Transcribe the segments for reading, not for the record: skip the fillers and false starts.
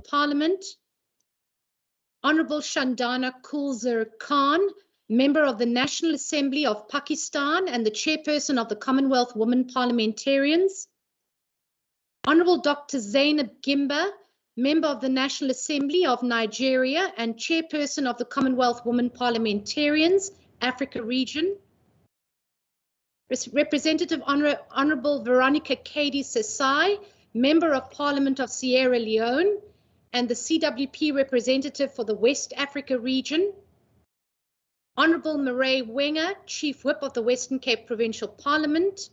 Parliament, Honorable Shandana Kulzar Khan, Member of the National Assembly of Pakistan and the Chairperson of the Commonwealth Women Parliamentarians, Honorable Dr. Zainab Gimba, Member of the National Assembly of Nigeria and Chairperson of the Commonwealth Women Parliamentarians, Africa Region, Representative Honorable Veronica Cady Sesai, Member of Parliament of Sierra Leone and the CWP representative for the West Africa region, Honorable Murray Wenger, Chief Whip of the Western Cape Provincial Parliament,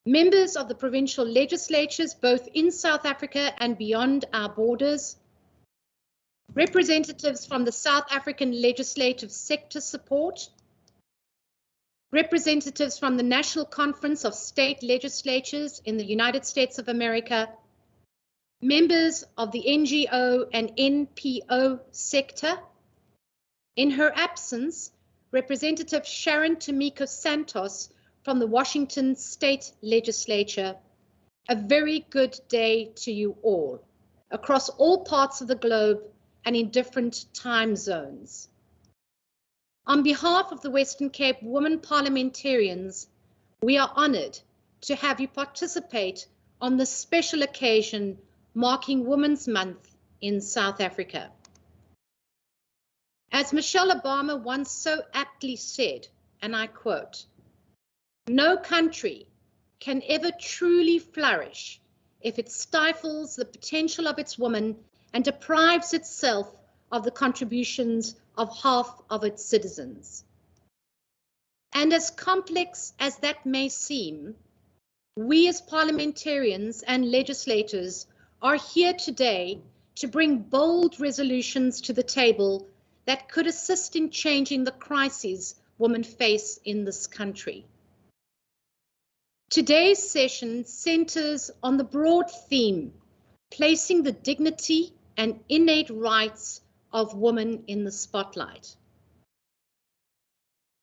members of the provincial legislatures both in South Africa and beyond our borders, representatives from the South African Legislative Sector Support, representatives from the National Conference of State Legislatures in the United States of America, members of the NGO and NPO sector. In her absence, Representative Sharon Tomiko Santos from the Washington State Legislature. A very good day to you all, across all parts of the globe and in different time zones. On behalf of the Western Cape Women Parliamentarians, we are honored to have you participate on this special occasion marking Women's Month in South Africa. As Michelle Obama once so aptly said, and I quote, "No country can ever truly flourish if it stifles the potential of its women and deprives itself of the contributions of half of its citizens." And as complex as that may seem, we as parliamentarians and legislators are here today to bring bold resolutions to the table that could assist in changing the crises women face in this country. Today's session centers on the broad theme, placing the dignity and innate rights of women in the spotlight.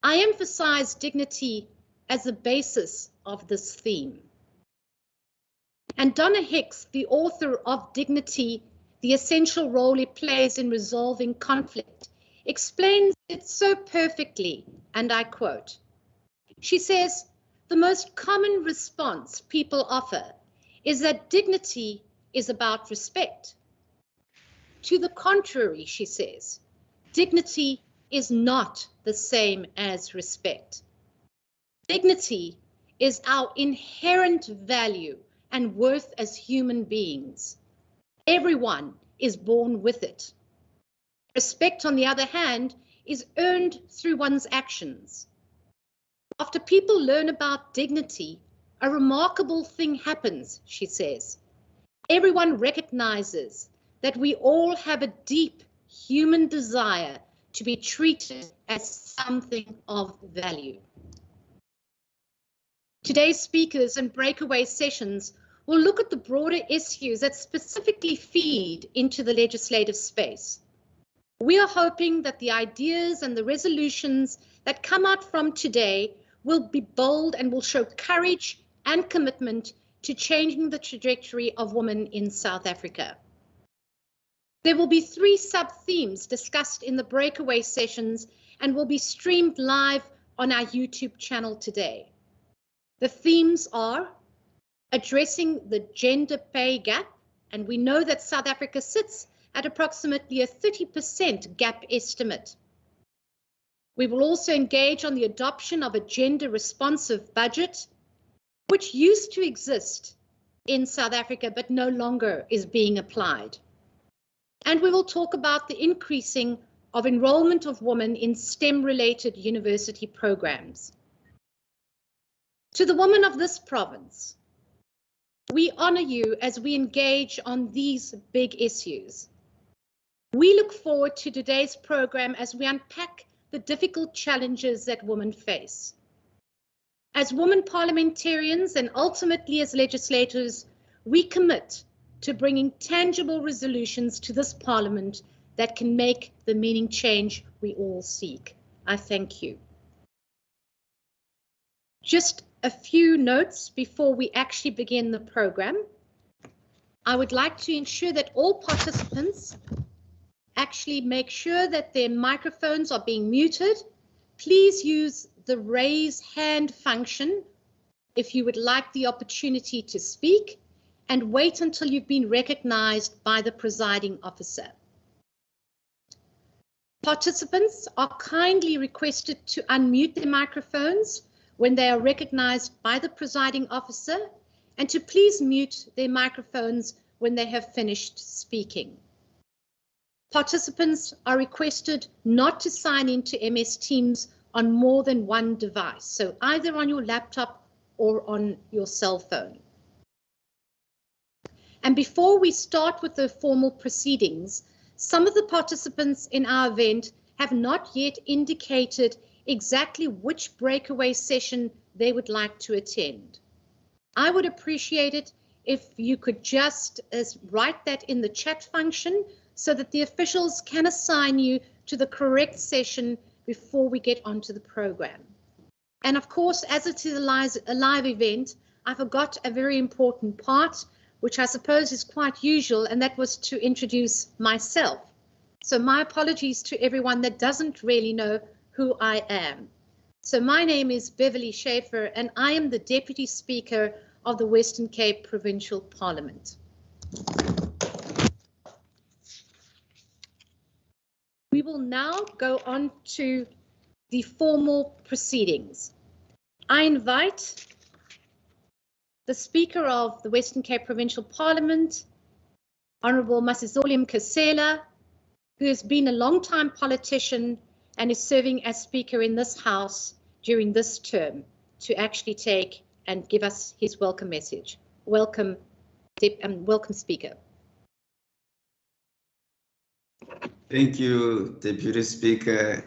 I emphasize dignity as the basis of this theme. And Donna Hicks, the author of Dignity, the essential role it plays in resolving conflict, explains it so perfectly, and I quote, she says, "The most common response people offer is that dignity is about respect. To the contrary," she says, "dignity is not the same as respect. Dignity is our inherent value and worth as human beings. Everyone is born with it. Respect, on the other hand, is earned through one's actions. After people learn about dignity, a remarkable thing happens," she says. "Everyone recognizes that we all have a deep human desire to be treated as something of value." Today's speakers and breakaway sessions will look at the broader issues that specifically feed into the legislative space. We are hoping that the ideas and the resolutions that come out from today will be bold and will show courage and commitment to changing the trajectory of women in South Africa. There will be 3 sub-themes discussed in the breakaway sessions and will be streamed live on our YouTube channel today. The themes are addressing the gender pay gap, and we know that South Africa sits at approximately a 30% gap estimate. We will also engage on the adoption of a gender-responsive budget, which used to exist in South Africa but no longer is being applied. And we will talk about the increasing of enrollment of women in STEM-related university programs. To the women of this province, we honor you as we engage on these big issues. We look forward to today's program as we unpack the difficult challenges that women face. As women parliamentarians and ultimately as legislators, we commit to bringing tangible resolutions to this parliament that can make the meaning change we all seek. I thank you. Just a few notes before we actually begin the program. I would like to ensure that all participants actually make sure that their microphones are being muted. Please use the raise hand function if you would like the opportunity to speak, and wait until you've been recognized by the presiding officer. Participants are kindly requested to unmute their microphones when they are recognized by the presiding officer, and to please mute their microphones when they have finished speaking. Participants are requested not to sign into MS Teams on more than one device, so either on your laptop or on your cell phone. And before we start with the formal proceedings, some of the participants in our event have not yet indicated exactly which breakaway session they would like to attend. I would appreciate it if you could just write that in the chat function so that the officials can assign you to the correct session before we get onto the program. And of course, as it is a live event, I forgot a very important part, which I suppose is quite usual, and that was to introduce myself. So my apologies to everyone that doesn't really know who I am. So my name is Beverly Schaefer, and I am the Deputy Speaker of the Western Cape Provincial Parliament. We will now go on to the formal proceedings. I invite the Speaker of the Western Cape Provincial Parliament, Honourable Masizolium Kasela, who has been a long-time politician and is serving as Speaker in this House during this term, to actually take and give us his welcome message. Welcome, welcome, Speaker. Thank you, Deputy Speaker,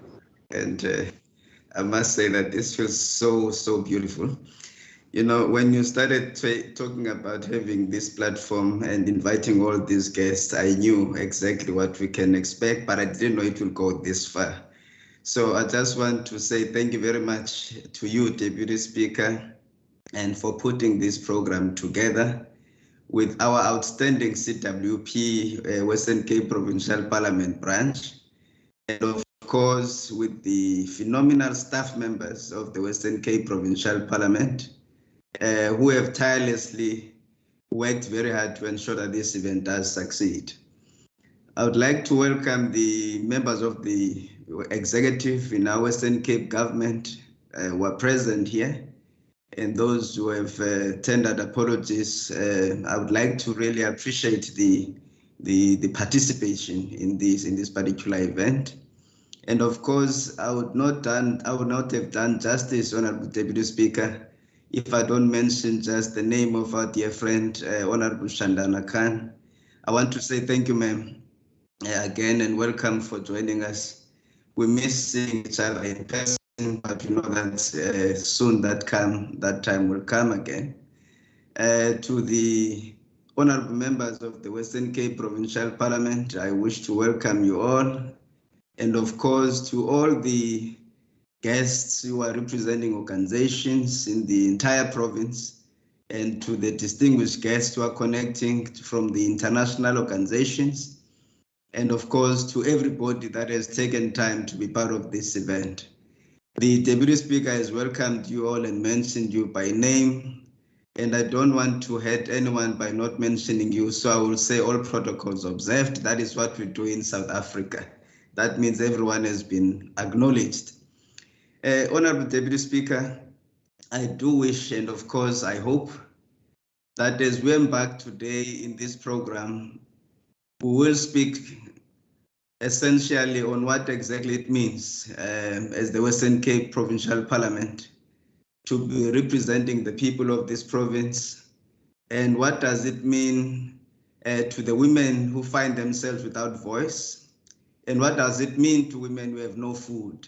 and I must say that this feels so beautiful. You know, when you started talking about having this platform and inviting all these guests, I knew exactly what we can expect, but I didn't know it will go this far. So I just want to say thank you very much to you, Deputy Speaker, and for putting this program together with our outstanding CWP, Western Cape Provincial Parliament branch, and of course with the phenomenal staff members of the Western Cape Provincial Parliament, who have tirelessly worked very hard to ensure that this event does succeed. I would like to welcome the members of the executive in our Western Cape government who are present here, and those who have tendered apologies. I would like to really appreciate the participation in this particular event. And of course, I would not have done justice, Honourable Deputy Speaker, if I don't mention just the name of our dear friend, Honourable Shandana Khan. I want to say thank you, ma'am, again, and welcome for joining us. We miss seeing each other in person, but you know that soon that time will come again. To the honourable members of the Western Cape Provincial Parliament, I wish to welcome you all. And of course, to all the guests who are representing organizations in the entire province, and to the distinguished guests who are connecting from the international organizations, and of course to everybody that has taken time to be part of this event. The Deputy Speaker has welcomed you all and mentioned you by name, and I don't want to hurt anyone by not mentioning you, so I will say all protocols observed. That is what we do in South Africa. That means everyone has been acknowledged. Honourable Deputy Speaker, I do wish, and of course I hope, that as we embark today in this program, we will speak essentially on what exactly it means as the Western Cape Provincial Parliament to be representing the people of this province, and what does it mean to the women who find themselves without voice, and what does it mean to women who have no food.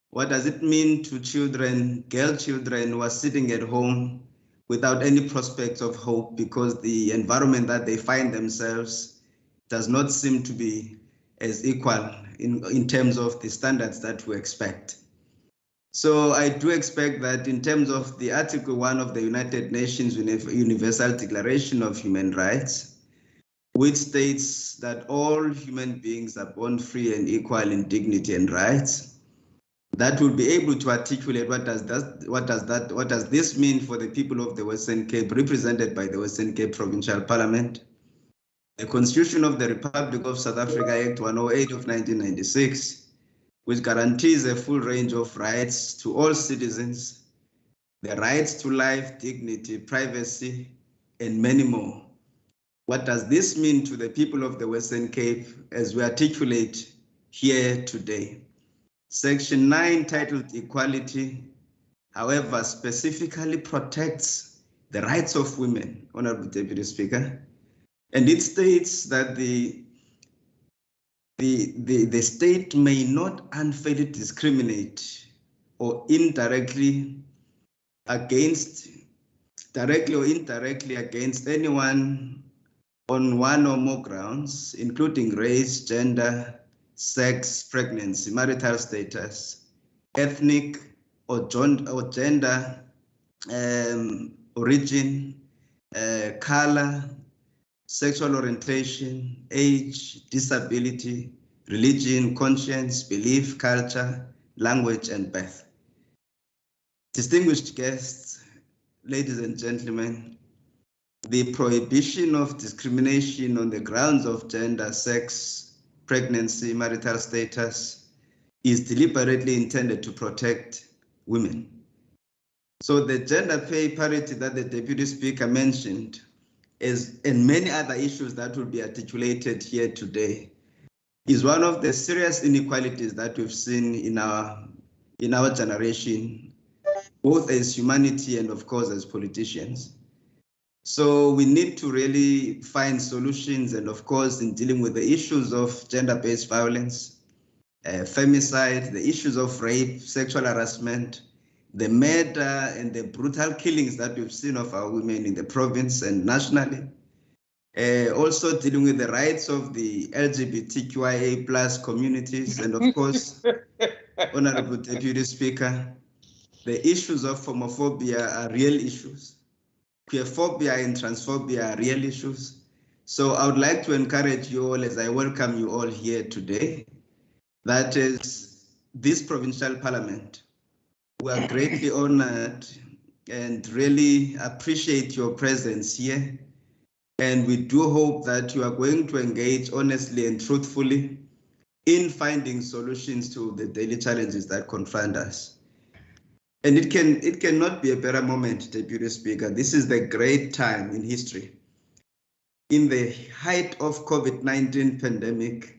What does it mean to children, girl children who are sitting at home without any prospects of hope because the environment that they find themselves does not seem to be as equal in terms of the standards that we expect. So I do expect that in terms of the Article 1 of the United Nations Universal Declaration of Human Rights, which states that all human beings are born free and equal in dignity and rights. That will be able to articulate what does this mean for the people of the Western Cape, represented by the Western Cape Provincial Parliament. The Constitution of the Republic of South Africa, Act 108 of 1996, which guarantees a full range of rights to all citizens, the rights to life, dignity, privacy, and many more. What does this mean to the people of the Western Cape as we articulate here today? Section 9, titled Equality, however, specifically protects the rights of women, Honorable Deputy Speaker, and it states that the state may not unfairly discriminate or indirectly against, directly or indirectly against anyone on one or more grounds, including race, gender, sex, pregnancy, marital status, ethnic or gender, origin, color, sexual orientation, age, disability, religion, conscience, belief, culture, language, and birth. Distinguished guests, ladies and gentlemen, the prohibition of discrimination on the grounds of gender, sex, pregnancy, marital status is deliberately intended to protect women. So the gender pay parity that the Deputy Speaker mentioned and many other issues that will be articulated here today is one of the serious inequalities that we've seen in our generation, both as humanity and of course as politicians. So we need to really find solutions, and of course in dealing with the issues of gender-based violence, femicide, the issues of rape, sexual harassment, the murder and the brutal killings that we've seen of our women in the province and nationally. Also dealing with the rights of the LGBTQIA plus communities, and of course, Honorable Deputy Speaker, the issues of homophobia are real issues. Queerphobia and transphobia are real issues. So I would like to encourage you all, as I welcome you all here today, that is this provincial parliament. We are greatly honored and really appreciate your presence here. And we do hope that you are going to engage honestly and truthfully in finding solutions to the daily challenges that confront us. And it cannot be a better moment, Deputy Speaker. This is the great time in history. In the height of COVID-19 pandemic,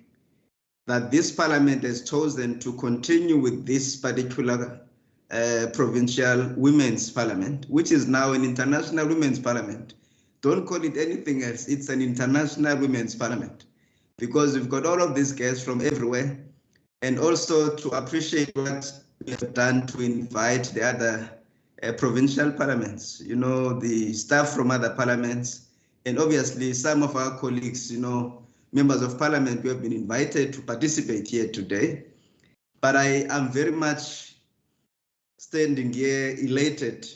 that this parliament has chosen to continue with this particular provincial women's parliament, which is now an international women's parliament. Don't call it anything else. It's an international women's parliament, because we've got all of these guests from everywhere, and also to appreciate what we have done to invite the other provincial parliaments, you know, the staff from other parliaments, and obviously some of our colleagues, you know, members of parliament who have been invited to participate here today. But I am very much standing here elated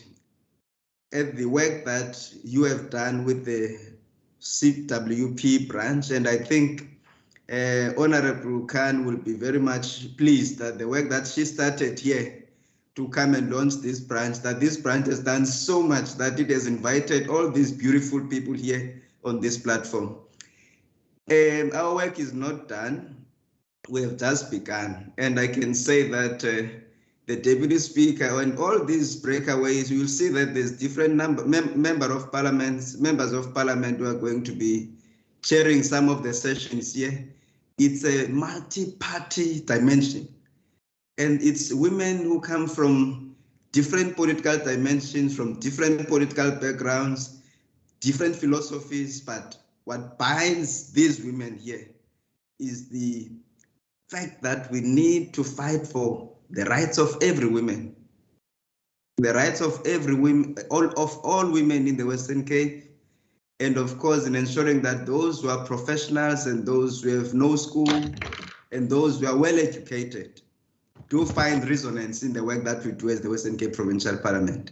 at the work that you have done with the CWP branch, and I think Honorable Khan will be very much pleased that the work that she started here to come and launch this branch, that this branch has done so much that it has invited all these beautiful people here on this platform. Our work is not done. We have just begun, and I can say that the Deputy Speaker and all these breakaways, you will see that there's different members of parliament who are going to be chairing some of the sessions here. It's a multi-party dimension, and it's women who come from different political dimensions, from different political backgrounds, different philosophies, but what binds these women here is the fact that we need to fight for the rights of every woman, the rights of every woman, all women in the Western Cape, and of course in ensuring that those who are professionals and those who have no school and those who are well educated do find resonance in the work that we do as the Western Cape Provincial Parliament,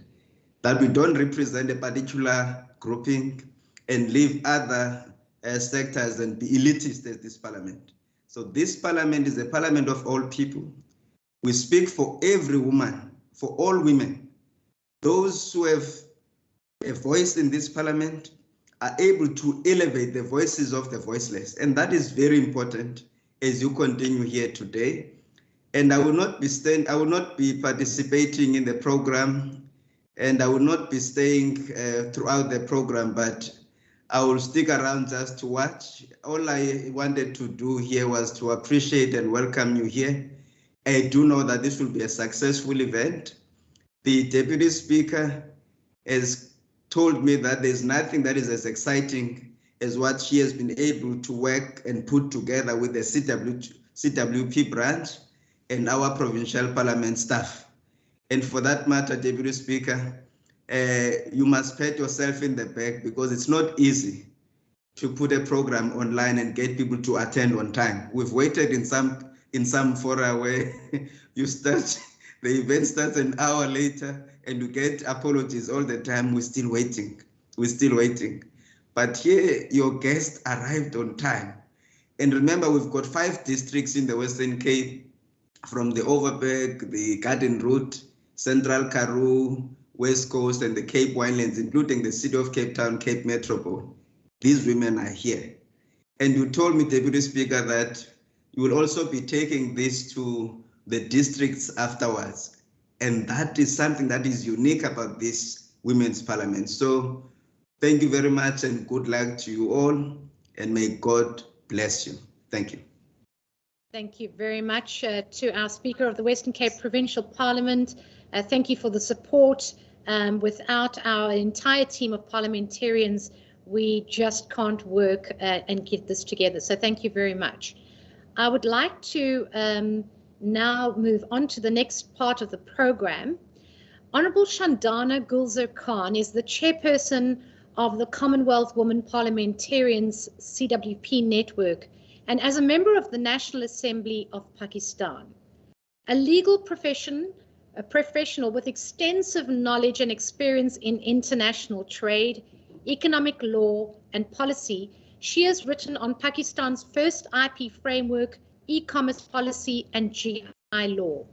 that we don't represent a particular grouping and leave other sectors and be elitist as this parliament. So this parliament is a parliament of all people. We speak for every woman, for all women. Those who have a voice in this parliament are able to elevate the voices of the voiceless. And that is very important as you continue here today. And I will not be participating in the program, and I will not be staying throughout the program, but I will stick around just to watch. All I wanted to do here was to appreciate and welcome you here. I do know that this will be a successful event. The Deputy Speaker has told me that there's nothing that is as exciting as what she has been able to work and put together with the CWP branch and our provincial parliament staff. And for that matter, Deputy Speaker, you must pat yourself in the back, because it's not easy to put a program online and get people to attend on time. We've waited in some fora where you start, the event starts an hour later and you get apologies all the time. We're still waiting. But here, your guest arrived on time. And remember, we've got 5 districts in the Western Cape, from the Overberg, the Garden Route, Central Karoo, West Coast, and the Cape Winelands, including the city of Cape Town, Cape Metropole. These women are here. And you told me, Deputy Speaker, that you will also be taking this to the districts afterwards. And that is something that is unique about this Women's Parliament. So thank you very much and good luck to you all, and may God bless you. Thank you. Thank you very much to our Speaker of the Western Cape Provincial Parliament. Thank you for the support. Without our entire team of parliamentarians, we just can't work and get this together. So thank you very much. I would like to now move on to the next part of the program. Honourable Shandana Gulzar Khan is the chairperson of the Commonwealth Women Parliamentarians CWP network, and as a member of the National Assembly of Pakistan. A legal professional with extensive knowledge and experience in international trade, economic law and policy, she has written on Pakistan's first IP framework, e-commerce policy and GI law.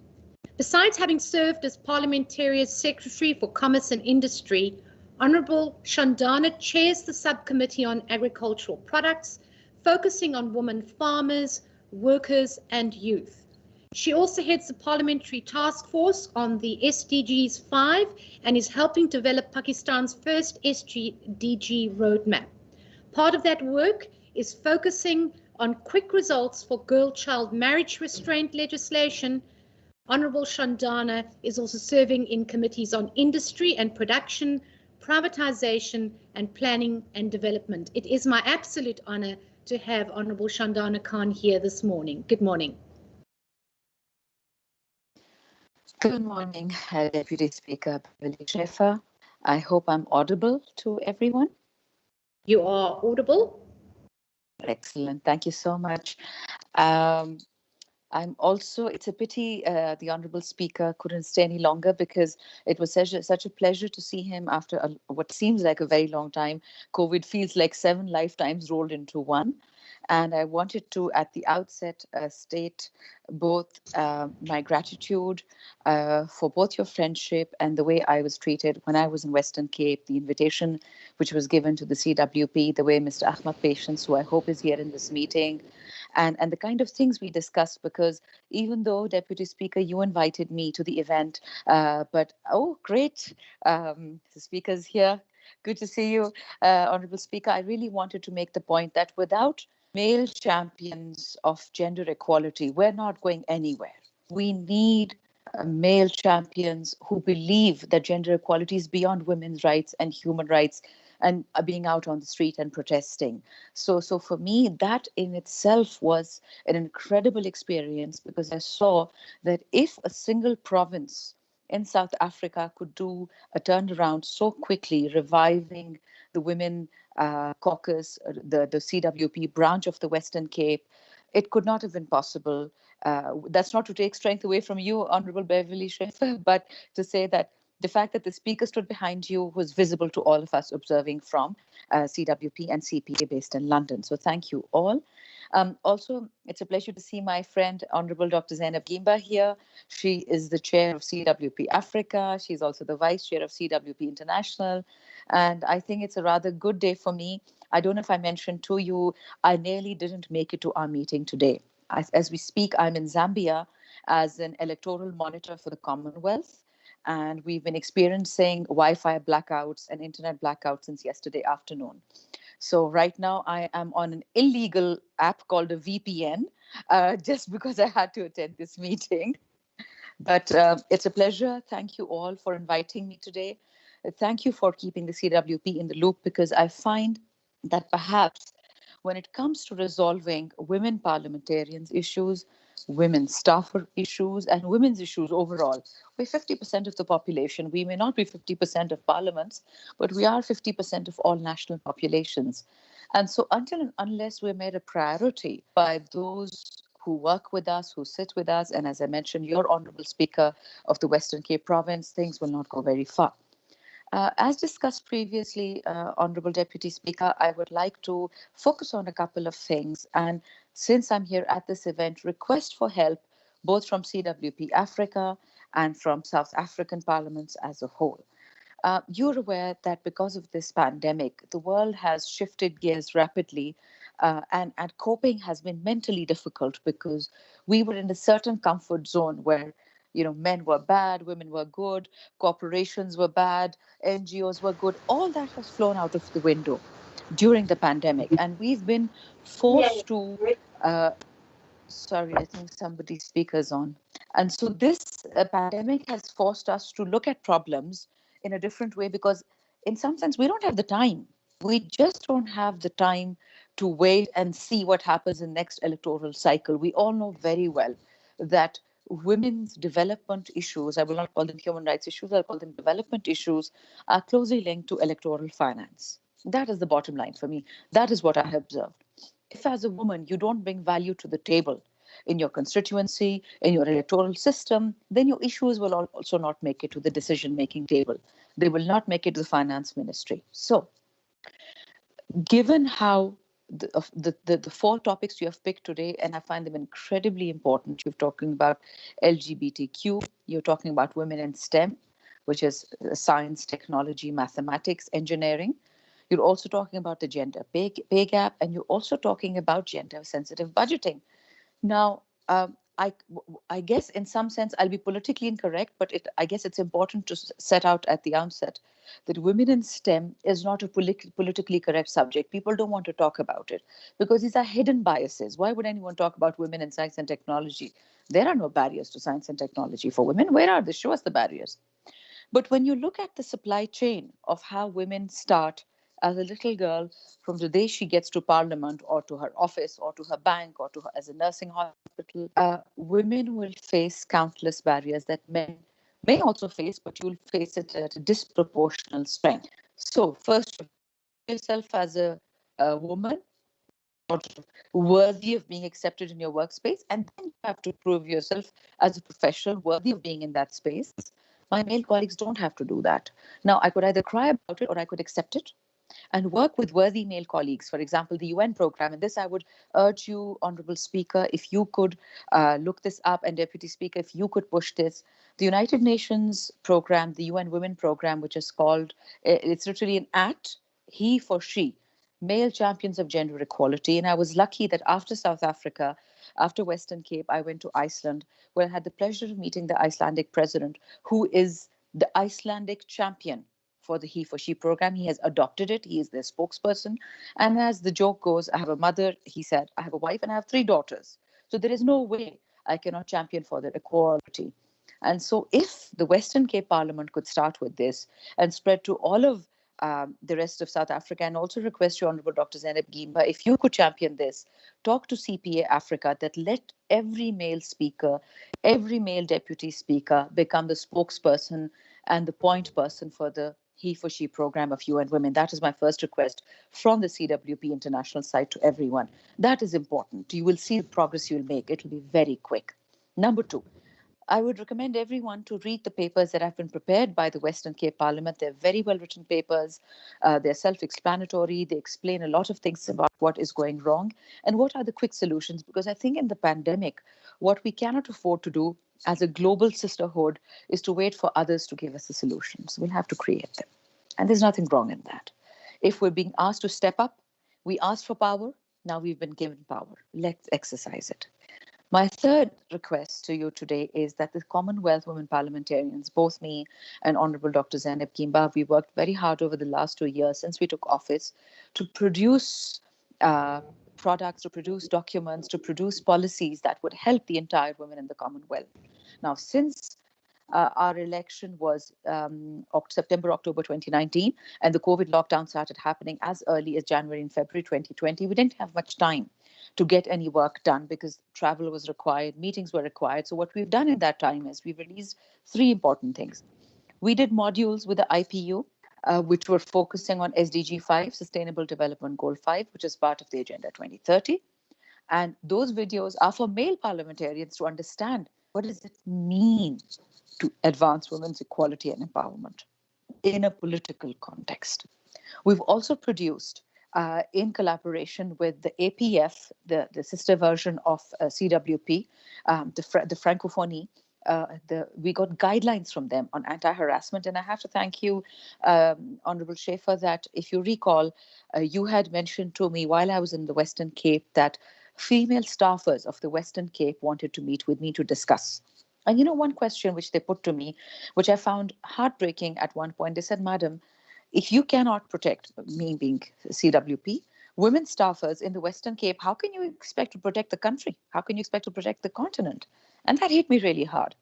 Besides having served as Parliamentary Secretary for Commerce and Industry, Honourable Shandana chairs the Subcommittee on Agricultural Products, focusing on women farmers, workers and youth. She also heads the Parliamentary Task Force on the SDGs 5 and is helping develop Pakistan's first SDG roadmap. Part of that work is focusing on quick results for girl-child marriage restraint legislation. Honourable Shandana is also serving in committees on industry and production, privatisation and planning and development. It is my absolute honour to have Honourable Shandana Khan here this morning. Good morning. Good morning, Deputy Speaker Beverly Schaefer. I hope I'm audible to everyone. You are audible. Excellent. Thank you so much. I'm also, it's a pity the Honourable Speaker couldn't stay any longer, because it was such a pleasure to see him after what seems like a very long time. COVID feels like 7 lifetimes rolled into one. And I wanted to, at the outset, state both my gratitude for both your friendship and the way I was treated when I was in Western Cape, the invitation which was given to the CWP, the way Mr. Ahmad Patience, who I hope is here in this meeting, and the kind of things we discussed, because even though, Deputy Speaker, you invited me to the event, but, oh, great, the Speaker's here. Good to see you, Honourable Speaker. I really wanted to make the point that without male champions of gender equality, we're not going anywhere. We need male champions who believe that gender equality is beyond women's rights and human rights, and being out on the street and protesting. So for me, that in itself was an incredible experience, because I saw that if a single province in South Africa could do a turnaround so quickly, reviving the women caucus, the CWP branch of the Western Cape, it could not have been possible. That's not to take strength away from you, Honourable Beverly Schaefer, but to say that the fact that the speaker stood behind you was visible to all of us observing from CWP and CPA based in London. So thank you all. Also, it's a pleasure to see my friend, Honorable Dr. Zainab Gimba here. She is the chair of CWP Africa. She's also the vice chair of CWP International. And I think it's a rather good day for me. I don't know if I mentioned to you, I nearly didn't make it to our meeting today. As we speak, I'm in Zambia as an electoral monitor for the Commonwealth. And we've been experiencing Wi-Fi blackouts and internet blackouts since yesterday afternoon. So right now I am on an illegal app called a VPN, just because I had to attend this meeting. But it's a pleasure. Thank you all for inviting me today. Thank you for keeping the CWP in the loop, because I find that perhaps when it comes to resolving women parliamentarians' issues, women staffer issues, and women's issues overall, we're 50% of the population. We may not be 50% of parliaments, but we are 50% of all national populations. And so until and unless we're made a priority by those who work with us, who sit with us, and as I mentioned, your Honourable Speaker of the Western Cape Province, things will not go very far. As discussed previously, Honourable Deputy Speaker, I would like to focus on a couple of things. And since I'm here at this event, request for help both from CWP Africa and from South African parliaments as a whole. You're aware that because of this pandemic, the world has shifted gears rapidly, and coping has been mentally difficult because we were in a certain comfort zone where men were bad, women were good, corporations were bad, NGOs were good. All that has flown out of the window during the pandemic. And we've been forced to, sorry, I think somebody's speaker's on. And so this pandemic has forced us to look at problems in a different way, because in some sense, we don't have the time. We just don't have the time to wait and see what happens in the next electoral cycle. We all know very well that women's development issues, I will not call them human rights issues, I'll call them development issues, are closely linked to electoral finance. That is the bottom line for me. That is what I have observed. If as a woman you don't bring value to the table in your constituency, in your electoral system, then your issues will also not make it to the decision-making table. They will not make it to the finance ministry. So, given how the four topics you have picked today, and I find them incredibly important. You're talking about LGBTQ, you're talking about women in STEM, which is science, technology, mathematics, engineering. You're also talking about the gender pay gap, and you're also talking about gender-sensitive budgeting. Now, I guess in some sense I'll be politically incorrect, but I guess it's important to set out at the outset that women in STEM is not a politically correct subject. People don't want to talk about it because these are hidden biases. Why would anyone talk about women in science and technology? There are no barriers to science and technology for women. Where are they? Show us the barriers. But when you look at the supply chain of how women start as a little girl from the day she gets to parliament or to her office or to her bank or to her as a nursing hospital, women will face countless barriers that men may also face, but you'll face it at a disproportional strength. So first, yourself as a woman worthy of being accepted in your workspace, and then you have to prove yourself as a professional worthy of being in that space. My male colleagues don't have to do that. Now, I could either cry about it or I could accept it and work with worthy male colleagues. For example, the UN program. And this I would urge you, Honorable Speaker, if you could look this up, and Deputy Speaker, if you could push this. The United Nations program, the UN Women program, which is called, it's literally an ACT, he for she, male champions of gender equality. And I was lucky that after South Africa, after Western Cape, I went to Iceland, where I had the pleasure of meeting the Icelandic president, who is the Icelandic champion for the He for She program. He has adopted it. He is their spokesperson. And as the joke goes, I have a mother, he said, I have a wife and I have 3 daughters. So there is no way I cannot champion for their equality. And so if the Western Cape Parliament could start with this and spread to all of the rest of South Africa, and also request you, Honorable Dr. Zainab Gimba, if you could champion this, talk to CPA Africa that let every male speaker, every male deputy speaker become the spokesperson and the point person for the He for She program of UN Women. That is my first request from the CWP International side to everyone. That is important. You will see the progress you'll make. It will be very quick. Number 2, I would recommend everyone to read the papers that have been prepared by the Western Cape Parliament. They're very well written papers. They're self-explanatory. They explain a lot of things about what is going wrong and what are the quick solutions. Because I think in the pandemic, what we cannot afford to do as a global sisterhood is to wait for others to give us the solutions. We'll have to create them. And there's nothing wrong in that. If we're being asked to step up, we asked for power. Now we've been given power. Let's exercise it. My third request to you today is that the Commonwealth women parliamentarians, both me and Honorable Dr. Zainab Gimba, we worked very hard over the last 2 years since we took office to produce products, to produce documents, to produce policies that would help the entire women in the Commonwealth. Now, since our election was September, October 2019, and the COVID lockdown started happening as early as January and February 2020, we didn't have much time to get any work done because travel was required, meetings were required. So what we've done in that time is we've released 3 important things. We did modules with the IPU, which were focusing on SDG 5, Sustainable Development Goal 5, which is part of the Agenda 2030. And those videos are for male parliamentarians to understand what does it mean to advance women's equality and empowerment in a political context. We've also produced, in collaboration with the APF, the sister version of CWP, the Francophonie, we got guidelines from them on anti-harassment. And I have to thank you, Honorable Schaefer, that if you recall, you had mentioned to me while I was in the Western Cape that female staffers of the Western Cape wanted to meet with me to discuss. And one question which they put to me, which I found heartbreaking at one point, they said, Madam, if you cannot protect, me being CWP, women staffers in the Western Cape, how can you expect to protect the country? How can you expect to protect the continent? And that hit me really hard.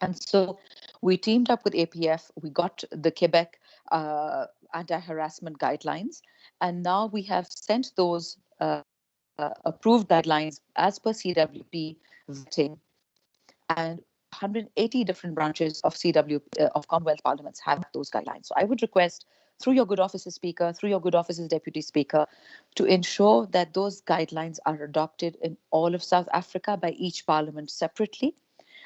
And so we teamed up with APF. We got the Quebec anti-harassment guidelines. And now we have sent those approved guidelines as per CWP vetting. And 180 different branches of of Commonwealth Parliaments have those guidelines. So I would request, through your good office's speaker, through your good office's deputy speaker, to ensure that those guidelines are adopted in all of South Africa by each parliament separately.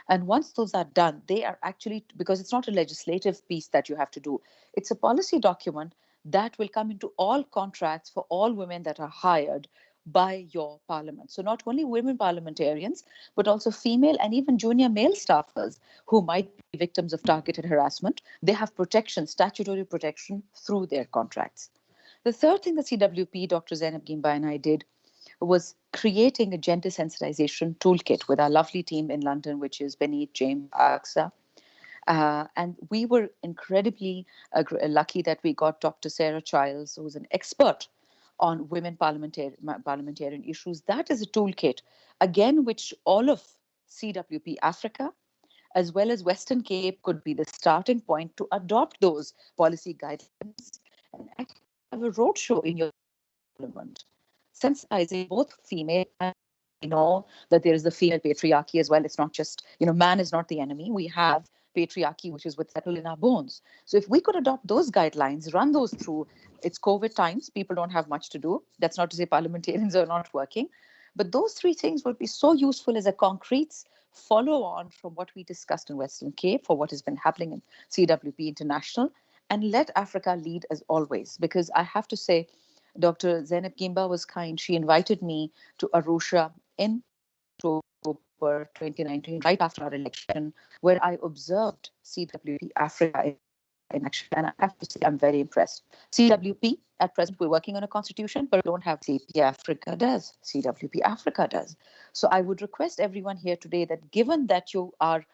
And once those are done, they are actually, because it's not a legislative piece that you have to do, it's a policy document that will come into all contracts for all women that are hired by your parliament. So not only women parliamentarians, but also female and even junior male staffers who might be victims of targeted harassment. They have protection, statutory protection through their contracts. The third thing that CWP, Dr. Zainab Gimba and I did was creating a gender sensitization toolkit with our lovely team in London, which is Benit, James, Aksa. And we were incredibly lucky that we got Dr. Sarah Childs, who's an expert on women parliamentarian issues. That is a toolkit, again, which all of CWP Africa, as well as Western Cape, could be the starting point to adopt those policy guidelines and actually have a roadshow in your parliament, sensitizing both female and we know that there is the female patriarchy as well. It's not just, man is not the enemy. We have patriarchy, which is settled in our bones. So if we could adopt those guidelines, run those through, it's COVID times, people don't have much to do. That's not to say parliamentarians are not working, but those 3 things would be so useful as a concrete follow on from what we discussed in Western Cape for what has been happening in CWP International, and let Africa lead as always. Because I have to say, Dr. Zainab Gimba was kind. She invited me to Arusha in October 2019, right after our election, where I observed CWP Africa in action. And I have to say, I'm very impressed. CWP, at present, we're working on a constitution, but we don't have CWP Africa does. CWP Africa does. So I would request everyone here today that given that you are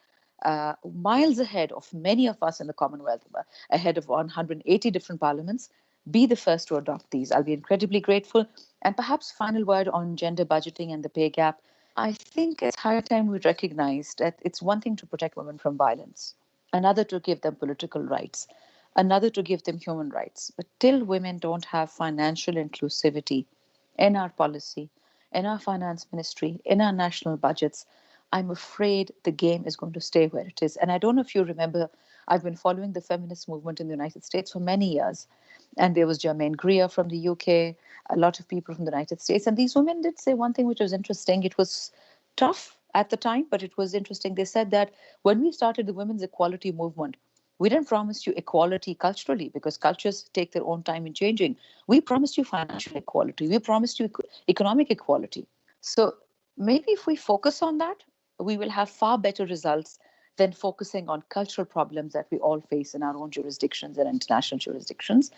miles ahead of many of us in the Commonwealth, ahead of 180 different parliaments, be the first to adopt these. I'll be incredibly grateful. And perhaps final word on gender budgeting and the pay gap. I think it's high time we recognize that it's one thing to protect women from violence, another to give them political rights, another to give them human rights. But till women don't have financial inclusivity in our policy, in our finance ministry, in our national budgets, I'm afraid the game is going to stay where it is. And I don't know if you remember, I've been following the feminist movement in the United States for many years. And there was Germaine Greer from the UK, a lot of people from the United States. And these women did say one thing which was interesting. It was tough at the time, but it was interesting. They said that when we started the women's equality movement, we didn't promise you equality culturally, because cultures take their own time in changing. We promised you financial equality. We promised you economic equality. So maybe if we focus on that, we will have far better results than focusing on cultural problems that we all face in our own jurisdictions and international jurisdictions.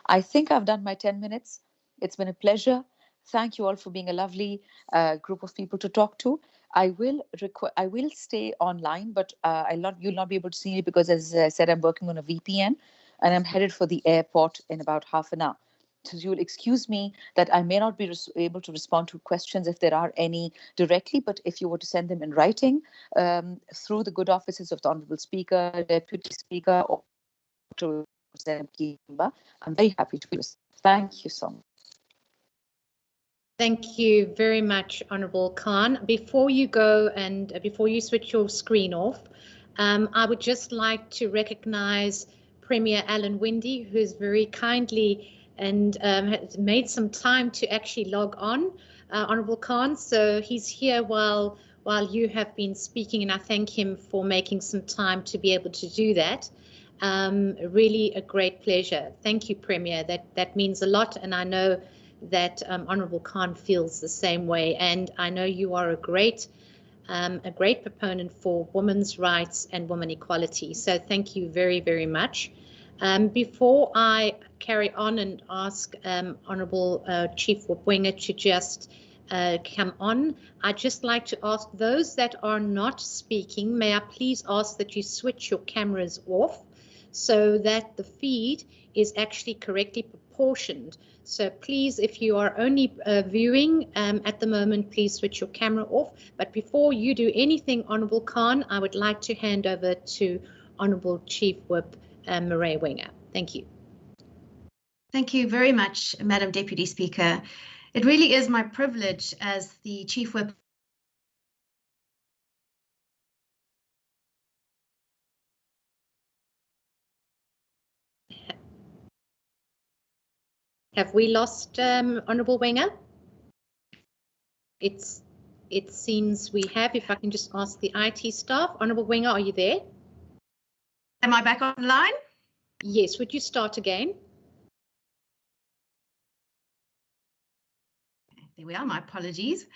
I think I've done my 10 minutes. It's been a pleasure. Thank you all for being a lovely group of people to talk to. I will stay online, but you'll not be able to see me because, as I said, I'm working on a VPN and I'm headed for the airport in about half an hour. So you'll excuse me that I may not be able to respond to questions if there are any directly, but if you were to send them in writing through the good offices of the Honourable Speaker, Deputy Speaker, or to Representative, I'm very happy to do this. Thank you so much. Thank you very much, Honourable Khan. Before you go and before you switch your screen off, I would just like to recognise Premier Alan Winde, who's very kindly and has made some time to actually log on, Honourable Khan. So he's here while you have been speaking, and I thank him for making some time to be able to do that. Really a great pleasure. Thank you, Premier. That means a lot, and I know that Honourable Khan feels the same way, and I know you are a great proponent for women's rights and women equality. So thank you very, very much. Before I carry on and ask Honourable Chief Whip Winger to just come on, I'd just like to ask those that are not speaking, may I please ask that you switch your cameras off so that the feed is actually correctly proportioned. So please, if you are only viewing at the moment, please switch your camera off. But before you do anything, Honourable Khan, I would like to hand over to Honourable Chief Whip Murray Winger. Thank you. Thank you very much, Madam Deputy Speaker. It really is my privilege as the Chief Whip Have we lost Honourable Winger? It seems we have. If I can just ask the IT staff. Honourable Winger, are you there? Am I back online? Yes, would you start again? There we are, my apologies.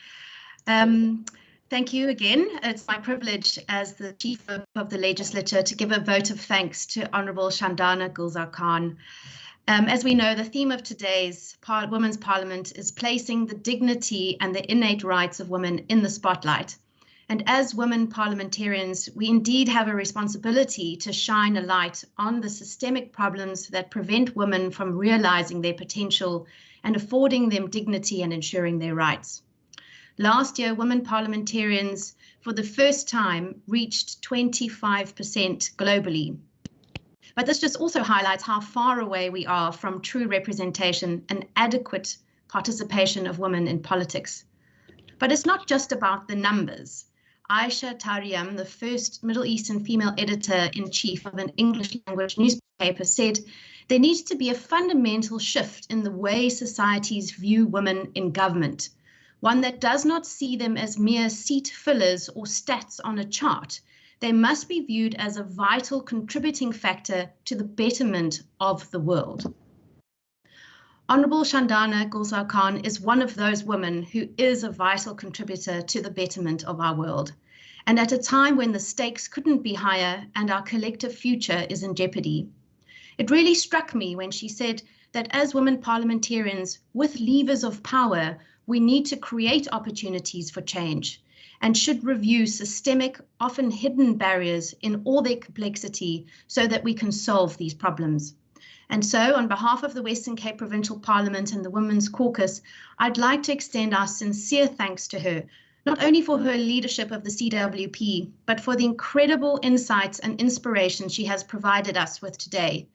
Thank you again. It's my privilege as the Chief Whip of the Legislature to give a vote of thanks to Honourable Shandana Gulzar Khan. As we know, the theme of today's Women's Parliament is placing the dignity and the innate rights of women in the spotlight. And as women parliamentarians, we indeed have a responsibility to shine a light on the systemic problems that prevent women from realising their potential and affording them dignity and ensuring their rights. Last year, women parliamentarians, for the first time, reached 25% globally. But this just also highlights how far away we are from true representation and adequate participation of women in politics. But it's not just about the numbers. Aisha Tariam, the first Middle Eastern female editor-in-chief of an English language newspaper, said there needs to be a fundamental shift in the way societies view women in government, one that does not see them as mere seat fillers or stats on a chart. They must be viewed as a vital contributing factor to the betterment of the world. Honourable Shandana Gulzar Khan is one of those women who is a vital contributor to the betterment of our world. And at a time when the stakes couldn't be higher and our collective future is in jeopardy. It really struck me when she said that as women parliamentarians with levers of power, we need to create opportunities for change and should review systemic, often hidden barriers in all their complexity so that we can solve these problems. And so, on behalf of the Western Cape Provincial Parliament and the Women's Caucus, I'd like to extend our sincere thanks to her, not only for her leadership of the CWP, but for the incredible insights and inspiration she has provided us with today,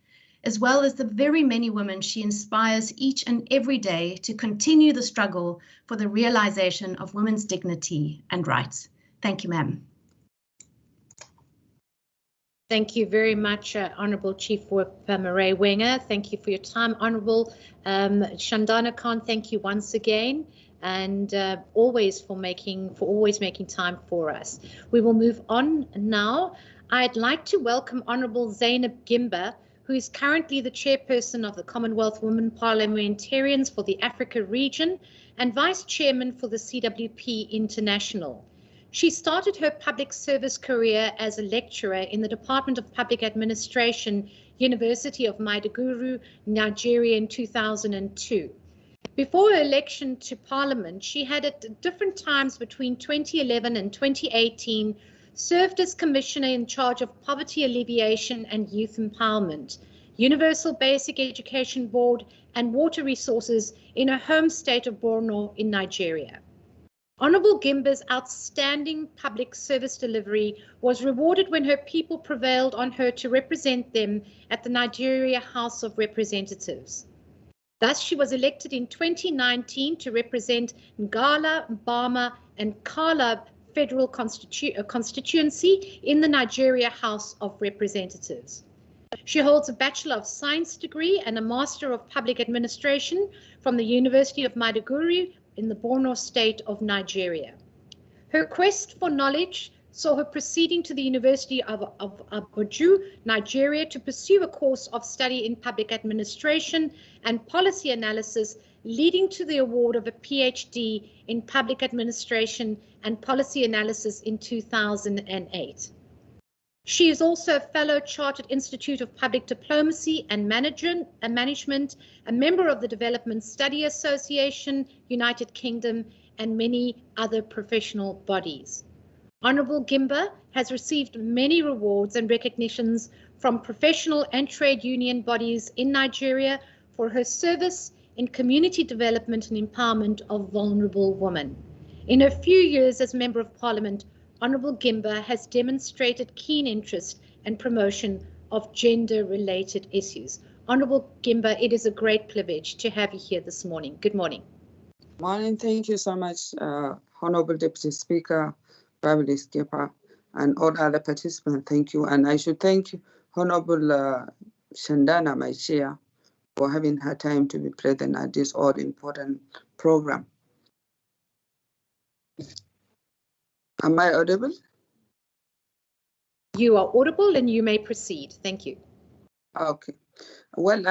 as well as the very many women she inspires each and every day to continue the struggle for the realization of women's dignity and rights. Thank you, ma'am. Thank you very much, Honourable Chief Whip Murray Winger. Thank you for your time. Honourable Shandana Khan, thank you once again. and always making time for us. We will move on now. I'd like to welcome Honourable Zainab Gimba, who is currently the chairperson of the Commonwealth Women Parliamentarians for the Africa region and vice chairman for the CWP International. She started her public service career as a lecturer in the Department of Public Administration, University of Maiduguri, Nigeria in 2002. Before her election to Parliament, she had at different times between 2011 and 2018 served as Commissioner in charge of Poverty Alleviation and Youth Empowerment, Universal Basic Education Board, and Water Resources in her home state of Borno in Nigeria. Honourable Gimba's outstanding public service delivery was rewarded when her people prevailed on her to represent them at the Nigeria House of Representatives. Thus, she was elected in 2019 to represent Ngala, Mbama, and Kala Federal Constituency in the Nigeria House of Representatives. She holds a Bachelor of Science degree and a Master of Public Administration from the University of Maiduguri in the Borno state of Nigeria. Her quest for knowledge saw her proceeding to the University of Abuja, Nigeria, to pursue a course of study in public administration and policy analysis, leading to the award of a PhD in public administration and policy analysis in 2008. She is also a fellow Chartered Institute of Public Diplomacy and Management, a member of the Development Study Association, United Kingdom, and many other professional bodies. Honourable Gimba has received many rewards and recognitions from professional and trade union bodies in Nigeria for her service in community development and empowerment of vulnerable women. In her few years as Member of Parliament, Honourable Gimba has demonstrated keen interest and promotion of gender-related issues. Honourable Gimba, it is a great privilege to have you here this morning. Good morning. Morning. Thank you so much, Honourable Deputy Speaker, Babili Skipper, and all other participants. Thank you. And I should thank Honourable Shandana, my chair, for having her time to be present at this all-important program. Am I audible? You are audible and you may proceed. Thank you. Okay. Well,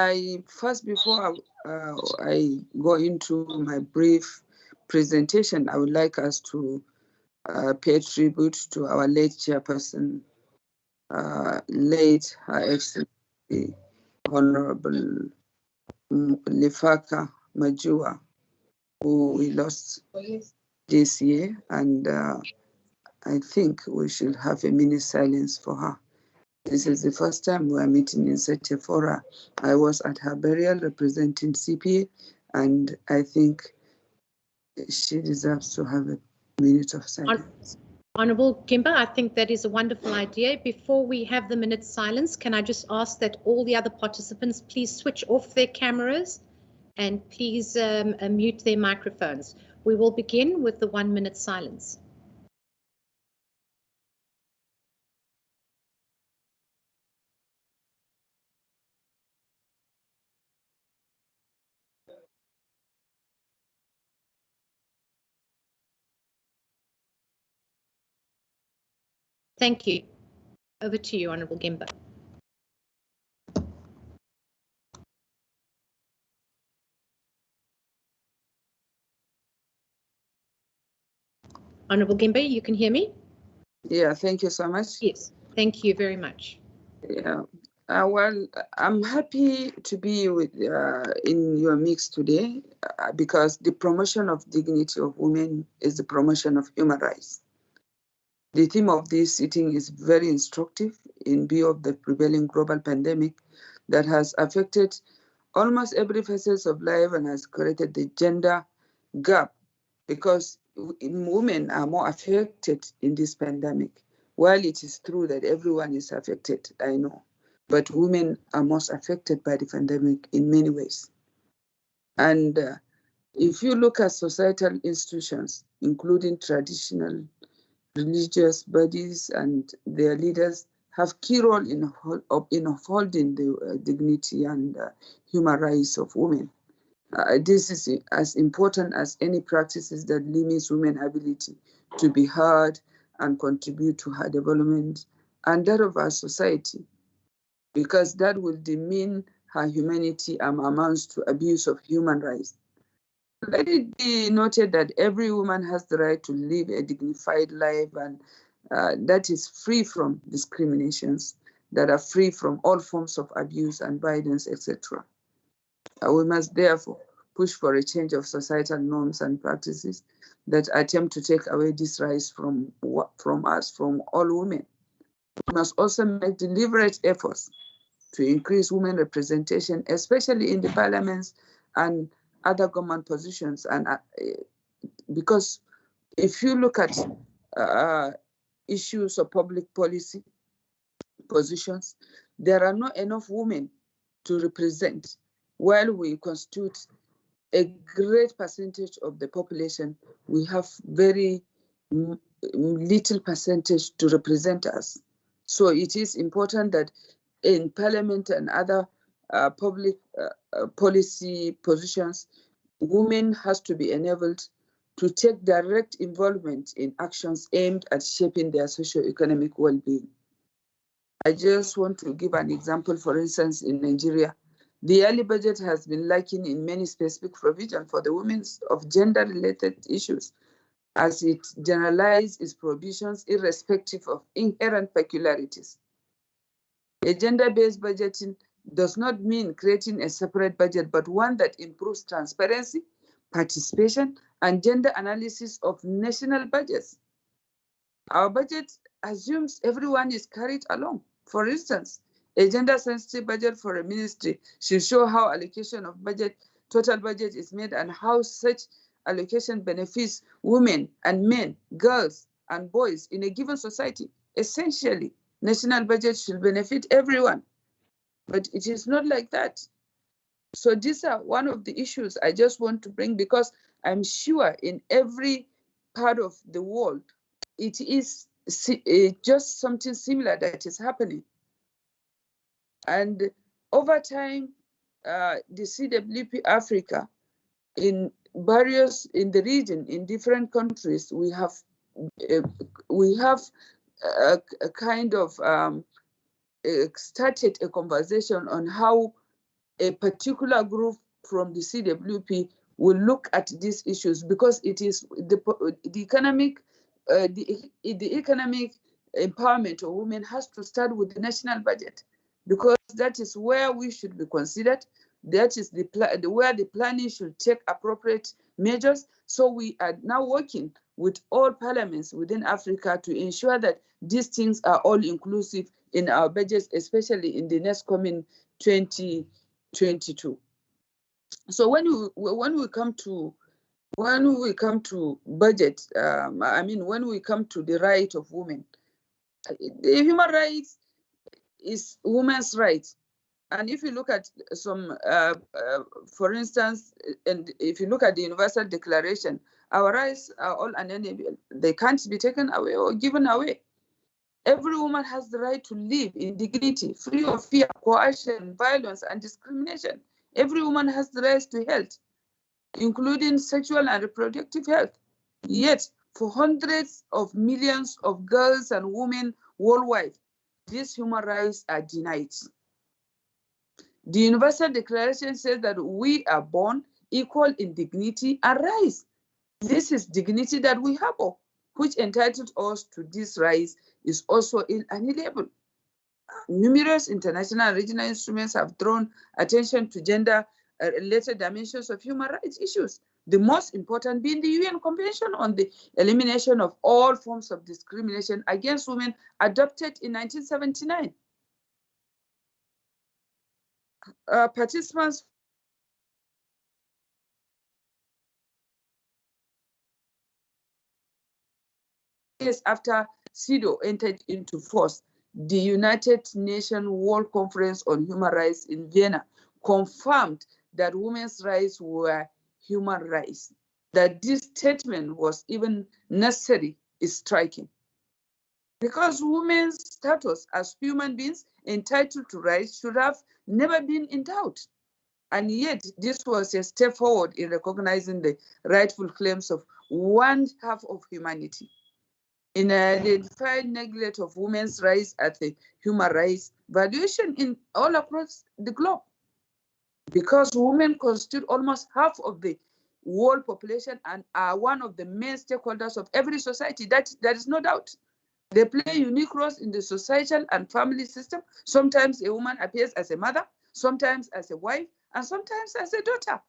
before I go into my brief presentation, I would like us to pay tribute to our late chairperson, late Her Excellency Honorable Lifaka Majua, who we lost this year, and I think we should have a minute silence for her. This is the first time we are meeting in such a forum. I was at her burial representing CPA, and I think she deserves to have a minute of silence. Honourable Gimba, I think that is a wonderful idea. Before we have the minute silence, can I just ask that all the other participants please switch off their cameras and please mute their microphones. We will begin with the 1 minute silence. Thank you. Over to you, Honourable Gimba. Honourable Gimba, you can hear me? Yeah, thank you so much. Yes, thank you very much. Yeah. Well, I'm happy to be with in your mix today because the promotion of dignity of women is the promotion of human rights. The theme of this sitting is very instructive in view of the prevailing global pandemic that has affected almost every facet of life and has created the gender gap because women are more affected in this pandemic. While it is true that everyone is affected, I know, but women are most affected by the pandemic in many ways. And if you look at societal institutions, including traditional religious bodies and their leaders, have key role in upholding the dignity and human rights of women. This is as important as any practices that limits women's ability to be heard and contribute to her development and that of our society, because that will demean her humanity and amounts to abuse of human rights. Let it be noted that every woman has the right to live a dignified life and that is free from discriminations, that are free from all forms of abuse and violence, etc. We must therefore push for a change of societal norms and practices that attempt to take away this rights from us, from all women. We must also make deliberate efforts to increase women representation, especially in the parliaments and other government positions. And because if you look at issues of public policy positions, there are not enough women to represent, while we constitute a great percentage of the population. We have very little percentage to represent us. So it is important that in parliament and other public policy positions, women has to be enabled to take direct involvement in actions aimed at shaping their socio-economic well-being. I just want to give an example. For instance, in Nigeria, the yearly budget has been lacking in many specific provisions for the women of gender-related issues, as it generalizes its provisions irrespective of inherent peculiarities. A gender-based budgeting does not mean creating a separate budget, but one that improves transparency, participation, and gender analysis of national budgets. Our budget assumes everyone is carried along. For instance, a gender-sensitive budget for a ministry should show how allocation of total budget is made and how such allocation benefits women and men, girls and boys in a given society. Essentially, national budget should benefit everyone, but it is not like that. So these are one of the issues I just want to bring, because I'm sure in every part of the world, it is just something similar that is happening. And over time, the CWP Africa, in the region, in different countries, we have a kind of started a conversation on how a particular group from the CWP will look at these issues, because it is the economic empowerment of women has to start with the national budget, because that is where we should be considered. That is where the planning should take appropriate measures. So we are now working with all parliaments within Africa to ensure that these things are all inclusive in our budgets, especially in the next coming 2022. So when we come to budget, when we come to the right of women, the human rights is women's rights. And if you look at some, for instance, and if you look at the Universal Declaration, our rights are all unalienable. They can't be taken away or given away. Every woman has the right to live in dignity, free of fear, coercion, violence, and discrimination. Every woman has the right to health, including sexual and reproductive health. Yet, for hundreds of millions of girls and women worldwide, these human rights are denied. The Universal Declaration says that we are born equal in dignity and rights. This is dignity that we have, which entitles us to this rights, is also inalienable. Numerous international and regional instruments have drawn attention to gender-related dimensions of human rights issues, the most important being the UN Convention on the Elimination of All Forms of Discrimination Against Women, adopted in 1979. Participants years after CEDAW entered into force, the United Nations World Conference on Human Rights in Vienna confirmed that women's rights were human rights. That this statement was even necessary is striking, because women's status as human beings entitled to rights should have never been in doubt. And yet, this was a step forward in recognizing the rightful claims of one half of humanity. In identifying neglect of women's rights as a human rights valuation in all across the globe. Because women constitute almost half of the world population and are one of the main stakeholders of every society, there is no doubt. They play unique roles in the societal and family system. Sometimes a woman appears as a mother, sometimes as a wife, and sometimes as a daughter.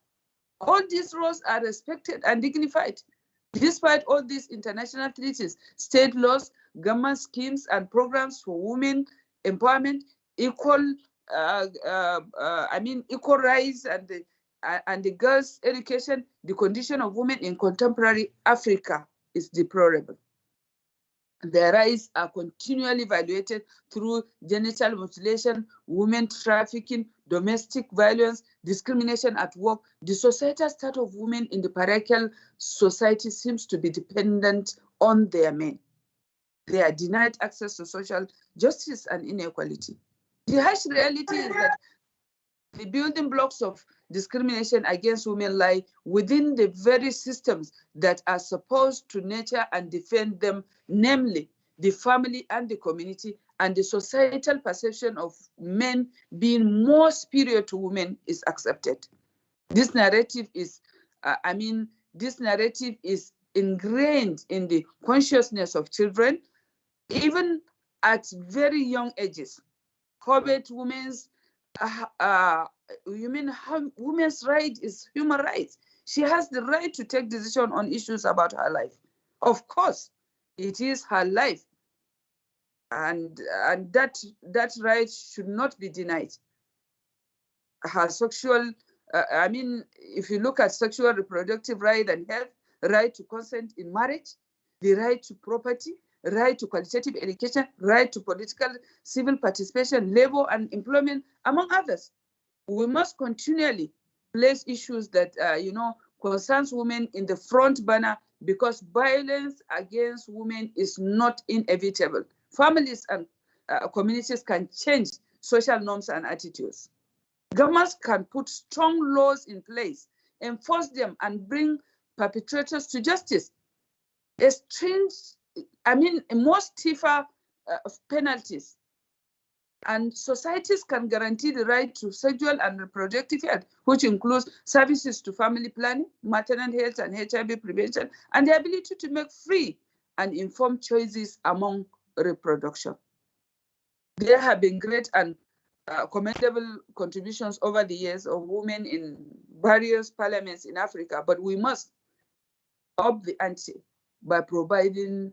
All these roles are respected and dignified. Despite all these international treaties, state laws, government schemes, and programs for women empowerment, equal rights and the girls' education, the condition of women in contemporary Africa is deplorable. Their rights are continually violated through genital mutilation, women trafficking, domestic violence, discrimination at work. The societal status of women in the patriarchal society seems to be dependent on their men. They are denied access to social justice and inequality. The harsh reality is that the building blocks of discrimination against women lie within the very systems that are supposed to nurture and defend them, namely the family and the community, and the societal perception of men being more superior to women is accepted. This narrative is, ingrained in the consciousness of children, even at very young ages. Covet women's women's right is human rights. She has the right to take decision on issues about her life. Of course, it is her life, and that right should not be denied. Her sexual, if you look at sexual reproductive right and health, right to consent in marriage, the right to property, right to qualitative education, right to political civil participation, labor and employment, among others. We must continually place issues that concerns women in the front burner, because violence against women is not inevitable. Families and communities can change social norms and attitudes. Governments can put strong laws in place, enforce them, and bring perpetrators to justice. More stiffer penalties. And societies can guarantee the right to sexual and reproductive health, which includes services to family planning, maternal health and HIV prevention, and the ability to make free and informed choices among reproduction. There have been great and commendable contributions over the years of women in various parliaments in Africa, but we must up the ante by providing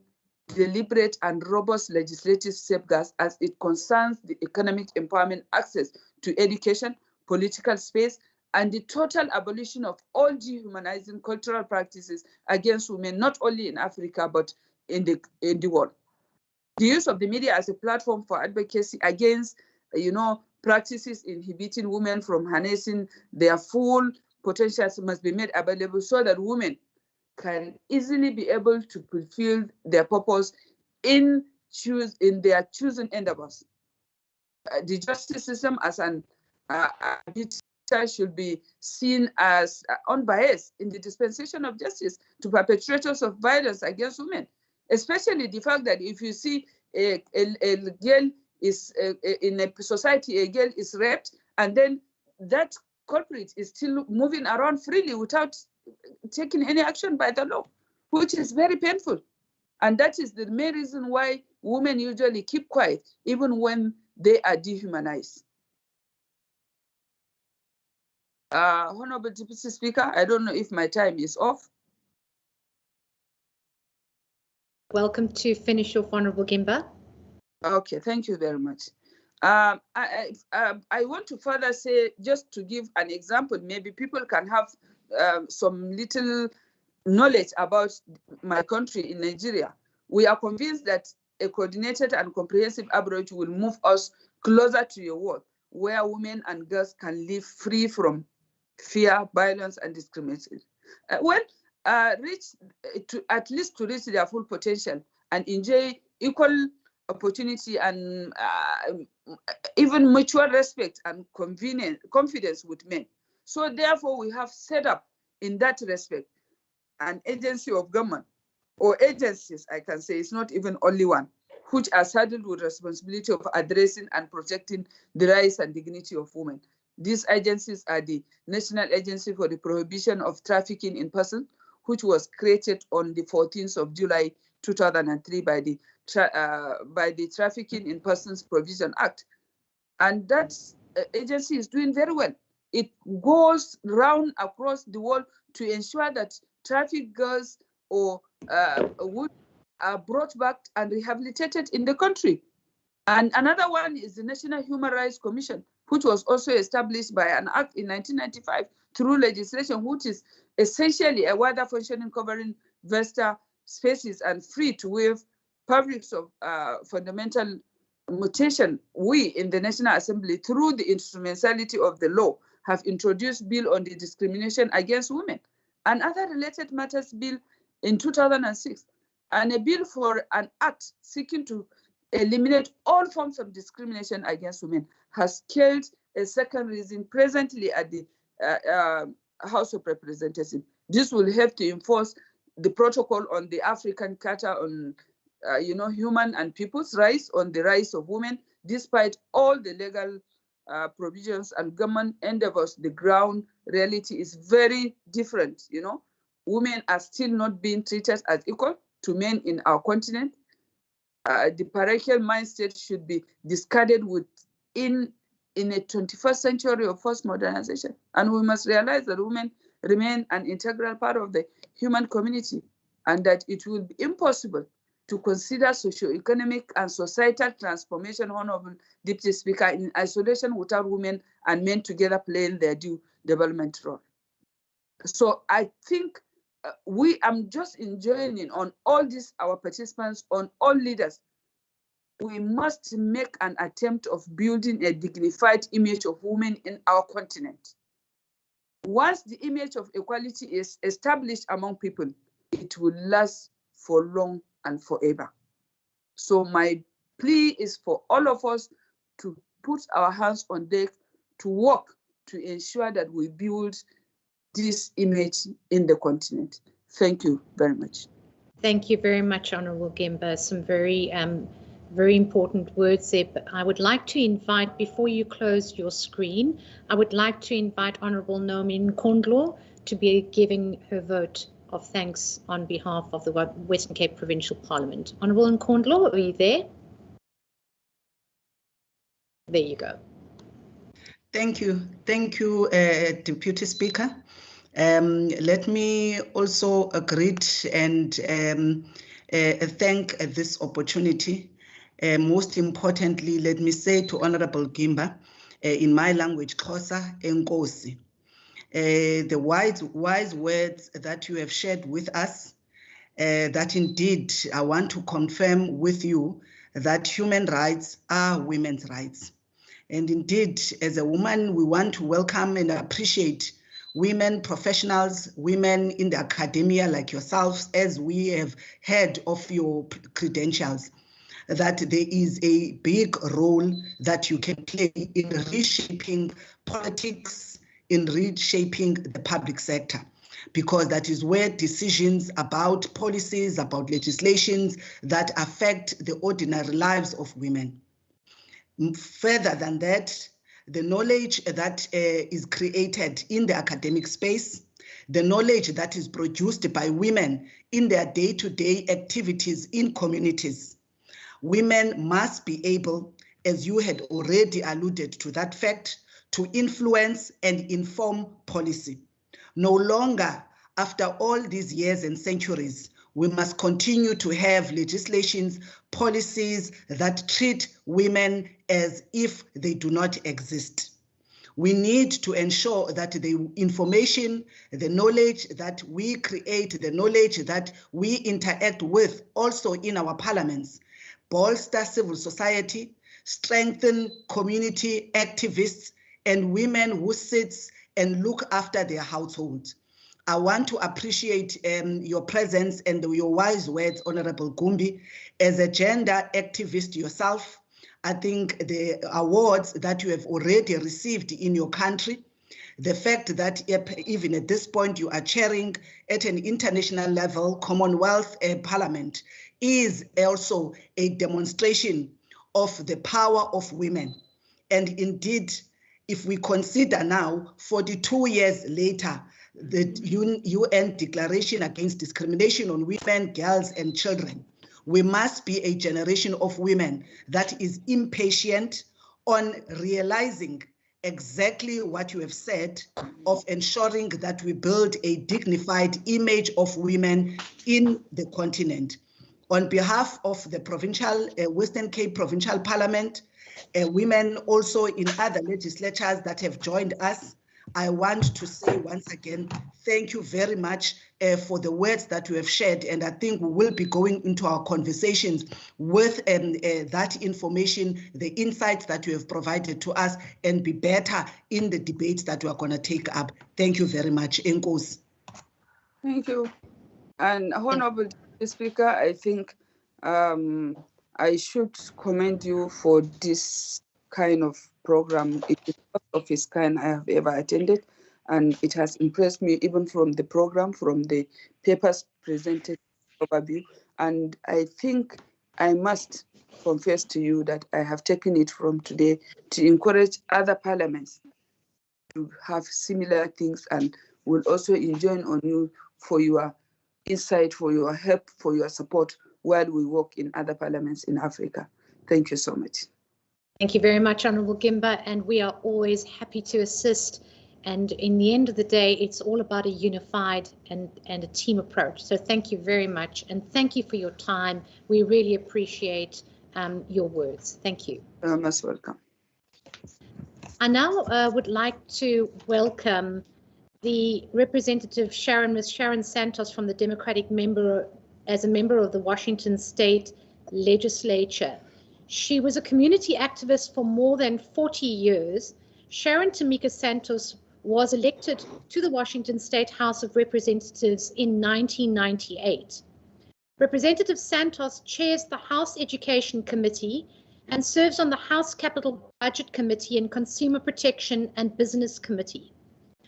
deliberate and robust legislative safeguards as it concerns the economic empowerment, access to education, political space, and the total abolition of all dehumanizing cultural practices against women, not only in Africa, but in the world. The use of the media as a platform for advocacy against, practices inhibiting women from harnessing their full potentials must be made available so that women can easily be able to fulfill their purpose in their chosen endeavors. The justice system as an arbiter should be seen as unbiased in the dispensation of justice to perpetrators of violence against women, especially the fact that if you see a girl is in a society, a girl is raped, and then that culprit is still moving around freely without taking any action by the law, which is very painful. And that is the main reason why women usually keep quiet, even when they are dehumanized. Honorable Deputy Speaker, I don't know if my time is off. Welcome to finish off, Honorable Gimba. Okay, thank you very much. I want to further say, just to give an example, maybe people can have some little knowledge about my country in Nigeria. We are convinced that a coordinated and comprehensive approach will move us closer to a world where women and girls can live free from fear, violence, and discrimination. At least to reach their full potential and enjoy equal opportunity and even mutual respect and confidence with men. So therefore, we have set up in that respect an agency of government, or agencies, I can say, it's not even only one, which are saddled with responsibility of addressing and protecting the rights and dignity of women. These agencies are the National Agency for the Prohibition of Trafficking in Persons, which was created on the 14th of July 2003 by the Trafficking in Persons Provision Act. And that agency is doing very well. It goes round across the world to ensure that trafficked girls or women are brought back and rehabilitated in the country. And another one is the National Human Rights Commission, which was also established by an act in 1995 through legislation, which is essentially a wider functioning covering vasta spaces and free to waive publics of fundamental mutation. We in the National Assembly, through the instrumentality of the law, have introduced bill on the discrimination against women and other related matters bill in 2006, and a bill for an act seeking to eliminate all forms of discrimination against women has killed a second reason presently at the House of Representatives. This will help to enforce the protocol on the African Charter on human and people's rights, on the rights of women. Despite all the legal provisions and government endeavors, the ground reality is very different. Women are still not being treated as equal to men in our continent. The patriarchal mindset should be discarded in a 21st century of forced modernization. And we must realize that women remain an integral part of the human community, and that it will be impossible to consider socio-economic and societal transformation, Honorable Deputy Speaker, in isolation without women and men together playing their due development role. So I think I'm just enjoining on all these, our participants, on all leaders, we must make an attempt of building a dignified image of women in our continent. Once the image of equality is established among people, it will last for long and forever. So my plea is for all of us to put our hands on deck to work to ensure that we build this image in the continent. Thank you very much. Thank you very much, Honourable Gemba. Some very important words there. But I would like to invite, before you close your screen, I would like to invite Honourable Naomi Nkondlo to be giving her vote of thanks on behalf of the Western Cape Provincial Parliament. Honourable Nkondlo, are you there? There you go. Thank you, Deputy Speaker. Let me also greet and thank this opportunity. Most importantly, let me say to Honorable Gemba, in my language, Xhosa, Enkosi, the wise words that you have shared with us, that indeed I want to confirm with you that human rights are women's rights. And indeed, as a woman, we want to welcome and appreciate women professionals, women in the academia like yourselves, as we have heard of your credentials, that there is a big role that you can play in reshaping politics, in reshaping the public sector, because that is where decisions about policies, about legislations that affect the ordinary lives of women. Further than that, the knowledge that is created in the academic space, the knowledge that is produced by women in their day-to-day activities in communities. Women must be able, as you had already alluded to that fact, to influence and inform policy. No longer, after all these years and centuries, we must continue to have legislations, policies that treat women as if they do not exist. We need to ensure that the information, the knowledge that we create, the knowledge that we interact with also in our parliaments, bolster civil society, strengthen community activists and women who sit and look after their households. I want to appreciate your presence and your wise words, Honorable Gumbi. As a gender activist yourself, I think the awards that you have already received in your country The fact that even at this point you are chairing at an international level Commonwealth Parliament is also a demonstration of the power of women. And indeed, if we consider now, 42 years later, the UN Declaration Against Discrimination on Women, Girls and Children, we must be a generation of women that is impatient on realizing exactly what you have said of ensuring that we build a dignified image of women in the continent. On behalf of the Provincial, Western Cape Provincial Parliament, women also in other legislatures that have joined us, I want to say once again, thank you very much for the words that you have shared. And I think we will be going into our conversations with that information, the insights that you have provided to us, and be better in the debates that we are going to take up. Thank you very much. Enkosi. Thank you. And Honorable Speaker, I think I should commend you for this kind of program. It is the first of its kind I have ever attended, and it has impressed me even from the program, from the papers presented overview. And I think I must confess to you that I have taken it from today to encourage other parliaments to have similar things, and will also enjoin on you for your insight, for your help, for your support while we work in other parliaments in Africa. Thank you so much. Thank you very much, Honourable Gimba, and we are always happy to assist. And in the end of the day, it's all about a unified and a team approach. So thank you very much, and thank you for your time. We really appreciate your words. Thank you. You're most welcome. I now would like to welcome the representative Ms. Sharon Santos from the Democratic member as a member of the Washington State Legislature. She was a community activist for more than 40 years. Sharon Tamika Santos was elected to the Washington State House of Representatives in 1998. Representative Santos chairs the House Education Committee and serves on the House Capital Budget Committee and Consumer Protection and Business Committee.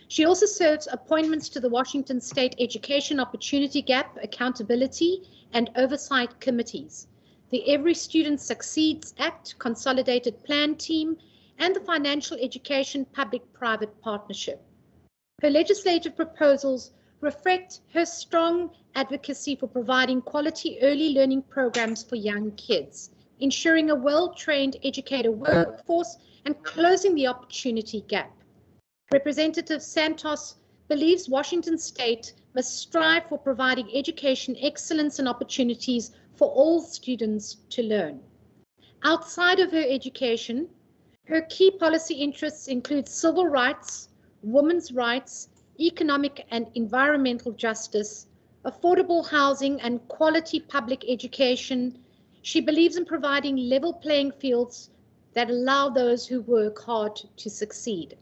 She also serves appointments to the Washington State Education Opportunity Gap, Accountability and Oversight Committees, the Every Student Succeeds Act Consolidated Plan Team, and the Financial Education Public-Private Partnership. Her legislative proposals reflect her strong advocacy for providing quality early learning programs for young kids, ensuring a well-trained educator workforce, and closing the opportunity gap. Representative Santos believes Washington State must strive for providing education excellence and opportunities for all students to learn. Outside of her education, her key policy interests include civil rights, women's rights, economic and environmental justice, affordable housing, and quality public education. She believes in providing level playing fields that allow those who work hard to succeed.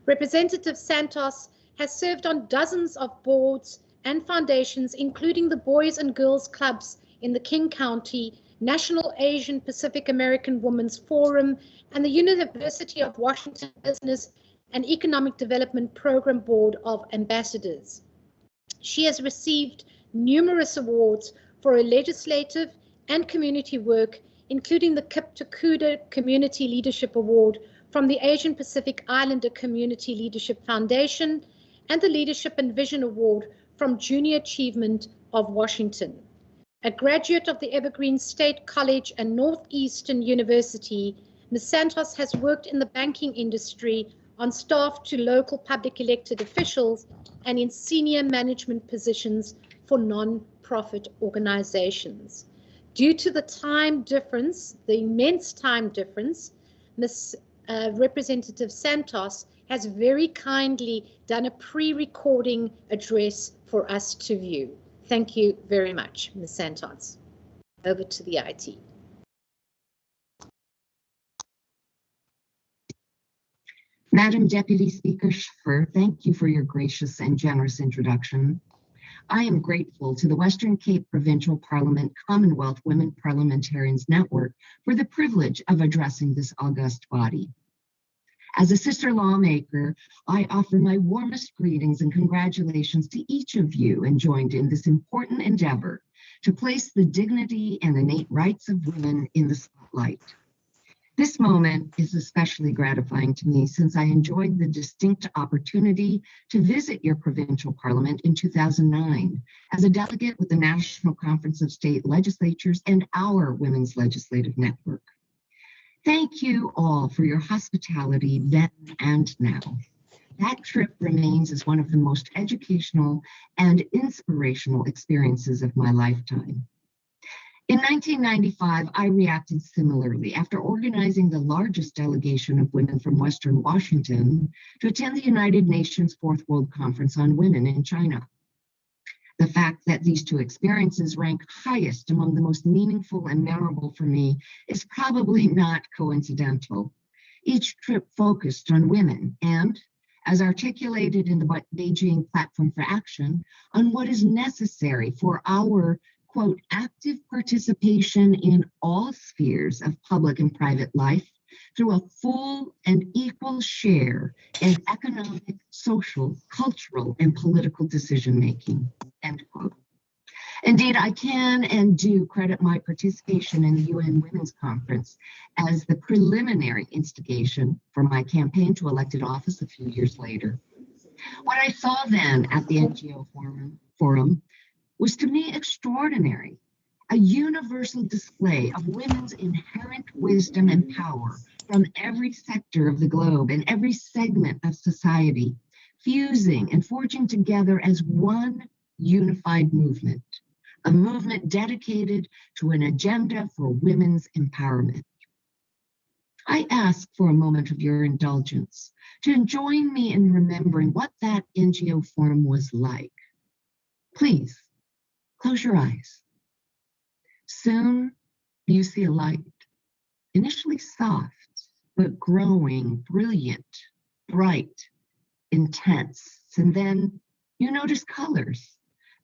Representative Santos has served on dozens of boards and foundations, including the Boys and Girls Clubs in the King County, National Asian Pacific American Women's Forum, and the University of Washington Business and Economic Development Program Board of Ambassadors. She has received numerous awards for her legislative and community work, including the Kip Takuda Community Leadership Award from the Asian Pacific Islander Community Leadership Foundation and the Leadership and Vision Award from Junior Achievement of Washington. A graduate of the Evergreen State College and Northeastern University, Ms. Santos has worked in the banking industry on staff to local public elected officials and in senior management positions for non-profit organizations. Due to the time difference, the immense time difference, Ms. Representative Santos has very kindly done a pre-recording address for us to view. Thank you very much, Ms. Santos. Over to the IT. Madam Deputy Speaker Schiffer, thank you for your gracious and generous introduction. I am grateful to the Western Cape Provincial Parliament Commonwealth Women Parliamentarians Network for the privilege of addressing this august body. As a sister lawmaker, I offer my warmest greetings and congratulations to each of you joined in this important endeavor to place the dignity and innate rights of women in the spotlight. This moment is especially gratifying to me since I enjoyed the distinct opportunity to visit your provincial parliament in 2009 as a delegate with the National Conference of State Legislatures and our Women's Legislative Network. Thank you all for your hospitality then and now. That trip remains as one of the most educational and inspirational experiences of my lifetime. In 1995, I reacted similarly after organizing the largest delegation of women from Western Washington to attend the United Nations Fourth World Conference on Women in China. The fact that these two experiences rank highest among the most meaningful and memorable for me is probably not coincidental. Each trip focused on women and, as articulated in the Beijing Platform for Action, on what is necessary for our, quote, active participation in all spheres of public and private life through a full and equal share in economic, social, cultural, and political decision-making, end quote. Indeed, I can and do credit my participation in the UN Women's Conference as the preliminary instigation for my campaign to elected office a few years later. What I saw then at the NGO forum was to me extraordinary, a universal display of women's inherent wisdom and power from every sector of the globe and every segment of society, fusing and forging together as one unified movement, a movement dedicated to an agenda for women's empowerment. I ask for a moment of your indulgence to join me in remembering what that NGO forum was like. Please, close your eyes. Soon you see a light, initially soft, but growing, brilliant, bright, intense. And then you notice colors,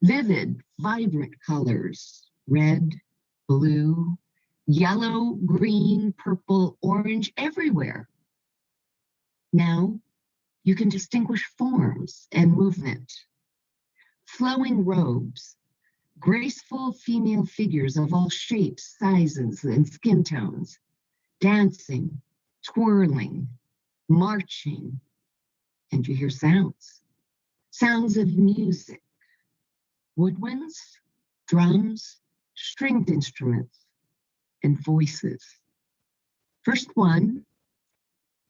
vivid, vibrant colors, red, blue, yellow, green, purple, orange, everywhere. Now you can distinguish forms and movement, flowing robes, graceful female figures of all shapes, sizes, and skin tones, dancing, twirling, marching, and you hear sounds, sounds of music, woodwinds, drums, stringed instruments, and voices. First one,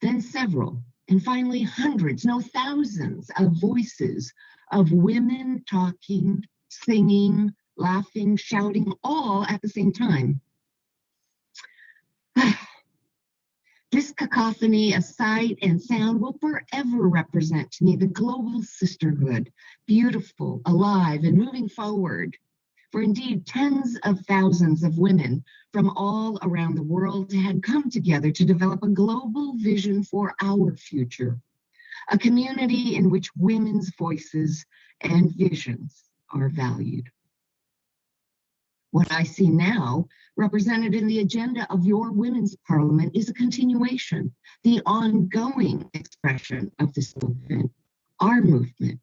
then several, and finally hundreds, no thousands of voices of women talking, singing, laughing, shouting, all at the same time. This cacophony of sight and sound will forever represent to me the global sisterhood, beautiful, alive, and moving forward. For indeed, tens of thousands of women from all around the world had come together to develop a global vision for our future, a community in which women's voices and visions are valued. What I see now, represented in the agenda of your Women's Parliament, is a continuation, the ongoing expression of this movement, our movement,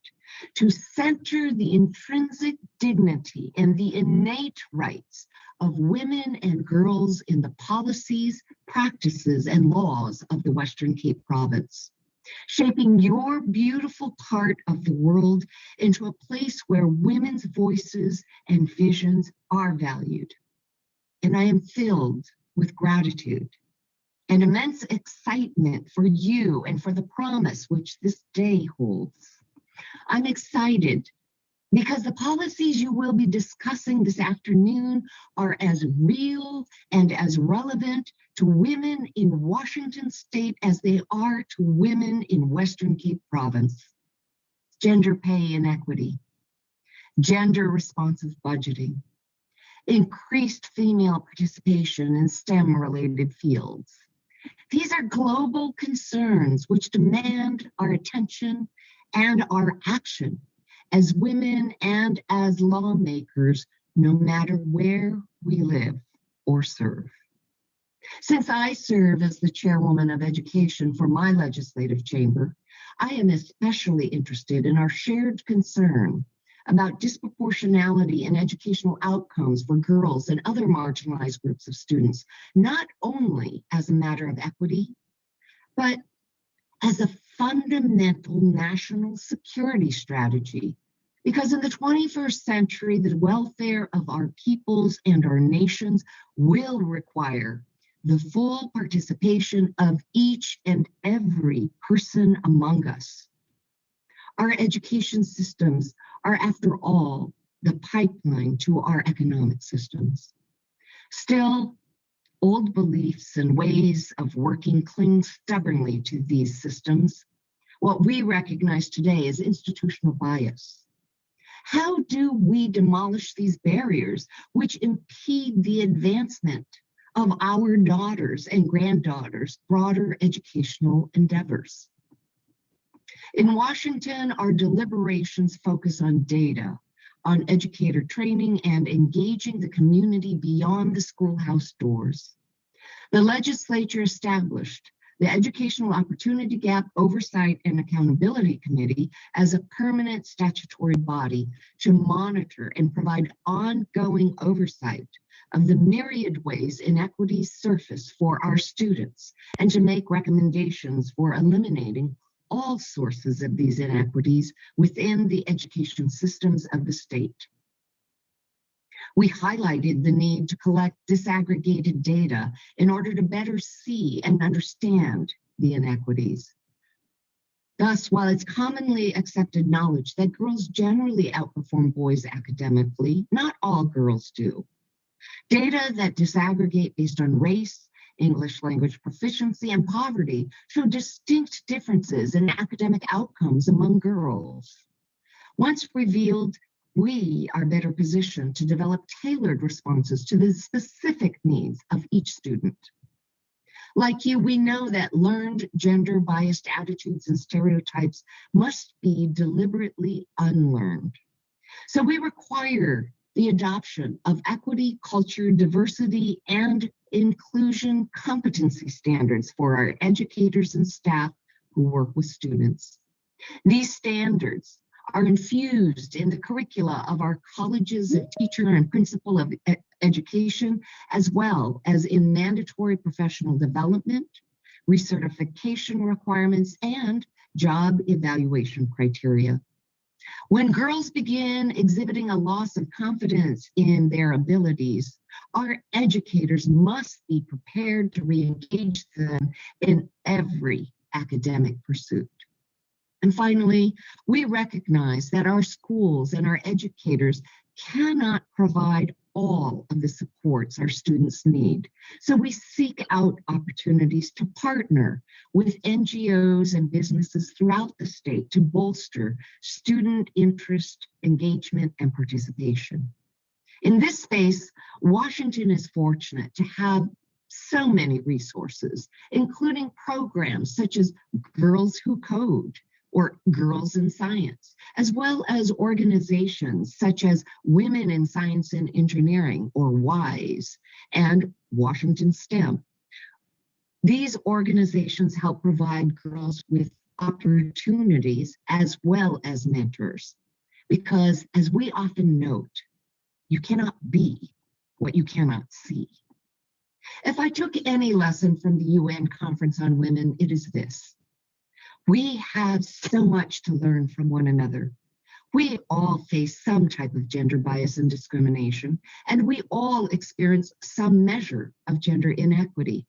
to center the intrinsic dignity and the innate rights of women and girls in the policies, practices, and laws of the Western Cape Province, shaping your beautiful part of the world into a place where women's voices and visions are valued. And I am filled with gratitude and immense excitement for you and for the promise which this day holds. I'm excited because the policies you will be discussing this afternoon are as real and as relevant to women in Washington State as they are to women in Western Cape Province. Gender pay inequity, gender responsive budgeting, increased female participation in STEM-related fields. These are global concerns which demand our attention and our action as women and as lawmakers, no matter where we live or serve. Since I serve as the chairwoman of education for my legislative chamber, I am especially interested in our shared concern about disproportionality in educational outcomes for girls and other marginalized groups of students, not only as a matter of equity, but as a fundamental national security strategy. Because in the 21st century, the welfare of our peoples and our nations will require the full participation of each and every person among us. Our education systems are, after all, the pipeline to our economic systems. Still, old beliefs and ways of working cling stubbornly to these systems. What we recognize today is institutional bias. How do we demolish these barriers which impede the advancement of our daughters' and granddaughters' broader educational endeavors? In Washington, our deliberations focus on data, on educator training, and engaging the community beyond the schoolhouse doors. The legislature established the Educational Opportunity Gap Oversight and Accountability Committee as a permanent statutory body to monitor and provide ongoing oversight of the myriad ways inequities surface for our students, and to make recommendations for eliminating all sources of these inequities within the education systems of the state. We highlighted the need to collect disaggregated data in order to better see and understand the inequities. Thus, while it's commonly accepted knowledge that girls generally outperform boys academically, not all girls do. Data that disaggregate based on race, English language proficiency, and poverty show distinct differences in academic outcomes among girls. Once revealed, we are better positioned to develop tailored responses to the specific needs of each student. Like you, we know that learned gender-biased attitudes and stereotypes must be deliberately unlearned. So we require the adoption of equity, culture, diversity, and inclusion competency standards for our educators and staff who work with students. These standards are infused in the curricula of our colleges of teacher and principal of education, as well as in mandatory professional development, recertification requirements, and job evaluation criteria. When girls begin exhibiting a loss of confidence in their abilities, our educators must be prepared to re-engage them in every academic pursuit. And finally, we recognize that our schools and our educators cannot provide all of the supports our students need. So we seek out opportunities to partner with NGOs and businesses throughout the state to bolster student interest, engagement, and participation. In this space, Washington is fortunate to have so many resources, including programs such as Girls Who Code, or Girls in Science, as well as organizations such as Women in Science and Engineering, or WISE, and Washington STEM. These organizations help provide girls with opportunities as well as mentors, because as we often note, you cannot be what you cannot see. If I took any lesson from the UN Conference on Women, it is this. We have so much to learn from one another. We all face some type of gender bias and discrimination, and we all experience some measure of gender inequity.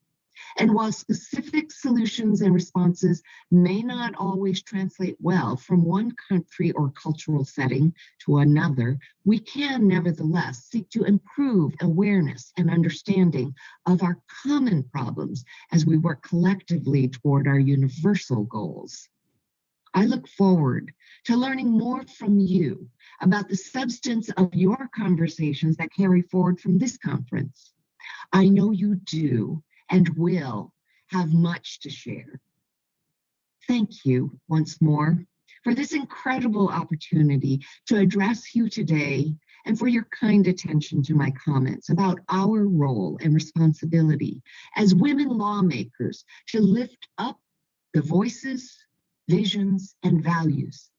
And while specific solutions and responses may not always translate well from one country or cultural setting to another, we can nevertheless seek to improve awareness and understanding of our common problems as we work collectively toward our universal goals. I look forward to learning more from you about the substance of your conversations that carry forward from this conference. I know you do and will have much to share. Thank you once more for this incredible opportunity to address you today and for your kind attention to my comments about our role and responsibility as women lawmakers to lift up the voices, visions, and values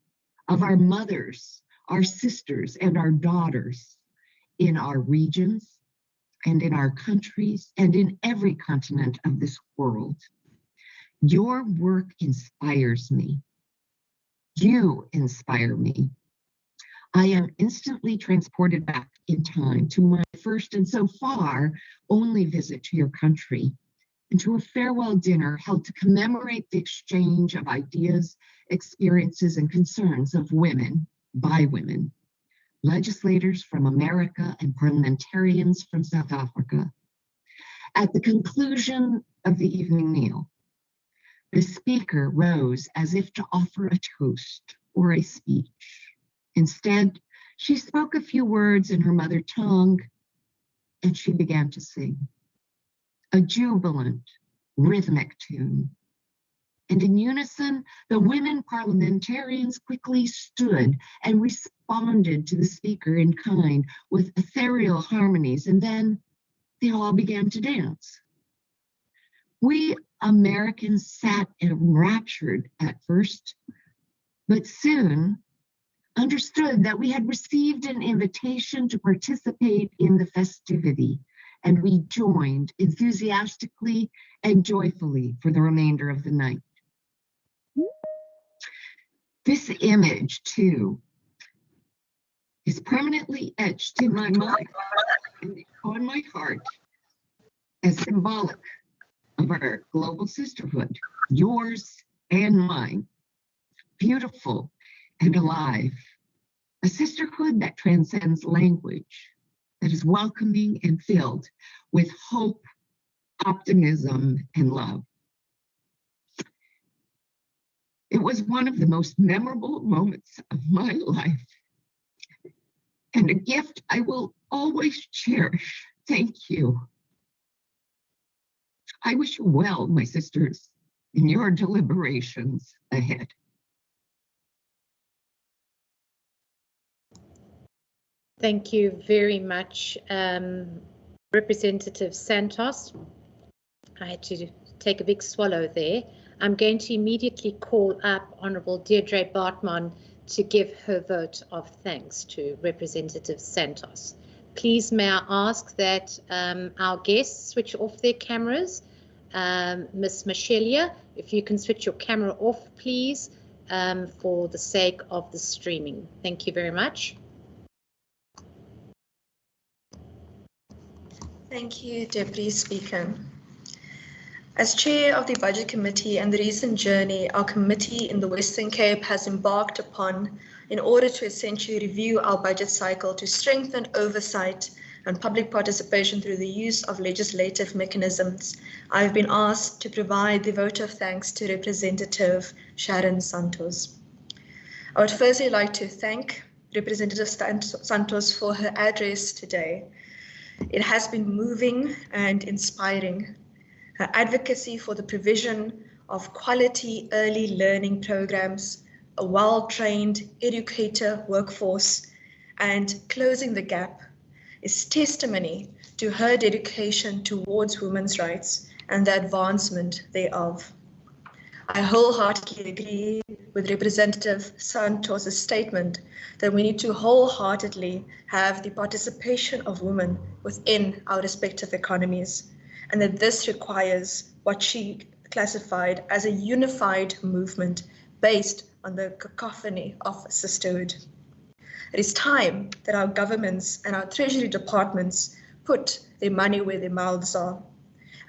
of our mothers, our sisters, and our daughters in our regions and in our countries and in every continent of this world. Your work inspires me. You inspire me. I am instantly transported back in time to my first and so far only visit to your country, and to a farewell dinner held to commemorate the exchange of ideas, experiences, and concerns of women by women, legislators from America and parliamentarians from South Africa. At the conclusion of the evening meal, the speaker rose as if to offer a toast or a speech. Instead, she spoke a few words in her mother tongue, and she began to sing a jubilant, rhythmic tune. And in unison, the women parliamentarians quickly stood and responded to the speaker in kind with ethereal harmonies, and then they all began to dance. We Americans sat enraptured at first, but soon understood that we had received an invitation to participate in the festivity, and we joined enthusiastically and joyfully for the remainder of the night. This image, too, is permanently etched in my mind and on my heart as symbolic of our global sisterhood, yours and mine, beautiful and alive, a sisterhood that transcends language, that is welcoming and filled with hope, optimism, and love. It was one of the most memorable moments of my life, and a gift I will always cherish. Thank you. I wish you well, my sisters, in your deliberations ahead. Thank you very much, Representative Santos. I had to take a big swallow there. I'm going to immediately call up Honourable Deirdre Bartman to give her vote of thanks to Representative Santos. Please may I ask that our guests switch off their cameras. Ms. Michelia, if you can switch your camera off, please, for the sake of the streaming. Thank you very much. Thank you, Deputy Speaker. As Chair of the Budget Committee and the recent journey our committee in the Western Cape has embarked upon in order to essentially review our budget cycle to strengthen oversight and public participation through the use of legislative mechanisms, I've been asked to provide the vote of thanks to Representative Sharon Santos. I would firstly like to thank Representative Santos for her address today. It has been moving and inspiring. Her advocacy for the provision of quality early learning programs, a well-trained educator workforce, and closing the gap is testimony to her dedication towards women's rights and the advancement thereof. I wholeheartedly agree with Representative Santos' statement that we need to wholeheartedly have the participation of women within our respective economies, and that this requires what she classified as a unified movement based on the cacophony of sisterhood. It is time that our governments and our treasury departments put their money where their mouths are,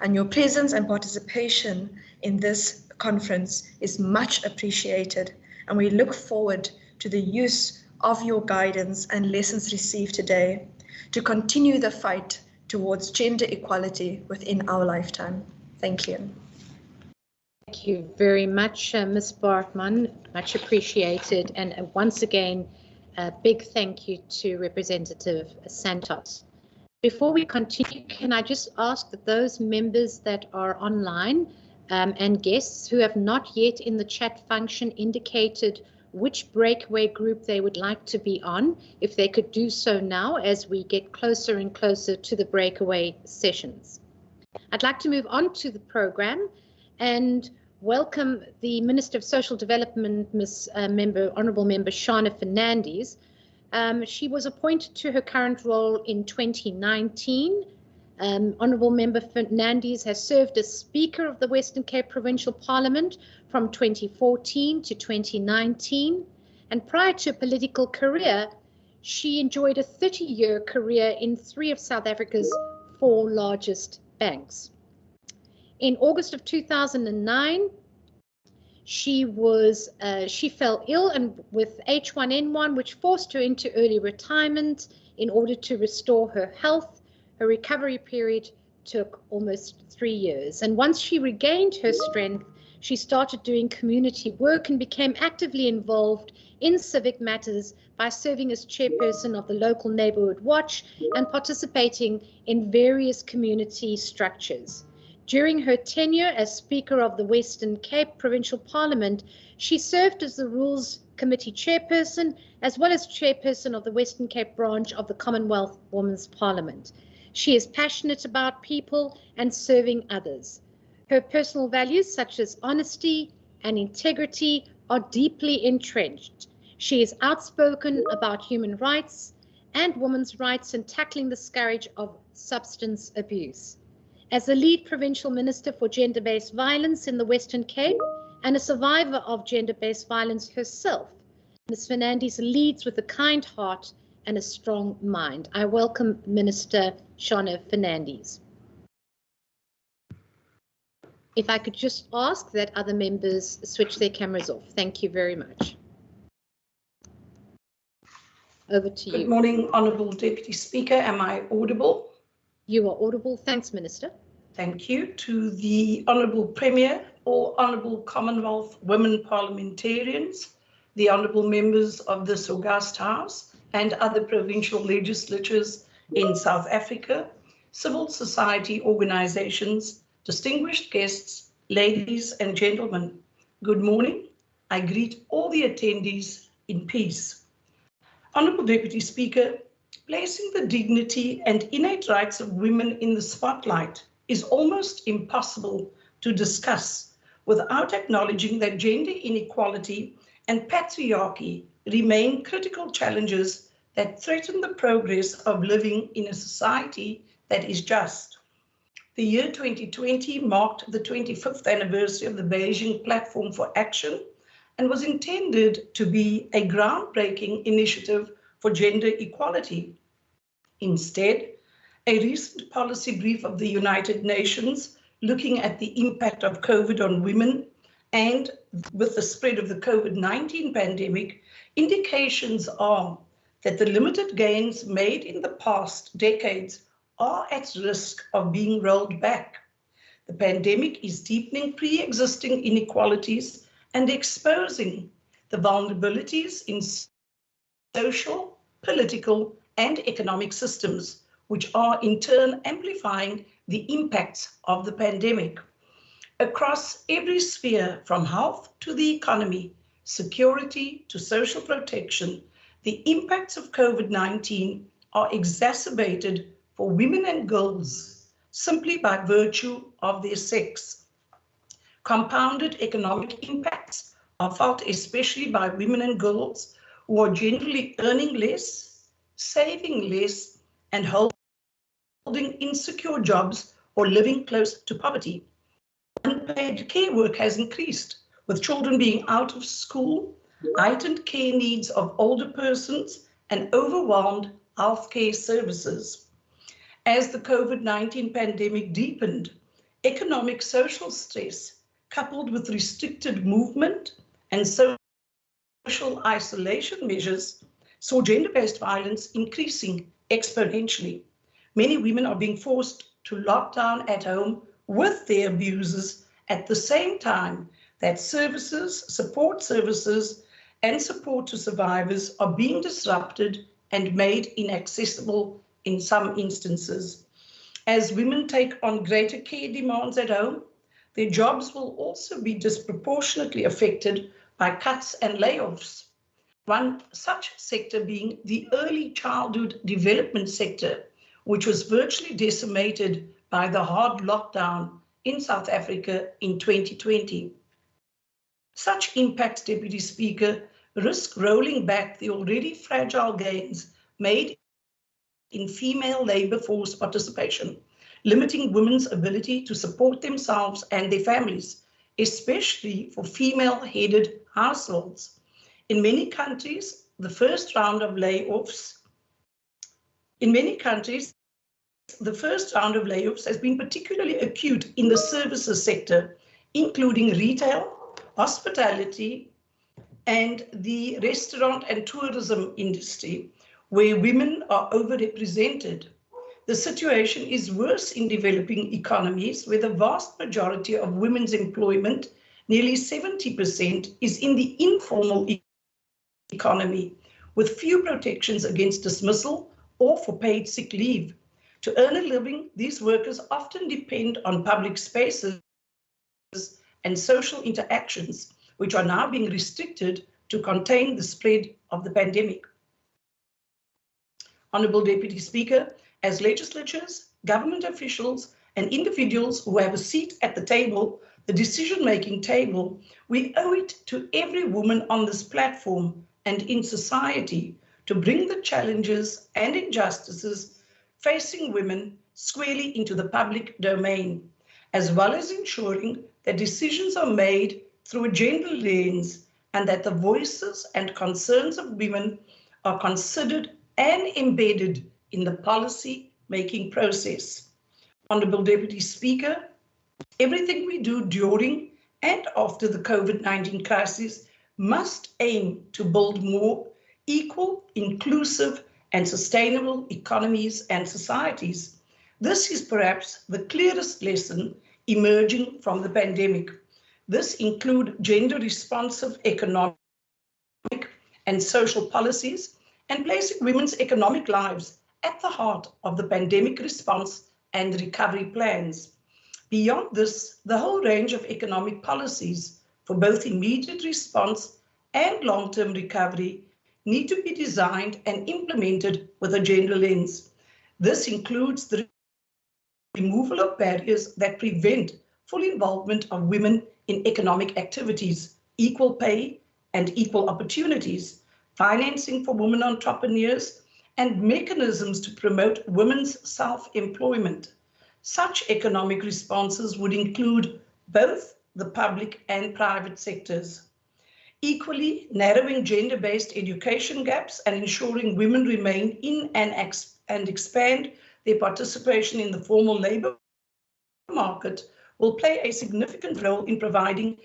and your presence and participation in this conference is much appreciated, and we look forward to the use of your guidance and lessons received today to continue the fight towards gender equality within our lifetime. Thank you. Thank you very much, Ms. Bartman, much appreciated. And once again, a big thank you to Representative Santos. Before we continue, can I just ask that those members that are online and guests who have not yet in the chat function indicated which breakaway group they would like to be on, if they could do so now as we get closer and closer to the breakaway sessions. I'd like to move on to the program and welcome the Minister of Social Development, Honourable Member Shana Fernandes. She was appointed to her current role in 2019. Honourable Member Fernandes has served as Speaker of the Western Cape Provincial Parliament from 2014 to 2019, and prior to a political career, she enjoyed a 30-year career in 3 of South Africa's 4 largest banks. In August of 2009, she fell ill and with H1N1, which forced her into early retirement. In order to restore her health, her recovery period took almost 3 years. And once she regained her strength, she started doing community work and became actively involved in civic matters by serving as chairperson of the local neighborhood watch and participating in various community structures. During her tenure as Speaker of the Western Cape Provincial Parliament, she served as the Rules Committee Chairperson, as well as Chairperson of the Western Cape branch of the Commonwealth Women's Parliament. She is passionate about people and serving others. Her personal values, such as honesty and integrity, are deeply entrenched. She is outspoken about human rights and women's rights and tackling the scourge of substance abuse. As the lead Provincial Minister for Gender-Based Violence in the Western Cape and a survivor of gender-based violence herself, Ms. Fernandes leads with a kind heart and a strong mind. I welcome Minister Shana Fernandes. If I could just ask that other members switch their cameras off. Thank you very much. Over to you. Good morning, Honourable Deputy Speaker. Am I audible? You are audible. Thanks, Minister. Thank you. To the Honourable Premier, all Honourable Commonwealth Women Parliamentarians, the Honourable Members of this August House and other provincial legislatures in South Africa, civil society organisations, distinguished guests, ladies and gentlemen, good morning. I greet all the attendees in peace. Honourable Deputy Speaker, placing the dignity and innate rights of women in the spotlight is almost impossible to discuss without acknowledging that gender inequality and patriarchy remain critical challenges that threaten the progress of living in a society that is just. The year 2020 marked the 25th anniversary of the Beijing Platform for Action and was intended to be a groundbreaking initiative for gender equality. Instead, a recent policy brief of the United Nations looking at the impact of COVID on women and with the spread of the COVID-19 pandemic, indications are that the limited gains made in the past decades are at risk of being rolled back. The pandemic is deepening pre-existing inequalities and exposing the vulnerabilities in social, political, and economic systems, which are in turn amplifying the impacts of the pandemic. Across every sphere, from health to the economy, security to social protection, the impacts of COVID-19 are exacerbated for women and girls simply by virtue of their sex. Compounded economic impacts are felt especially by women and girls who are generally earning less, saving less, and holding insecure jobs or living close to poverty. Unpaid care work has increased, with children being out of school, heightened care needs of older persons, and overwhelmed healthcare services. As the COVID-19 pandemic deepened, economic social stress, coupled with restricted movement and social isolation measures, saw gender-based violence increasing exponentially. Many women are being forced to lock down at home with their abusers at the same time that services, support services, and support to survivors are being disrupted and made inaccessible in some instances. As women take on greater care demands at home, their jobs will also be disproportionately affected by cuts and layoffs. One such sector being the early childhood development sector, which was virtually decimated by the hard lockdown in South Africa in 2020. Such impacts, Deputy Speaker, risk rolling back the already fragile gains made in female labour force participation, limiting women's ability to support themselves and their families, especially for female-headed households. In many countries, the first round of layoffs has been particularly acute in the services sector, including retail, hospitality, and the restaurant and tourism industry, where women are overrepresented. The situation is worse in developing economies, where the vast majority of women's employment, nearly 70%, is in the informal economy, with few protections against dismissal or for paid sick leave. To earn a living, these workers often depend on public spaces and social interactions, which are now being restricted to contain the spread of the pandemic. Honourable Deputy Speaker, as legislatures, government officials, and individuals who have a seat at the table, the decision-making table, we owe it to every woman on this platform and in society to bring the challenges and injustices facing women squarely into the public domain, as well as ensuring that decisions are made through a gender lens and that the voices and concerns of women are considered and embedded in the policy-making process. Honourable Deputy Speaker, everything we do during and after the COVID-19 crisis must aim to build more equal, inclusive, and sustainable economies and societies. This is perhaps the clearest lesson emerging from the pandemic. This includes gender-responsive economic and social policies and placing women's economic lives at the heart of the pandemic response and recovery plans. Beyond this, the whole range of economic policies for both immediate response and long-term recovery need to be designed and implemented with a gender lens. This includes the removal of barriers that prevent full involvement of women in economic activities, equal pay and equal opportunities, financing for women entrepreneurs, and mechanisms to promote women's self-employment. Such economic responses would include both the public and private sectors. Equally, narrowing gender-based education gaps and ensuring women remain in and expand their participation in the formal labour market will play a significant role in providing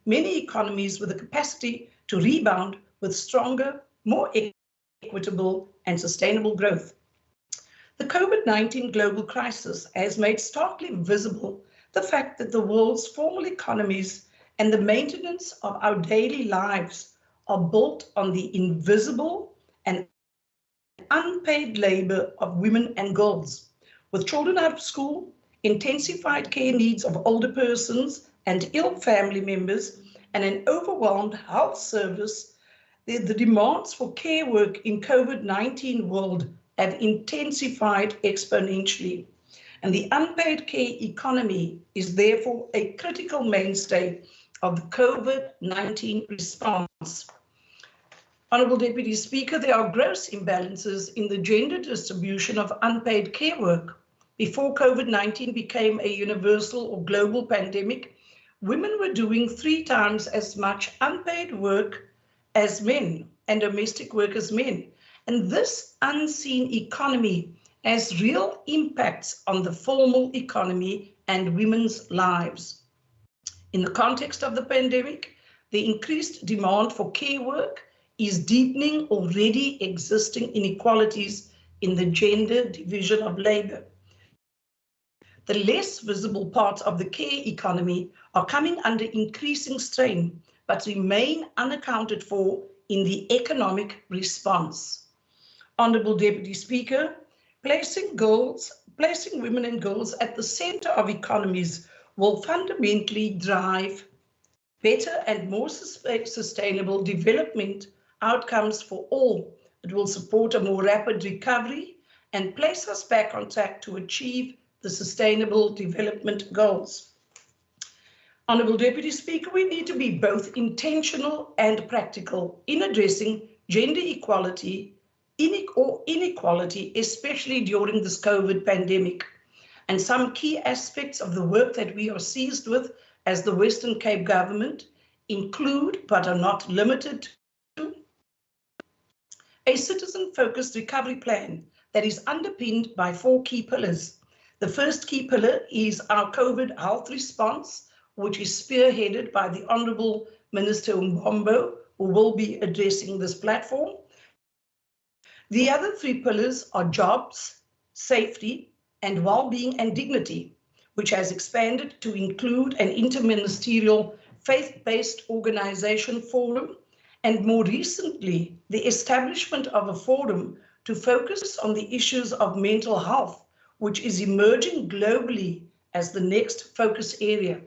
many economies with the capacity to rebound with stronger, more equitable and sustainable growth. The COVID-19 global crisis has made starkly visible the fact that the world's formal economies and the maintenance of our daily lives are built on the invisible and unpaid labour of women and girls. With children out of school, intensified care needs of older persons and ill family members, and an overwhelmed health service, the demands for care work in COVID-19 world have intensified exponentially. And the unpaid care economy is therefore a critical mainstay of the COVID-19 response. Honourable Deputy Speaker, there are gross imbalances in the gender distribution of unpaid care work. Before COVID-19 became a universal or global pandemic, women were doing 3 times as much unpaid work as men and domestic work as men. And this unseen economy has real impacts on the formal economy and women's lives. In the context of the pandemic, the increased demand for care work is deepening already existing inequalities in the gender division of labour. The less visible parts of the care economy are coming under increasing strain, but remain unaccounted for in the economic response. Honourable Deputy Speaker, placing women and girls at the centre of economies will fundamentally drive better and more sustainable development outcomes for all. It will support a more rapid recovery and place us back on track to achieve the Sustainable Development Goals. Honourable Deputy Speaker, we need to be both intentional and practical in addressing gender equality or inequality, especially during this COVID pandemic. And some key aspects of the work that we are seized with as the Western Cape government include, but are not limited to, a citizen-focused recovery plan that is underpinned by 4 key pillars. The first key pillar is our COVID health response, which is spearheaded by the Honourable Minister Mbombo, who will be addressing this platform. The other 3 pillars are jobs, safety, and well-being and dignity, which has expanded to include an interministerial faith-based organisation forum, and more recently, the establishment of a forum to focus on the issues of mental health, which is emerging globally as the next focus area.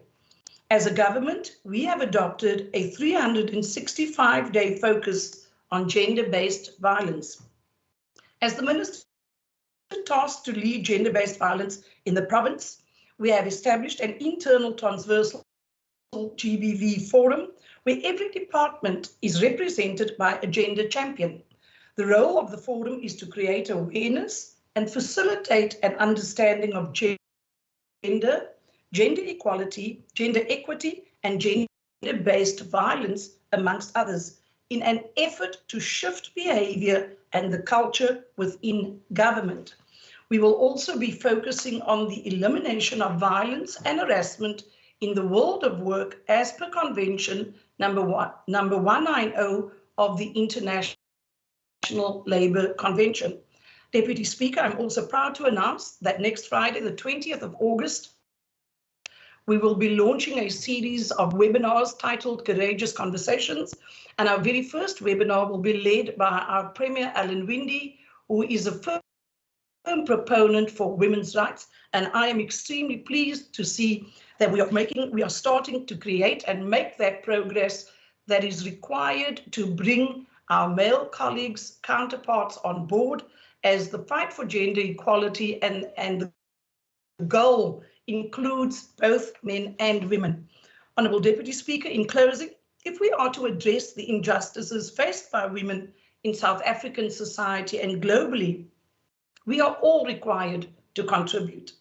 As a government, we have adopted a 365-day focus on gender-based violence. As the Minister tasked to lead gender-based violence in the province, we have established an internal transversal GBV forum where every department is represented by a gender champion. The role of the forum is to create awareness and facilitate an understanding of gender equality, gender equity, and gender-based violence, amongst others, in an effort to shift behaviour and the culture within government. We will also be focusing on the elimination of violence and harassment in the world of work as per Convention number 190 of the International Labour Convention. Deputy Speaker, I'm also proud to announce that next Friday, the 20th of August, we will be launching a series of webinars titled Courageous Conversations, and our very first webinar will be led by our Premier, Alan Windy, who is a firm proponent for women's rights, and I am extremely pleased to see that we are starting to create and make that progress that is required to bring our male colleagues, counterparts on board as the fight for gender equality and the goal includes both men and women. Honourable Deputy Speaker, in closing, if we are to address the injustices faced by women in South African society and globally, we are all required to contribute.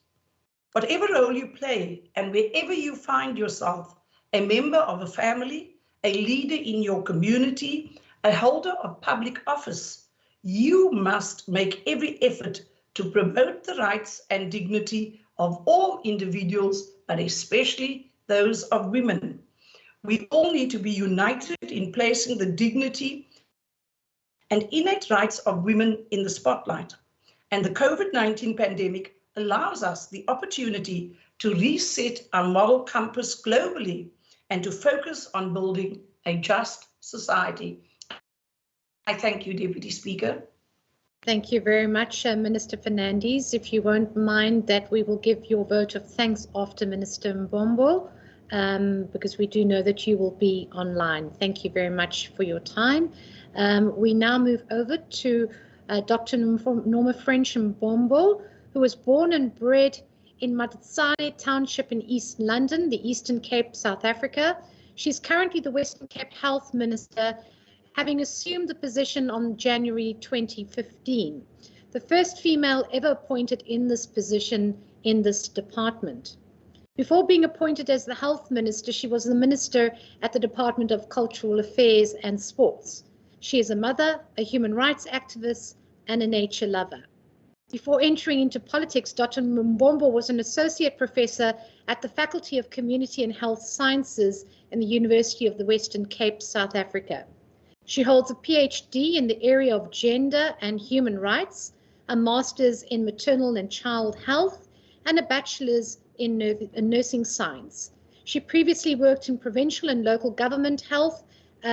Whatever role you play and wherever you find yourself, a member of a family, a leader in your community, a holder of public office, you must make every effort to promote the rights and dignity of all individuals, but especially those of women. We all need to be united in placing the dignity and innate rights of women in the spotlight. And the COVID-19 pandemic allows us the opportunity to reset our moral compass globally and to focus on building a just society. I thank you, Deputy Speaker. Thank you very much, Minister Fernandes. If you won't mind that we will give your vote of thanks after Minister Mbombo, because we do know that you will be online. Thank you very much for your time. We now move over to Dr. Norma French Mbombo, who was born and bred in Matitsane Township in East London, the Eastern Cape, South Africa. She's currently the Western Cape Health Minister, having assumed the position on January 2015, the first female ever appointed in this position in this department. Before being appointed as the Health Minister, she was the Minister at the Department of Cultural Affairs and Sports. She is a mother, a human rights activist, and a nature lover. Before entering into politics, Dr. Mbombo was an associate professor at the Faculty of Community and Health Sciences in the University of the Western Cape, South Africa. She holds a PhD in the area of gender and human rights, a master's in maternal and child health, and a bachelor's in nursing science. She previously worked in provincial and local government health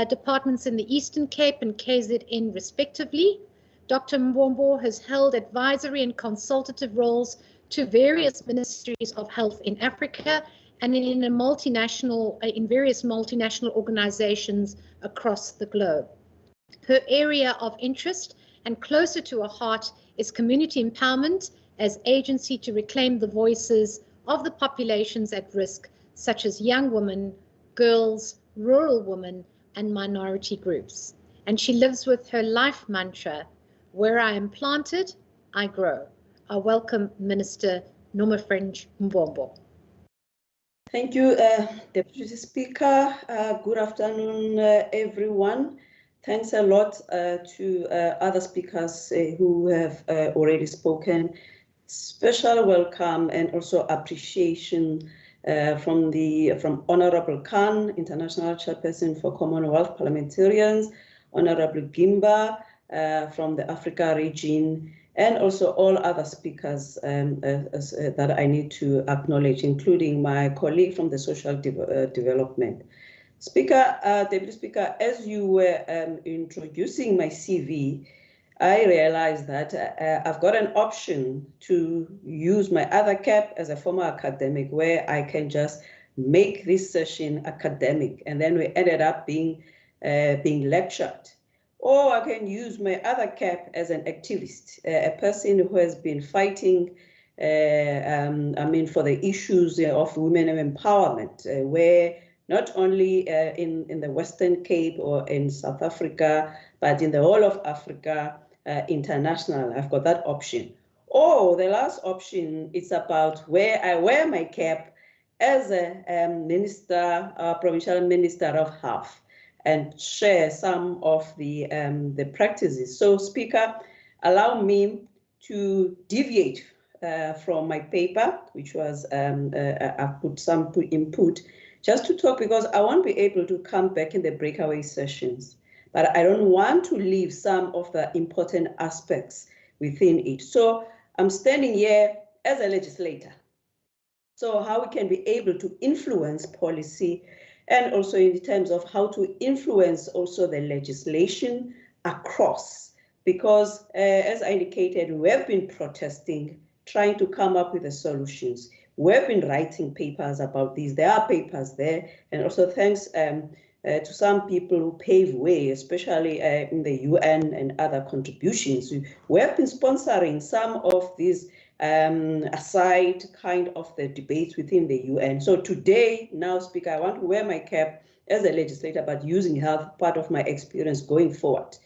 departments in the Eastern Cape and KZN respectively. Dr. Mbombo has held advisory and consultative roles to various ministries of health in Africa and in various multinational organizations across the globe. Her area of interest and closer to her heart is community empowerment as agency to reclaim the voices of the populations at risk, such as young women, girls, rural women, and minority groups. And she lives with her life mantra, where I am planted, I grow. I welcome Minister Nomafrench Mbombo. Thank you, Deputy Speaker. Good afternoon, everyone. Thanks a lot to other speakers who have already spoken. Special welcome and also appreciation from Honorable Khan, International Chairperson for Commonwealth Parliamentarians, Honorable Gimba from the Africa region, and also all other speakers that I need to acknowledge, including my colleague from the Social Development. Speaker, Deputy Speaker, as you were introducing my CV, I realized that I've got an option to use my other cap as a former academic, where I can just make this session academic, and then we ended up being lectured. Or I can use my other cap as an activist, a person who has been fighting, for the issues of women empowerment, where not only in the Western Cape or in South Africa, but in the whole of Africa, international. I've got that option. Or the last option is about where I wear my cap as a minister, provincial minister of health, and share some of the practices. So, Speaker, allow me to deviate from my paper, which was I've put some input, just to talk, because I won't be able to come back in the breakaway sessions, but I don't want to leave some of the important aspects within it. So I'm standing here as a legislator. So how we can be able to influence policy, and also in terms of how to influence also the legislation across, because as I indicated, we have been protesting, trying to come up with the solutions. We have been writing papers about these. There are papers there, and also thanks to some people who pave way, especially in the UN and other contributions. We have been sponsoring some of these aside kind of the debates within the UN. So today, now, Speaker, I want to wear my cap as a legislator, but using health part of my experience going forward.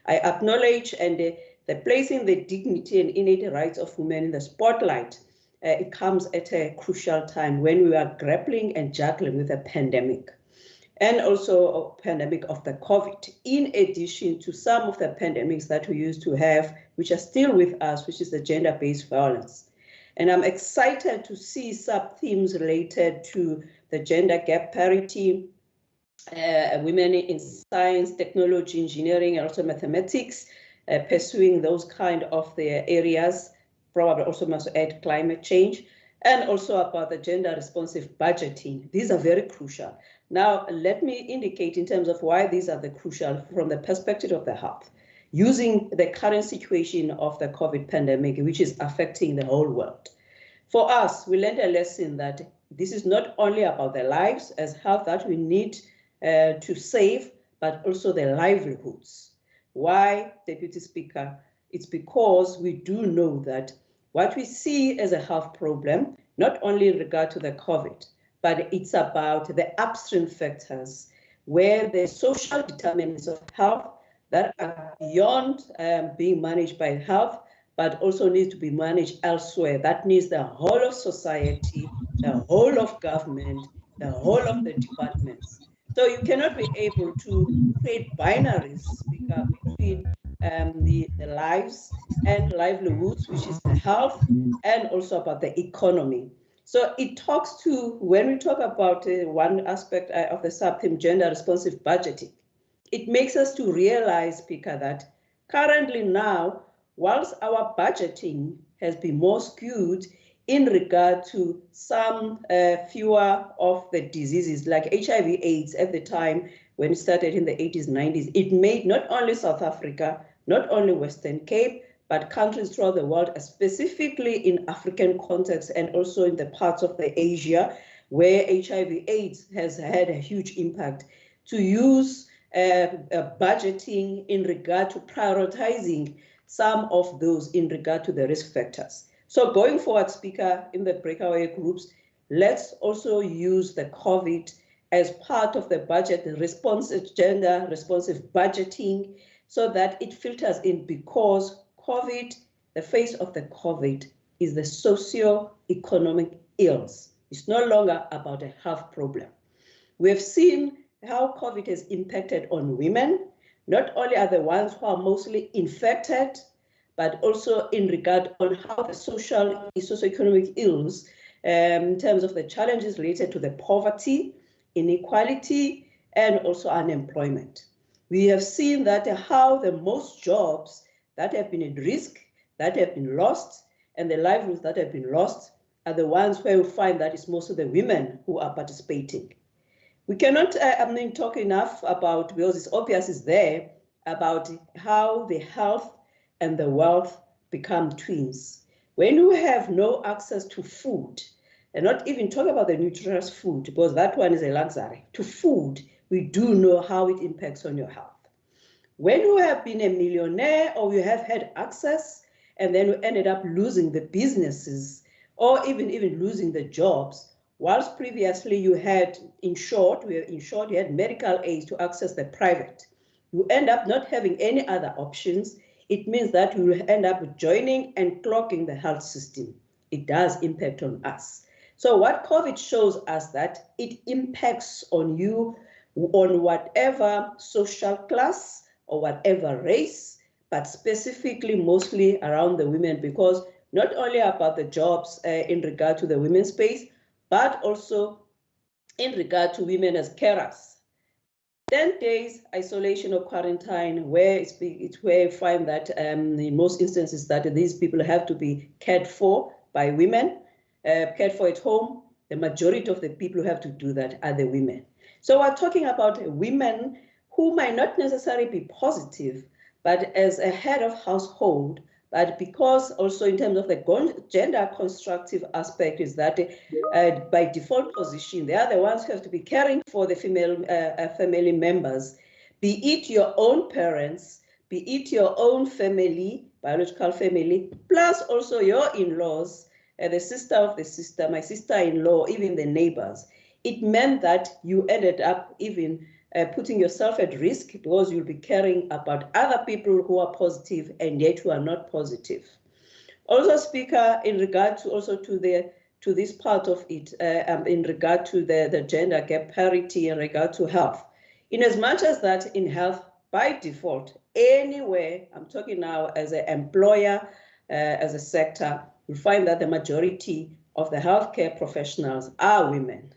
I acknowledge and the placing the dignity and innate rights of women in the spotlight. It comes at a crucial time when we are grappling and juggling with a pandemic, and also a pandemic of the COVID, in addition to some of the pandemics that we used to have, which are still with us, which is the gender-based violence. And I'm excited to see sub-themes related to the gender gap parity, women in science, technology, engineering, and also mathematics, pursuing those kind of the areas, probably also must add climate change, and also about the gender responsive budgeting. These are very crucial. Now, let me indicate in terms of why these are the crucial from the perspective of the health, using the current situation of the COVID pandemic, which is affecting the whole world. For us, we learned a lesson that this is not only about the lives as health that we need to save, but also the livelihoods. Why, Deputy Speaker? It's because we do know that what we see as a health problem, not only in regard to the COVID, but it's about the upstream factors where the social determinants of health that are beyond being managed by health, but also need to be managed elsewhere. That means the whole of society, the whole of government, the whole of the departments. So you cannot be able to create binaries, Speaker, between the lives and livelihoods, which is the health, and also about the economy. So it talks to, when we talk about one aspect of the sub-theme, gender responsive budgeting, it makes us to realize, Speaker, that currently now, whilst our budgeting has been more skewed in regard to some fewer of the diseases like HIV/AIDS at the time when it started in the 80s, 90s, it made not only South Africa, not only Western Cape, but countries throughout the world, specifically in African context and also in the parts of the Asia, where HIV/AIDS has had a huge impact, to use budgeting in regard to prioritizing some of those in regard to the risk factors. So going forward, Speaker, in the breakaway groups, let's also use the COVID as part of the budget, the responsive gender responsive budgeting, so that it filters in, because COVID, the face of the COVID is the socio-economic ills. It's no longer about a health problem. We have seen how COVID has impacted on women. Not only are the ones who are mostly infected, but also in regard on how the socio-economic ills, in terms of the challenges related to the poverty, inequality, and also unemployment. We have seen that how the most jobs that have been at risk, that have been lost, and the livelihoods that have been lost are the ones where we find that it's mostly the women who are participating. We cannot talk enough about, because it's obvious it's there, about how the health and the wealth become twins. When you have no access to food, and not even talk about the nutritious food, because that one is a luxury, to food, we do know how it impacts on your health. When you have been a millionaire or you have had access, and then you ended up losing the businesses or even losing the jobs, whilst previously you had you had medical aid to access the private, you end up not having any other options. It means that you will end up joining and clogging the health system. It does impact on us. So what COVID shows us that it impacts on you on whatever social class or whatever race, but specifically mostly around the women, because not only about the jobs in regard to the women's space, but also in regard to women as carers. 10 days isolation or quarantine, where it's where you find that in most instances that these people have to be cared for by women, cared for at home. The majority of the people who have to do that are the women. So we're talking about women who might not necessarily be positive, but as a head of household, but because also in terms of the gender constructive aspect is that by default position, they are the ones who have to be caring for the female family members, be it your own parents, be it your own family, biological family, plus also your in-laws, the sister of the sister, my sister-in-law, even the neighbors. It meant that you ended up even putting yourself at risk, because you'll be caring about other people who are positive and yet who are not positive. Also, Speaker, in regard to also to this part of it, in regard to the gender gap parity in regard to health, in as much as that in health by default, anywhere, I'm talking now as an employer, as a sector, you'll find that the majority of the healthcare professionals are women.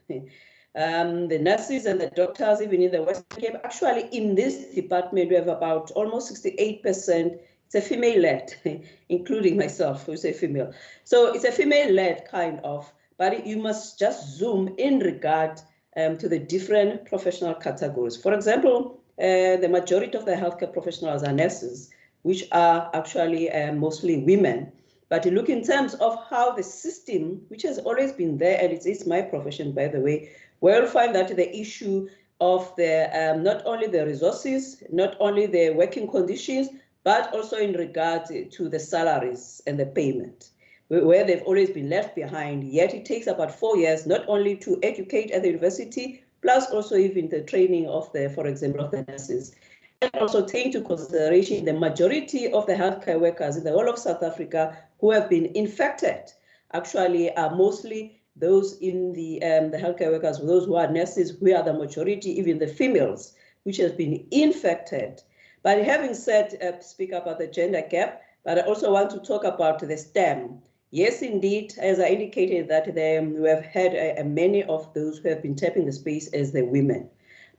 The nurses and the doctors, even in the Western Cape, actually in this department, we have about almost 68%. It's a female-led, including myself, who's a female. So it's a female-led kind of, but you must just zoom in regard to the different professional categories. For example, the majority of the healthcare professionals are nurses, which are actually mostly women. But you look in terms of how the system, which has always been there, and it's my profession, by the way, we'll find that the issue of the not only the resources, not only the working conditions, but also in regard to the salaries and the payment, where they've always been left behind. Yet it takes about 4 years, not only to educate at the university, plus also even the training of the, for example, of the nurses. And also take into consideration the majority of the healthcare workers in the whole of South Africa who have been infected actually are mostly those in the healthcare workers, those who are nurses, who are the majority, even the females, which has been infected. But having said, speak about the gender gap, but I also want to talk about the STEM. Yes, indeed, as I indicated that we have had many of those who have been tapping the space as the women.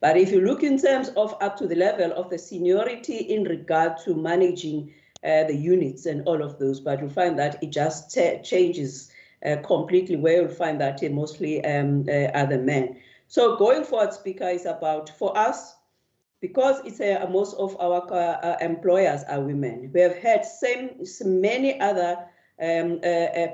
But if you look in terms of up to the level of the seniority in regard to managing the units and all of those, but you'll find that it just changes completely, where you'll find that mostly are the men. So going forward, Speaker, is about, for us, because it's most of our employers are women, we have had many other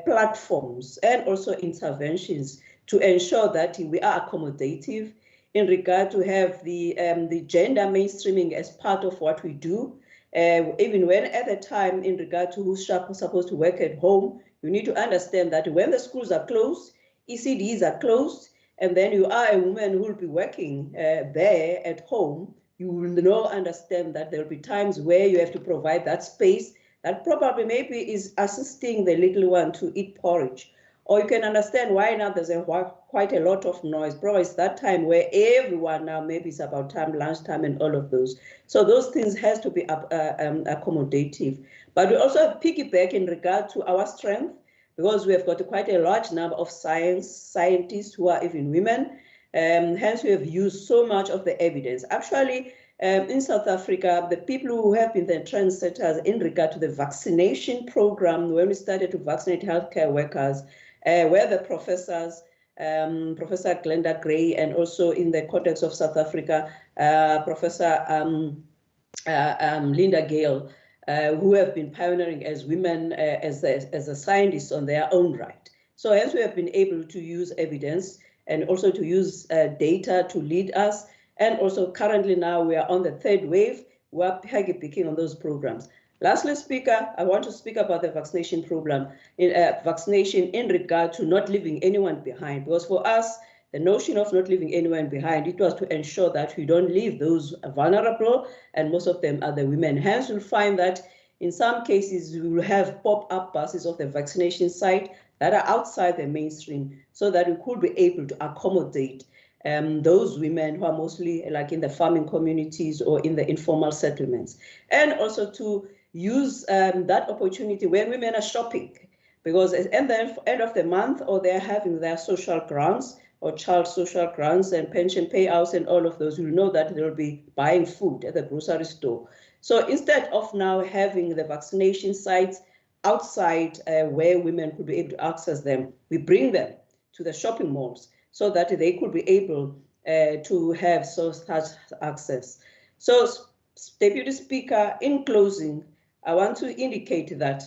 platforms and also interventions to ensure that we are accommodative in regard to have the gender mainstreaming as part of what we do. Even when at the time in regard to who's supposed to work at home, you need to understand that when the schools are closed, ECDs are closed, and then you are a woman who will be working there at home, you will now understand that there will be times where you have to provide that space that probably maybe is assisting the little one to eat porridge. Or you can understand why now there's quite a lot of noise. Probably it's that time where everyone now, maybe it's about time, lunchtime and all of those. So those things has to be accommodative. But we also have piggyback in regard to our strength, because we have got quite a large number of scientists who are even women. Hence, we have used so much of the evidence. Actually, in South Africa, the people who have been the trendsetters in regard to the vaccination program, when we started to vaccinate healthcare workers, were the professors, Professor Glenda Gray, and also in the context of South Africa, Professor Linda Gale, who have been pioneering as women, as a scientists on their own right. So hence we have been able to use evidence and also to use data to lead us. And also currently now we are on the third wave. We are piggybacking on those programs. Lastly, Speaker, I want to speak about the vaccination program, vaccination in regard to not leaving anyone behind. Because for us, the notion of not leaving anyone behind, it was to ensure that we don't leave those vulnerable, and most of them are the women. Hence, you'll find that in some cases, we will have pop-up buses of the vaccination site that are outside the mainstream, so that we could be able to accommodate those women who are mostly like in the farming communities or in the informal settlements. And also to use that opportunity when women are shopping, because at the end of the month, or they're having their social grants or child social grants and pension payouts and all of those, you'll know that they'll be buying food at the grocery store. So instead of now having the vaccination sites outside where women could be able to access them, we bring them to the shopping malls so that they could be able to have such access. So, Deputy Speaker, in closing, I want to indicate that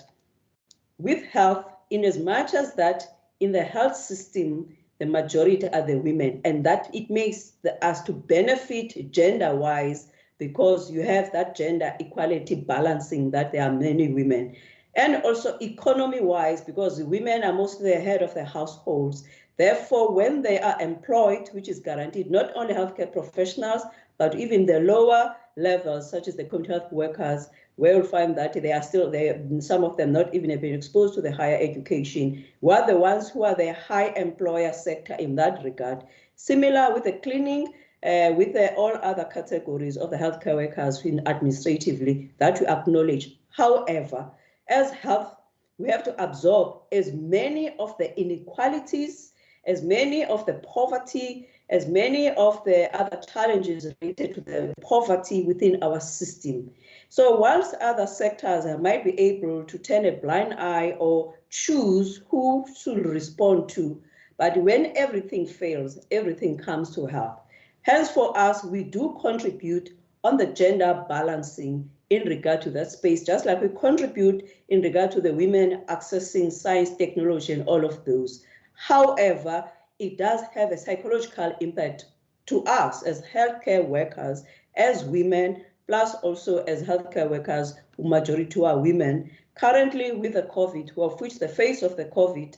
with health, in as much as that in the health system, the majority are the women, and that it makes us to benefit gender-wise, because you have that gender equality balancing, that there are many women. And also economy-wise, because women are mostly the head of the households. Therefore, when they are employed, which is guaranteed, not only healthcare professionals, but even the lower levels, such as the community health workers, where you'll find that they are still there, some of them not even have been exposed to the higher education, who are the ones who are the high employer sector in that regard. Similar with the cleaning, with all other categories of the healthcare workers administratively, that we acknowledge. However, as health, we have to absorb as many of the inequalities, as many of the poverty, as many of the other challenges related to the poverty within our system. So whilst other sectors might be able to turn a blind eye or choose who should respond to, but when everything fails, everything comes to help. Hence for us, we do contribute on the gender balancing in regard to that space, just like we contribute in regard to the women accessing science, technology, and all of those. However, it does have a psychological impact to us as healthcare workers, as women, plus also as healthcare workers, who majority are women. Currently with the COVID, of which the face of the COVID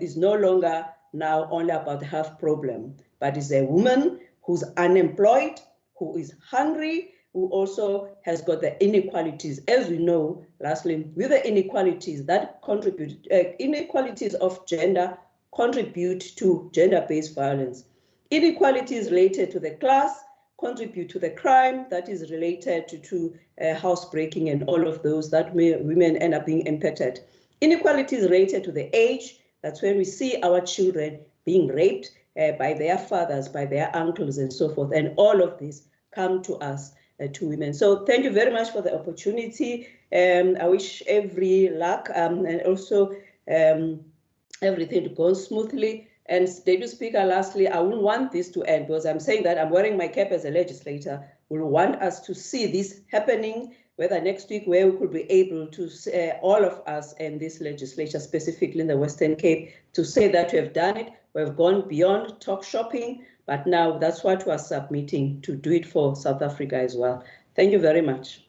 is no longer now only about the health problem, but is a woman who's unemployed, who is hungry, who also has got the inequalities. As we know, lastly, with the inequalities that contribute, inequalities of gender contribute to gender-based violence. Inequalities related to the class contribute to the crime that is related to housebreaking and all of those that women end up being impacted. Inequalities related to the age, that's when we see our children being raped by their fathers, by their uncles and so forth, and all of these come to us, to women. So thank you very much for the opportunity. I wish every luck and also everything to go smoothly. And Deputy Speaker, lastly, I wouldn't want this to end, because I'm saying that I'm wearing my cap as a legislator. We want us to see this happening, whether next week, where we could be able to, all of us in this legislature, specifically in the Western Cape, to say that we have done it. We've gone beyond talk shopping, but now that's what we're submitting to do it for South Africa as well. Thank you very much.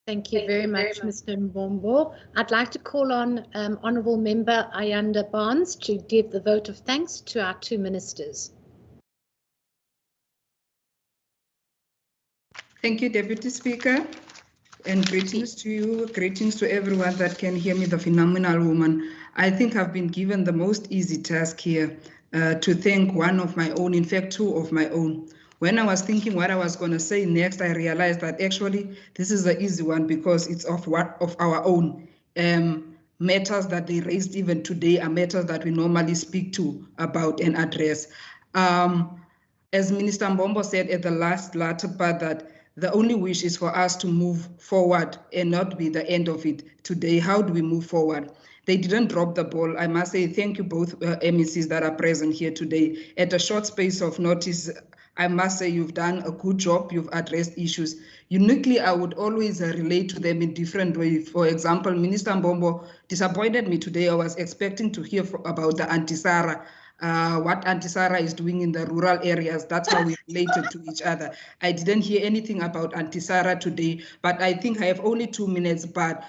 Thank you very much, Mr. Mbombo. I'd like to call on Honourable Member Ayanda Barnes to give the vote of thanks to our two ministers. Thank you, Deputy Speaker, and greetings to you, greetings to everyone that can hear me, the phenomenal woman. I think I've been given the most easy task here to thank one of my own, in fact, two of my own. When I was thinking what I was going to say next, I realized that actually this is the easy one because it's of our own. Matters that they raised even today are matters that we normally speak to about and address. As Minister Mbombo said at the latter part, that the only wish is for us to move forward and not be the end of it today. How do we move forward? They didn't drop the ball. I must say thank you both MECs that are present here today. At a short space of notice, I must say you've done a good job. You've addressed issues. Uniquely, I would always relate to them in different ways. For example, Minister Mbombo disappointed me today. I was expecting to hear about the Anti-SARA, what Anti-SARA is doing in the rural areas. That's how we related to each other. I didn't hear anything about Anti-SARA today, but I think I have only 2 minutes, but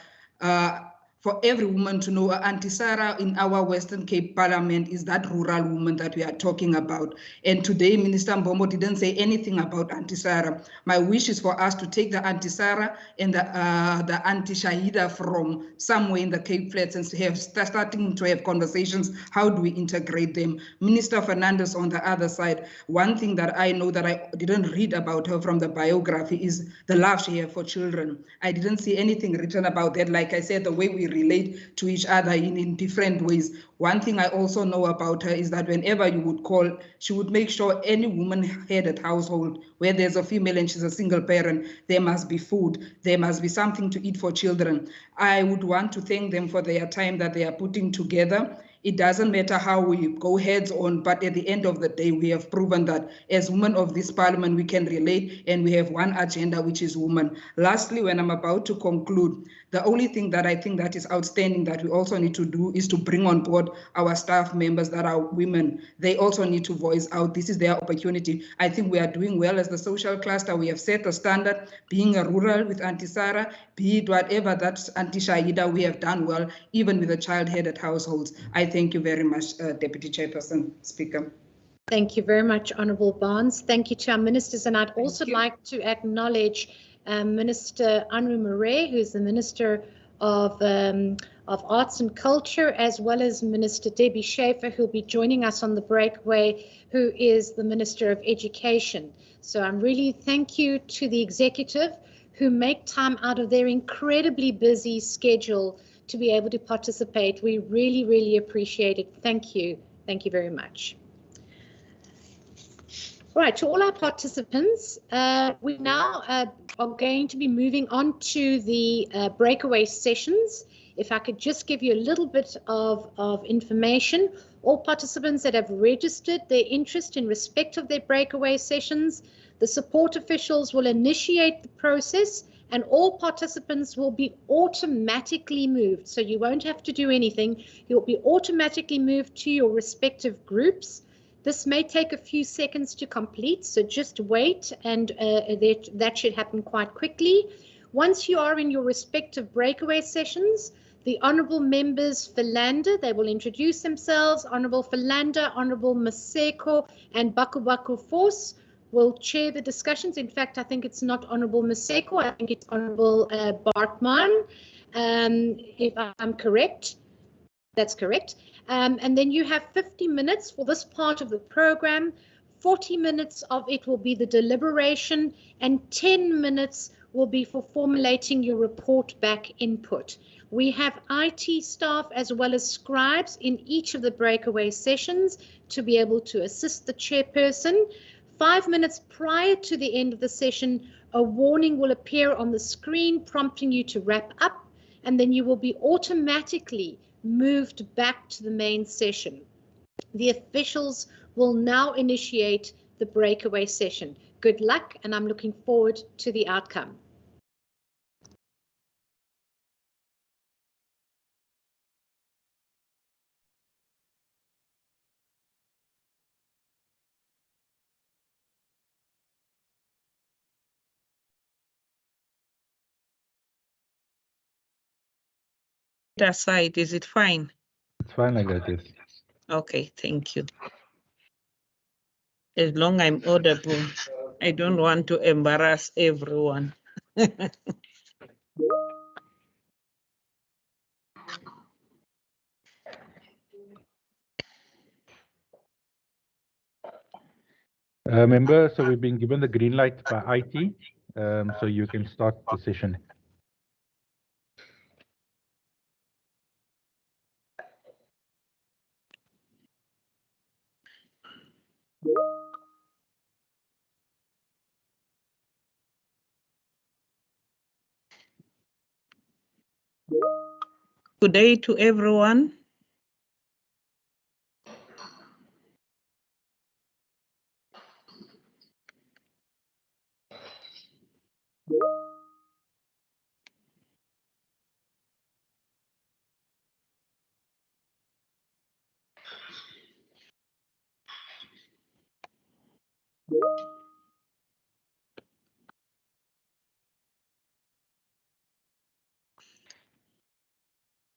for every woman to know, Anti-SARA in our Western Cape Parliament is that rural woman that we are talking about. And today, Minister Mbombo didn't say anything about Anti-SARA. My wish is for us to take the Anti-SARA and the Anti-Shahida from somewhere in the Cape Flats and starting to have conversations. How do we integrate them? Minister Fernandez on the other side, one thing that I know that I didn't read about her from the biography is the love she has for children. I didn't see anything written about that. Like I said, the way we relate to each other in different ways. One thing I also know about her is that whenever you would call, she would make sure any woman-headed household where there's a female and she's a single parent, there must be food, there must be something to eat for children. I would want to thank them for their time that they are putting together. It doesn't matter how we go heads on, but at the end of the day, we have proven that as women of this parliament, we can relate and we have one agenda, which is women. Lastly, when I'm about to conclude, the only thing that I think that is outstanding that we also need to do is to bring on board our staff members that are women. They also need to voice out. This is their opportunity. I think we are doing well as the social cluster. We have set a standard, being a rural with Anti-SARA, be it whatever that's Anti-Shahida, we have done well, even with the child-headed households. I thank you very much, Deputy Chairperson, Speaker. Thank you very much, Honourable Barnes. Thank you to our ministers. And I'd also like to acknowledge Minister Anru Murray, who's the Minister of Arts and Culture, as well as Minister Debbie Schaefer, who'll be joining us on the breakaway, who is the Minister of Education. So I'm really thank you to the executive who make time out of their incredibly busy schedule to be able to participate. We really, really appreciate it. Thank you. Thank you very much. All right, to all our participants, we now are going to be moving on to the breakaway sessions. If I could just give you a little bit of information, all participants that have registered their interest in respect of their breakaway sessions, the support officials will initiate the process and all participants will be automatically moved. So you won't have to do anything. You'll be automatically moved to your respective groups. This may take a few seconds to complete, so just wait, and that should happen quite quickly. Once you are in your respective breakaway sessions, the Honourable Members Philander, they will introduce themselves. Honourable Philander, Honourable Maseko, and Baku Force will chair the discussions. In fact, I think it's not Honourable Maseko, I think it's Honourable Bartman, if I'm correct. That's correct. And then you have 50 minutes for this part of the program. 40 minutes of it will be the deliberation and 10 minutes will be for formulating your report back input. We have IT staff as well as scribes in each of the breakaway sessions to be able to assist the chairperson. 5 minutes prior to the end of the session, a warning will appear on the screen prompting you to wrap up, and then you will be automatically moved back to the main session. The officials will now initiate the breakaway session. Good luck, and I'm looking forward to the outcome. aside, is it fine? It's fine like that, yes. Okay, thank you. As long as I'm audible, I don't want to embarrass everyone. Member, so we've been given the green light by IT, so you can start the session. Good day to everyone.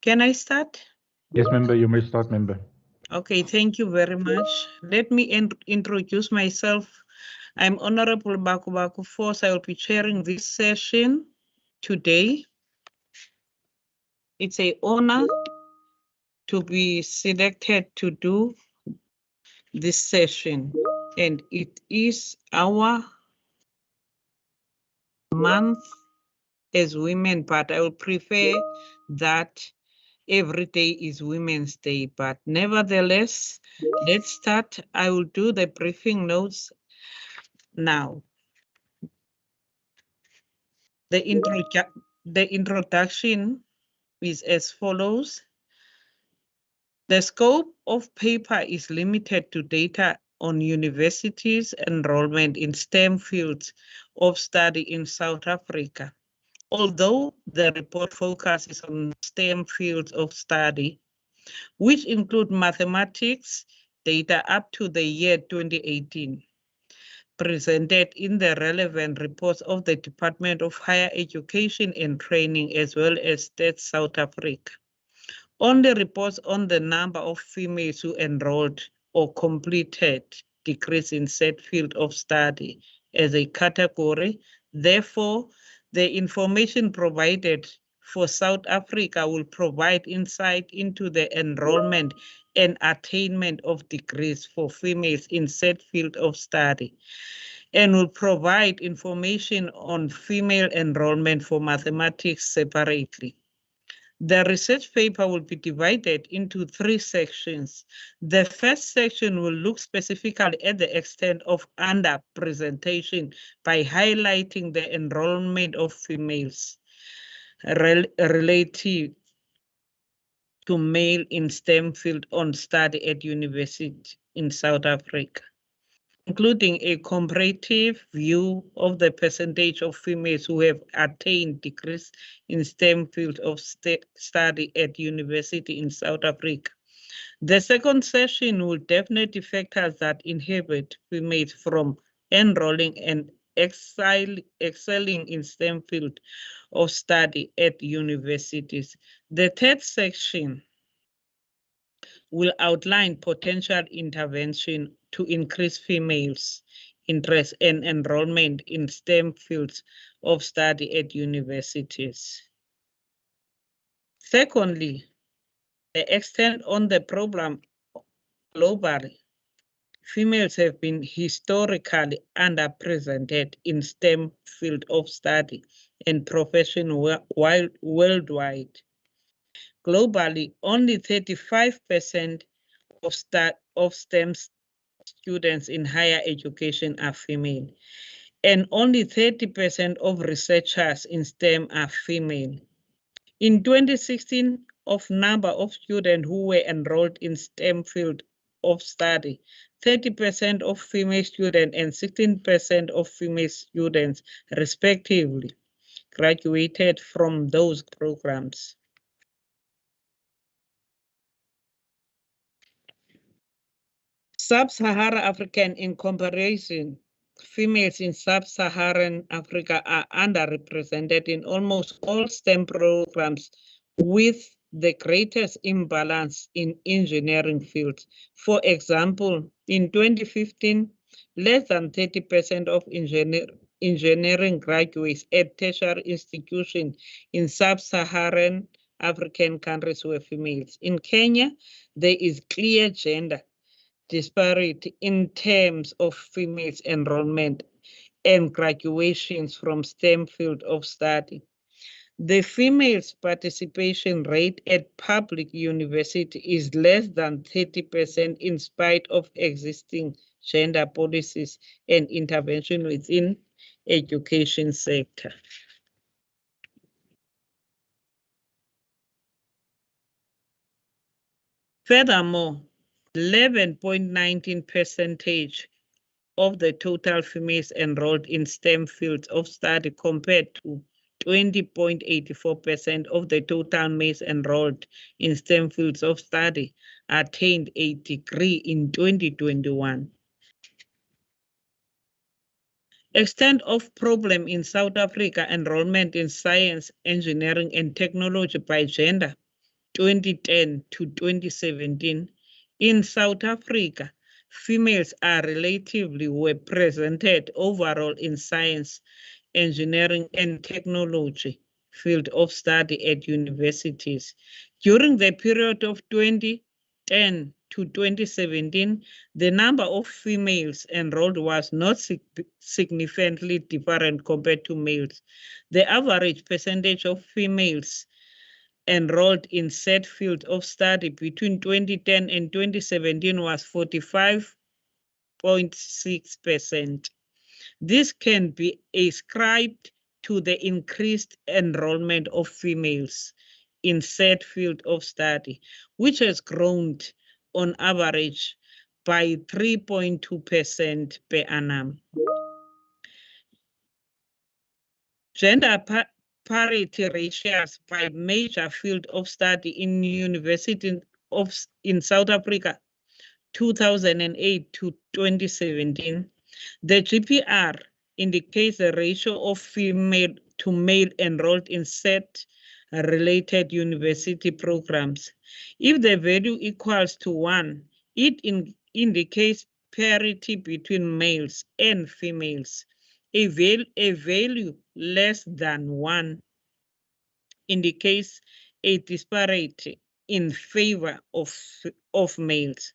Can I start? Yes, member, you may start, member. Okay, thank you very much. Let me introduce myself. I'm Honorable Baku Force. I will be chairing this session today. It's an honor to be selected to do this session, and it is our month as women, but I would prefer that every day is Women's Day, but nevertheless, let's start. I will do the briefing notes now. The introduction is as follows. The scope of paper is limited to data on universities' enrollment in STEM fields of study in South Africa. Although the report focuses on STEM fields of study, which include mathematics data up to the year 2018, presented in the relevant reports of the Department of Higher Education and Training as well as State South Africa. Only reports on the number of females who enrolled or completed degrees in said field of study as a category. Therefore, the information provided for South Africa will provide insight into the enrollment and attainment of degrees for females in said field of study, and will provide information on female enrollment for mathematics separately. The research paper will be divided into 3 sections. The first section will look specifically at the extent of underrepresentation by highlighting the enrollment of females relative to male in STEM field on study at university in South Africa, including a comparative view of the percentage of females who have attained degrees in STEM field of study at university in South Africa. The second session will definitely factors that inhibit females from enrolling and excelling in STEM field of study at universities. The third section will outline potential intervention to increase females' interest and enrollment in STEM fields of study at universities. Secondly, the extent on the program globally. Females have been historically underrepresented in STEM field of study and profession worldwide. Globally, only 35% of STEM students in higher education are female, and only 30% of researchers in STEM are female. In 2016, of number of students who were enrolled in STEM field of study, 30% of female students and 16% of female students, respectively, graduated from those programs. Sub-Saharan African, in comparison, females in Sub-Saharan Africa are underrepresented in almost all STEM programs, with the greatest imbalance in engineering fields. For example, in 2015, less than 30% of engineering graduates at tertiary institutions in sub-Saharan African countries were females. In Kenya, there is clear gender disparity in terms of females' enrollment and graduations from STEM field of study. The females' participation rate at public university is less than 30% in spite of existing gender policies and intervention within education sector. Furthermore, 11.19% of the total females enrolled in STEM fields of study compared to 20.84% of the total males enrolled in STEM fields of study attained a degree in 2021. Extent of problem in South Africa: enrollment in science, engineering, and technology by gender, 2010 to 2017. In South Africa, females are relatively well represented overall in science, engineering, and technology field of study at universities. During the period of 2010 to 2017, the number of females enrolled was not significantly different compared to males. The average percentage of females enrolled in said field of study between 2010 and 2017 was 45.6%. This can be ascribed to the increased enrollment of females in said field of study, which has grown on average by 3.2% per annum. Gender parity ratios by major field of study in university in South Africa, 2008 to 2017. The GPR indicates the ratio of female to male enrolled in set related university programs. If the value equals to 1, it indicates parity between males and females. A value less than 1 indicates a disparity in favor of males,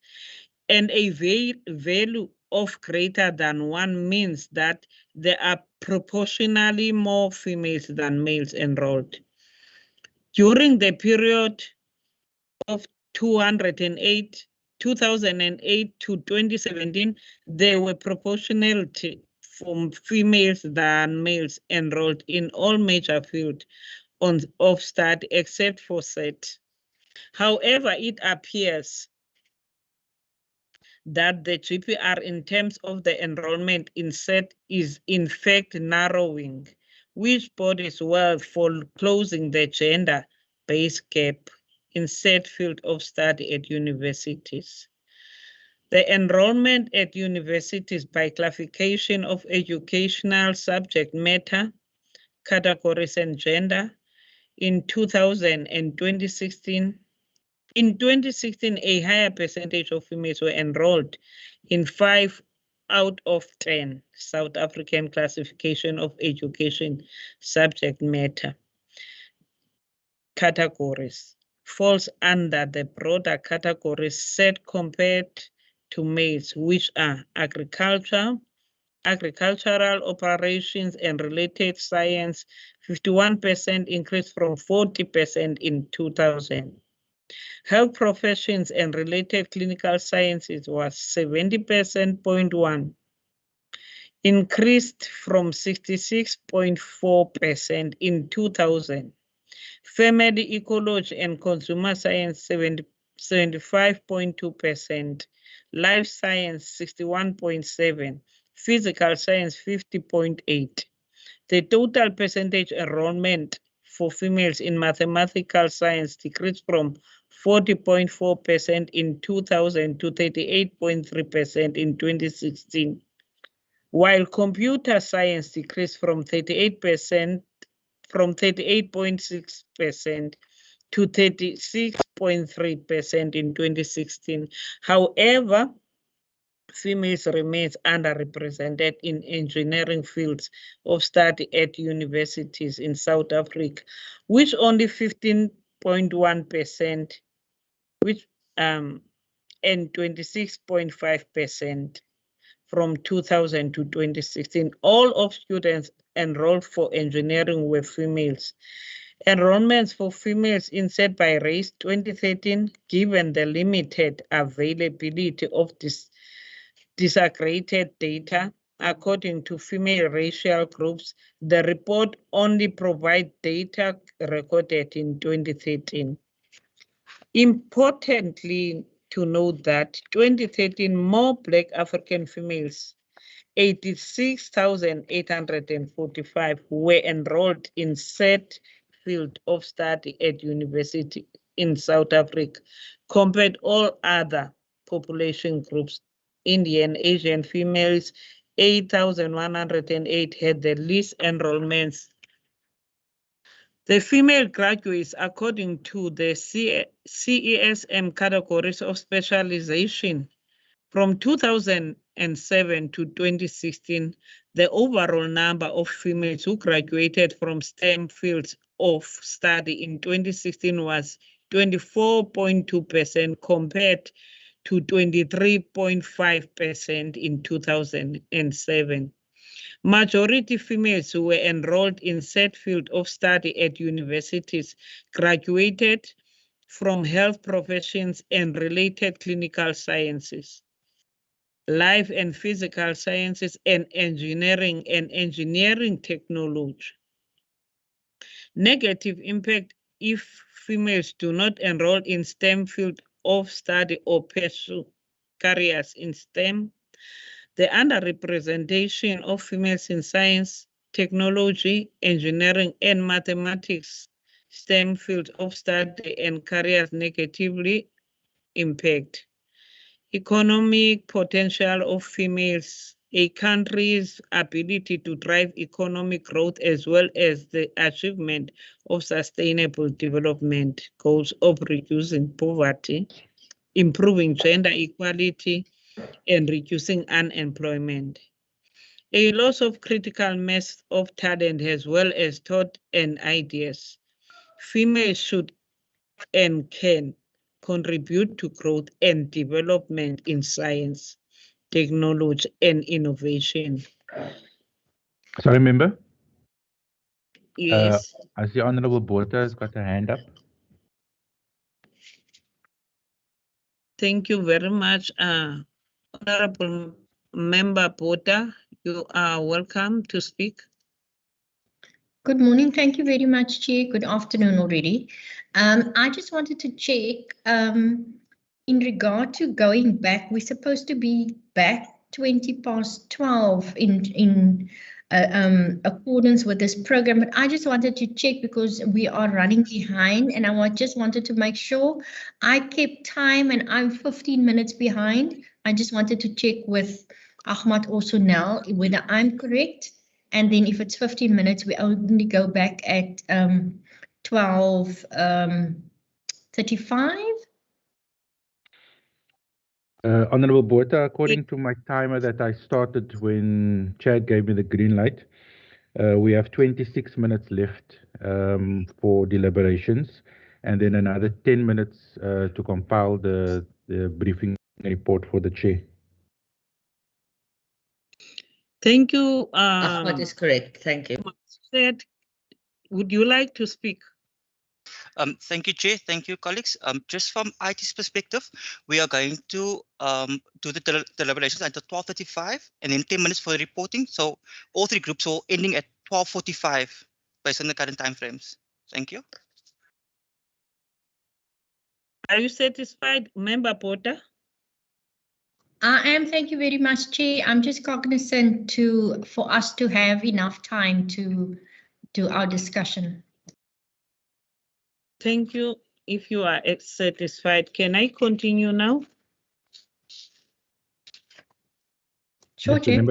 and a value of greater than 1 means that there are proportionally more females than males enrolled. During the period of 2008 to 2017, there were proportionality from females than males enrolled in all major fields of study except for SET. However, it appears that the GPR in terms of the enrollment in SET is in fact narrowing, which bodes well for closing the gender-based gap in SET field of study at universities. The enrollment at universities by classification of educational subject matter, categories, and gender in 2000 and 2016. In 2016, a higher percentage of females were enrolled in 5 out of 10 South African classification of education subject matter categories falls under the broader categories set compared to males, which are agricultural operations and related science, 51% increase from 40% in 2000. Health professions and related clinical sciences was 70.1%, increased from 66.4% in 2000. Family ecology and consumer science, 75.2%. Life science, 61.7%. Physical science, 50.8%. The total percentage enrollment for females in mathematical science decreased from 40.4% in 2000 to 38.3% in 2016, while computer science decreased from 38.6% to 36.3% in 2016. However, females remains underrepresented in engineering fields of study at universities in South Africa, which only 15.1%, which and 26.5% from 2000 to 2016. All of students enrolled for engineering were females. Enrollments for females in set by race 2013, given the limited availability of disaggregated data, according to female racial groups, the report only provides data recorded in 2013. Importantly, to note that 2013 more Black African females, 86,845, were enrolled in said field of study at university in South Africa, compared all other population groups. Indian, Asian females, 8,108 had the least enrollments. The female graduates, according to the CESM categories of specialization, from 2007 to 2016, the overall number of females who graduated from STEM fields of study in 2016 was 24.2% compared to 23.5% in 2007. Majority females who were enrolled in said field of study at universities graduated from health professions and related clinical sciences, life and physical sciences, and engineering technology. Negative impact if females do not enroll in STEM field of study or pursue careers in STEM. The underrepresentation of females in science, technology, engineering, and mathematics STEM field of study and careers negatively impact economic potential of females, a country's ability to drive economic growth, as well as the achievement of sustainable development goals of reducing poverty, improving gender equality, and reducing unemployment. A loss of critical mass of talent as well as thought and ideas. Females should and can contribute to growth and development in science, technology, and innovation. Sorry, member? Yes. I see Honorable Botha has got a hand up. Thank you very much, Honorable Member Botha. You are welcome to speak. Good morning. Thank you very much, Chair. Good afternoon already. I just wanted to check in regard to going back. We're supposed to be back 12:20 in accordance with this program, but I just wanted to check because we are running behind, and I just wanted to make sure I kept time, and I'm 15 minutes behind. I just wanted to check with Ahmad also now whether I'm correct. And then if it's 15 minutes, we only go back at 12:35. Honorable Botha, according to my timer that I started when Chad gave me the green light, we have 26 minutes left for deliberations, and then another 10 minutes to compile the briefing report for the chair. Thank you. Ahmad is correct. Thank you. Would you like to speak? Thank you, Chair. Thank you, colleagues. Just from IT's perspective, we are going to do the deliberations until 12:35 and then 10 minutes for reporting. So all three groups are ending at 12:45 based on the current timeframes. Thank you. Are you satisfied, Member Botha? I am. Thank you very much, Chair. I'm just cognizant for us to have enough time to do our discussion. Thank you. If you are satisfied, can I continue now? Sure, Chair.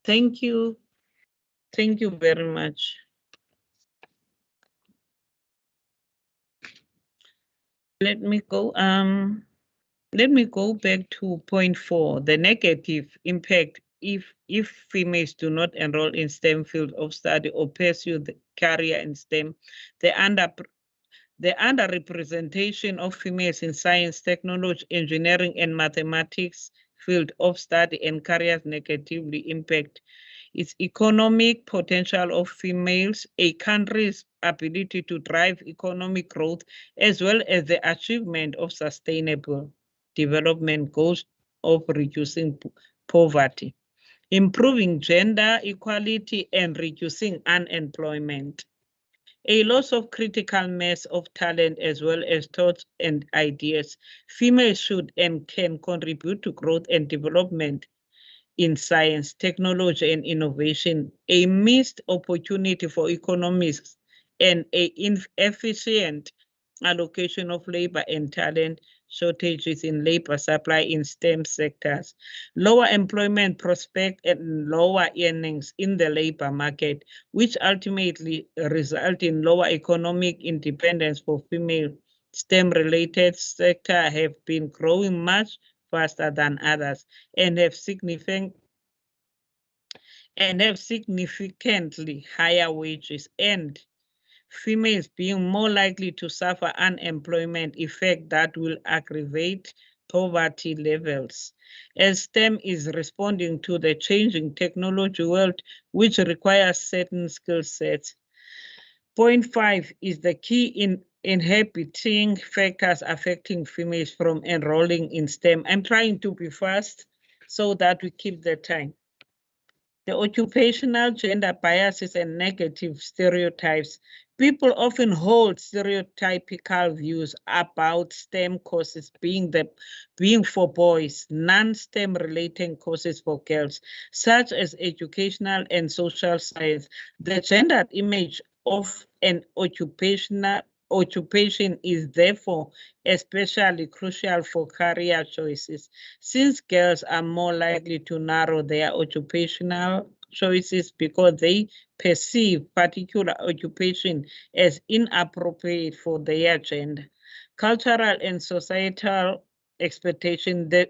Thank you. Thank you very much. Let me go back to point 4, the negative impact if females do not enroll in STEM field of study or pursue the career in STEM. The underrepresentation of females in science, technology, engineering, and mathematics field of study and careers negatively impact its economic potential of females, a country's ability to drive economic growth, as well as the achievement of sustainable development goals of reducing poverty, improving gender equality, and reducing unemployment. A loss of critical mass of talent as well as thoughts and ideas. Females should and can contribute to growth and development in science, technology, and innovation. A missed opportunity for economists and an inefficient allocation of labor and talent shortages in labor supply in STEM sectors, lower employment prospects, and lower earnings in the labor market, which ultimately result in lower economic independence for female STEM-related sectors have been growing much faster than others and have significantly higher wages, and females being more likely to suffer unemployment effect that will aggravate poverty levels. As STEM is responding to the changing technology world, which requires certain skill sets. Point 5 is the key inhibiting factors affecting females from enrolling in STEM. I'm trying to be fast so that we keep the time. The occupational gender biases and negative stereotypes. People often hold stereotypical views about STEM courses being for boys, non-STEM related courses for girls, such as educational and social science. The gendered image of an occupation is therefore especially crucial for career choices, since girls are more likely to narrow their occupational choices because they perceive particular occupation as inappropriate for their gender. Cultural and societal expectation, the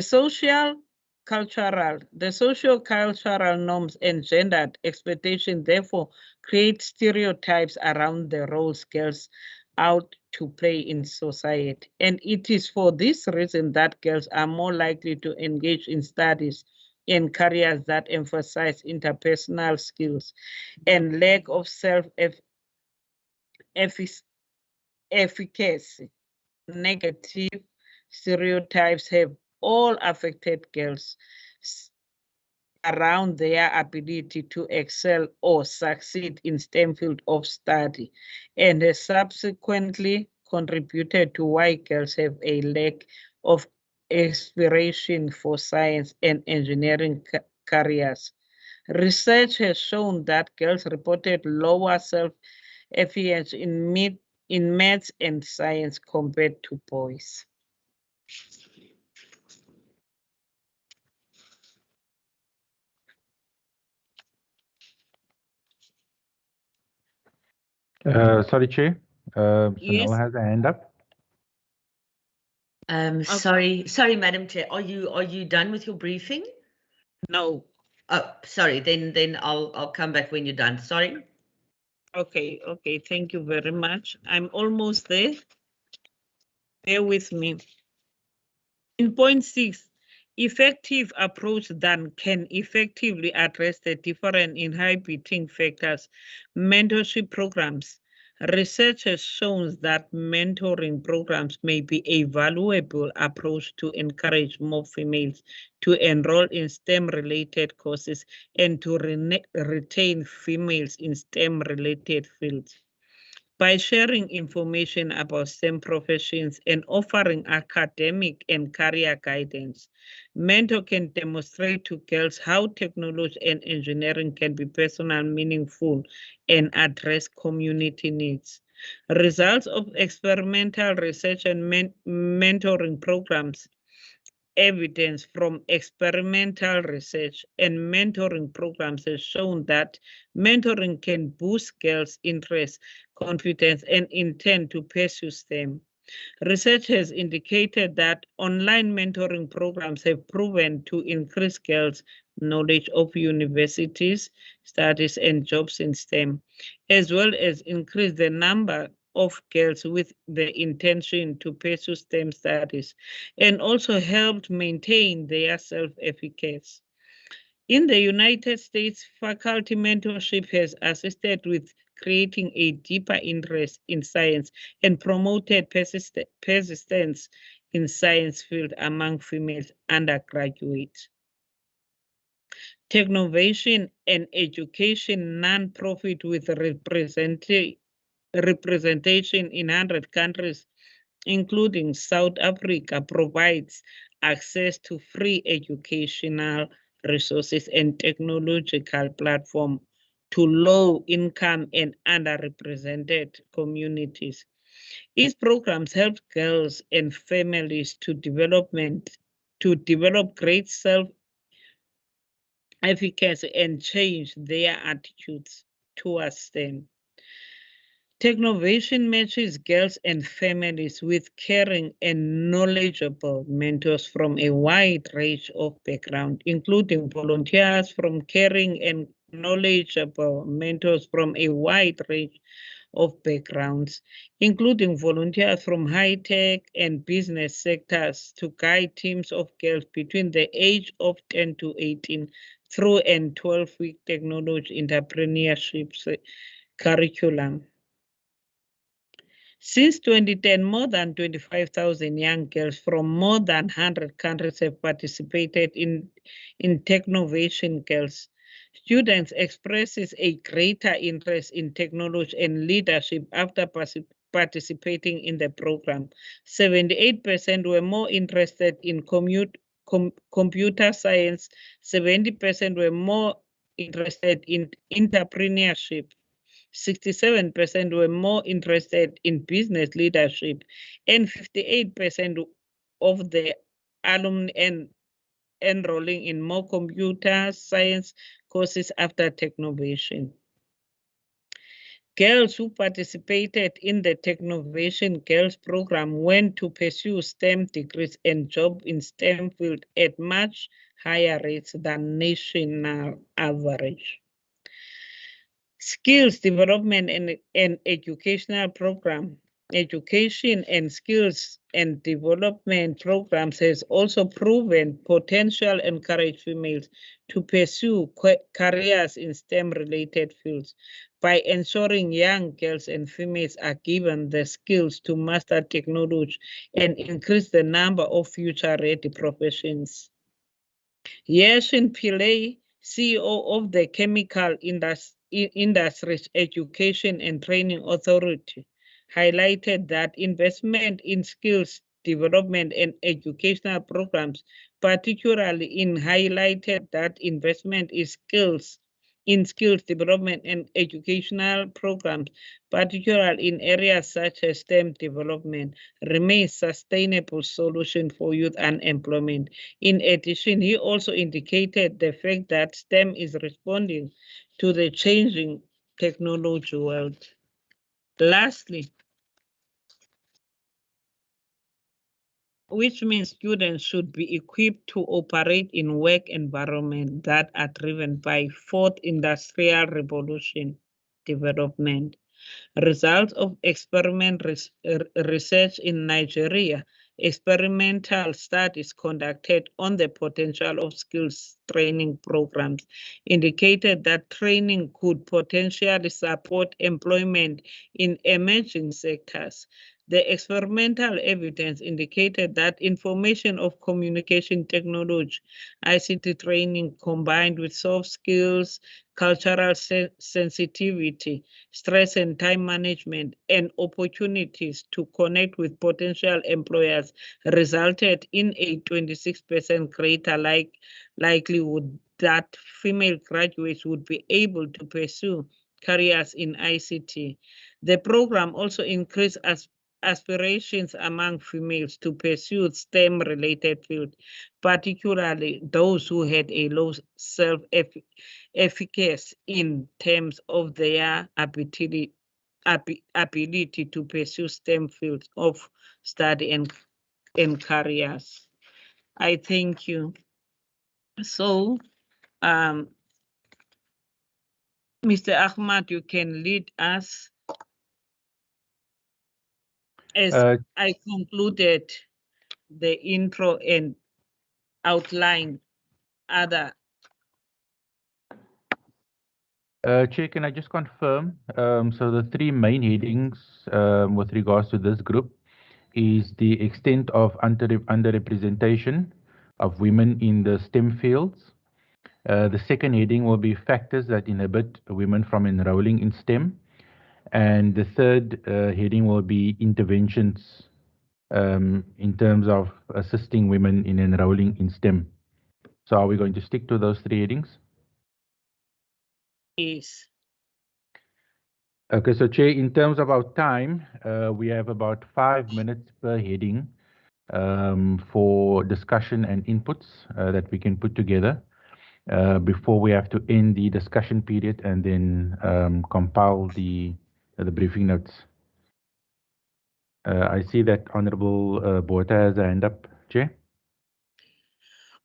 socio-cultural norms and gendered expectation therefore create stereotypes around the roles girls out to play in society. And it is for this reason that girls are more likely to engage in studies and careers that emphasize interpersonal skills and lack of self-efficacy. Negative stereotypes have all affected girls around their ability to excel or succeed in STEM field of study, and has subsequently contributed to why girls have a lack of aspiration for science and engineering careers. Research has shown that girls reported lower self-efficacy in maths and science compared to boys. Sorry, Chair. Yes. Sanal has a hand up. Sorry, Madam Chair. Are you done with your briefing? No. Oh, sorry. Then I'll come back when you're done. Sorry. Okay. Thank you very much. I'm almost there. Bear with me. In point 6, effective approach that can effectively address the different inhibiting factors. Mentorship programs. Research has shown that mentoring programs may be a valuable approach to encourage more females to enroll in STEM-related courses and to retain females in STEM-related fields. By sharing information about STEM professions and offering academic and career guidance, mentor can demonstrate to girls how technology and engineering can be personal, meaningful, and address community needs. Results of experimental research and mentoring programs evidence from experimental research and mentoring programs has shown that mentoring can boost girls' interest, confidence, and intent to pursue STEM. Research has indicated that online mentoring programs have proven to increase girls' knowledge of universities, studies, and jobs in STEM, as well as increase the number of girls with the intention to pursue STEM studies, and also helped maintain their self-efficacy. In the United States, faculty mentorship has assisted with creating a deeper interest in science and promoted persistence in science field among female undergraduates. Technovation and Education nonprofit with representation in 100 countries, including South Africa, provides access to free educational resources and technological platform to low-income and underrepresented communities. These programs help girls and families to develop great self-efficacy and change their attitudes towards STEM. Technovation matches girls and families with caring and knowledgeable mentors from a wide range of backgrounds, including volunteers from caring and knowledgeable mentors from a wide range of backgrounds, including volunteers from high-tech and business sectors to guide teams of girls between the age of 10 to 18 through a 12-week technology entrepreneurship curriculum. Since 2010, more than 25,000 young girls from more than 100 countries have participated in Technovation Girls. Students expresses a greater interest in technology and leadership after participating in the program. 78% were more interested in computer science, 70% were more interested in entrepreneurship, 67% were more interested in business leadership, and 58% of the alumni enrolling in more computer science courses after Technovation. Girls who participated in the Technovation Girls program went to pursue STEM degrees and jobs in STEM field at much higher rates than national average. Skills development and educational program. Education and skills and development programs has also proven potential encourage females to pursue careers in STEM-related fields by ensuring young girls and females are given the skills to master technology and increase the number of future-ready professions. Yashin Pillay, CEO of the Chemical Industries Education and Training Authority, highlighted that investment in skills development and educational programs, particularly highlighted that investment in skills development and educational programs, particularly in areas such as STEM development, remains sustainable solution for youth unemployment. In addition, he also indicated the fact that STEM is responding to the changing technology world. Lastly, which means students should be equipped to operate in work environments that are driven by fourth industrial revolution development. Results of research in Nigeria, experimental studies conducted on the potential of skills training programs indicated that training could potentially support employment in emerging sectors. The experimental evidence indicated that information of communication technology, ICT training combined with soft skills, cultural sensitivity, stress and time management, and opportunities to connect with potential employers resulted in a 26% greater likelihood that female graduates would be able to pursue careers in ICT. The program also increased aspirations among females to pursue STEM-related fields, particularly those who had a low self-efficacy in terms of their ability to pursue STEM fields of study and careers. I thank you. So, Mr. Ahmad, you can lead us as I concluded the intro and outline other. Chair, can I just confirm? So the three main headings with regards to this group is the extent of underrepresentation of women in the STEM fields. The second heading will be factors that inhibit women from enrolling in STEM. And the third heading will be interventions in terms of assisting women in enrolling in STEM. So are we going to stick to those three headings? Yes. Okay, so Chair, in terms of our time, we have about 5 minutes per heading for discussion and inputs that we can put together before we have to end the discussion period and then compile the briefing notes. I see that Honorable Botha has a hand up, Chair.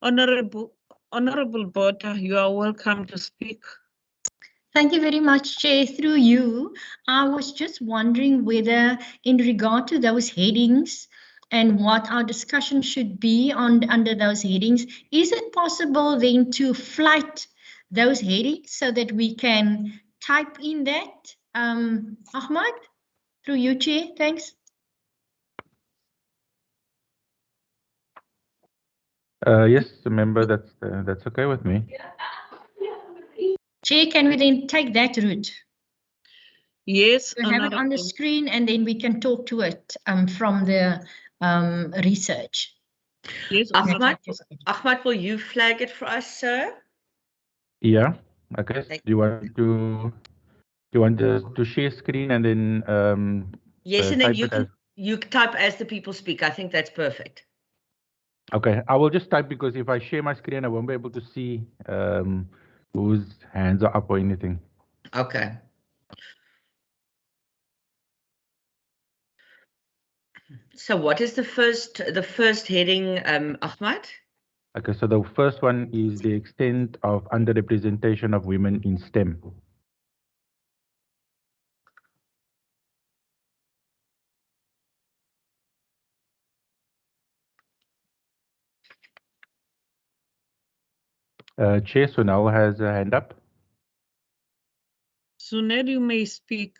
Honorable Botha, you are welcome to speak. Thank you very much, Chair. Through you, I was just wondering whether in regard to those headings and what our discussion should be under those headings, is it possible then to flight those headings so that we can type in that? Ahmad, through you, Chair, thanks. Yes, remember that's okay with me. Chair, can we then take that route? Yes. We have it on the screen and then we can talk to it from the research. Yes, Ahmad, will you flag it for us, sir? Yeah. Okay. Do you want to share screen and then yes, and then you type as the people speak. I think that's perfect. Okay, I will just type because if I share my screen, I won't be able to see whose hands are up or anything. Okay. So what is the first heading, Ahmad? Okay, so the first one is the extent of underrepresentation of women in STEM. Chair Sunal has a hand up. Sunel, you may speak.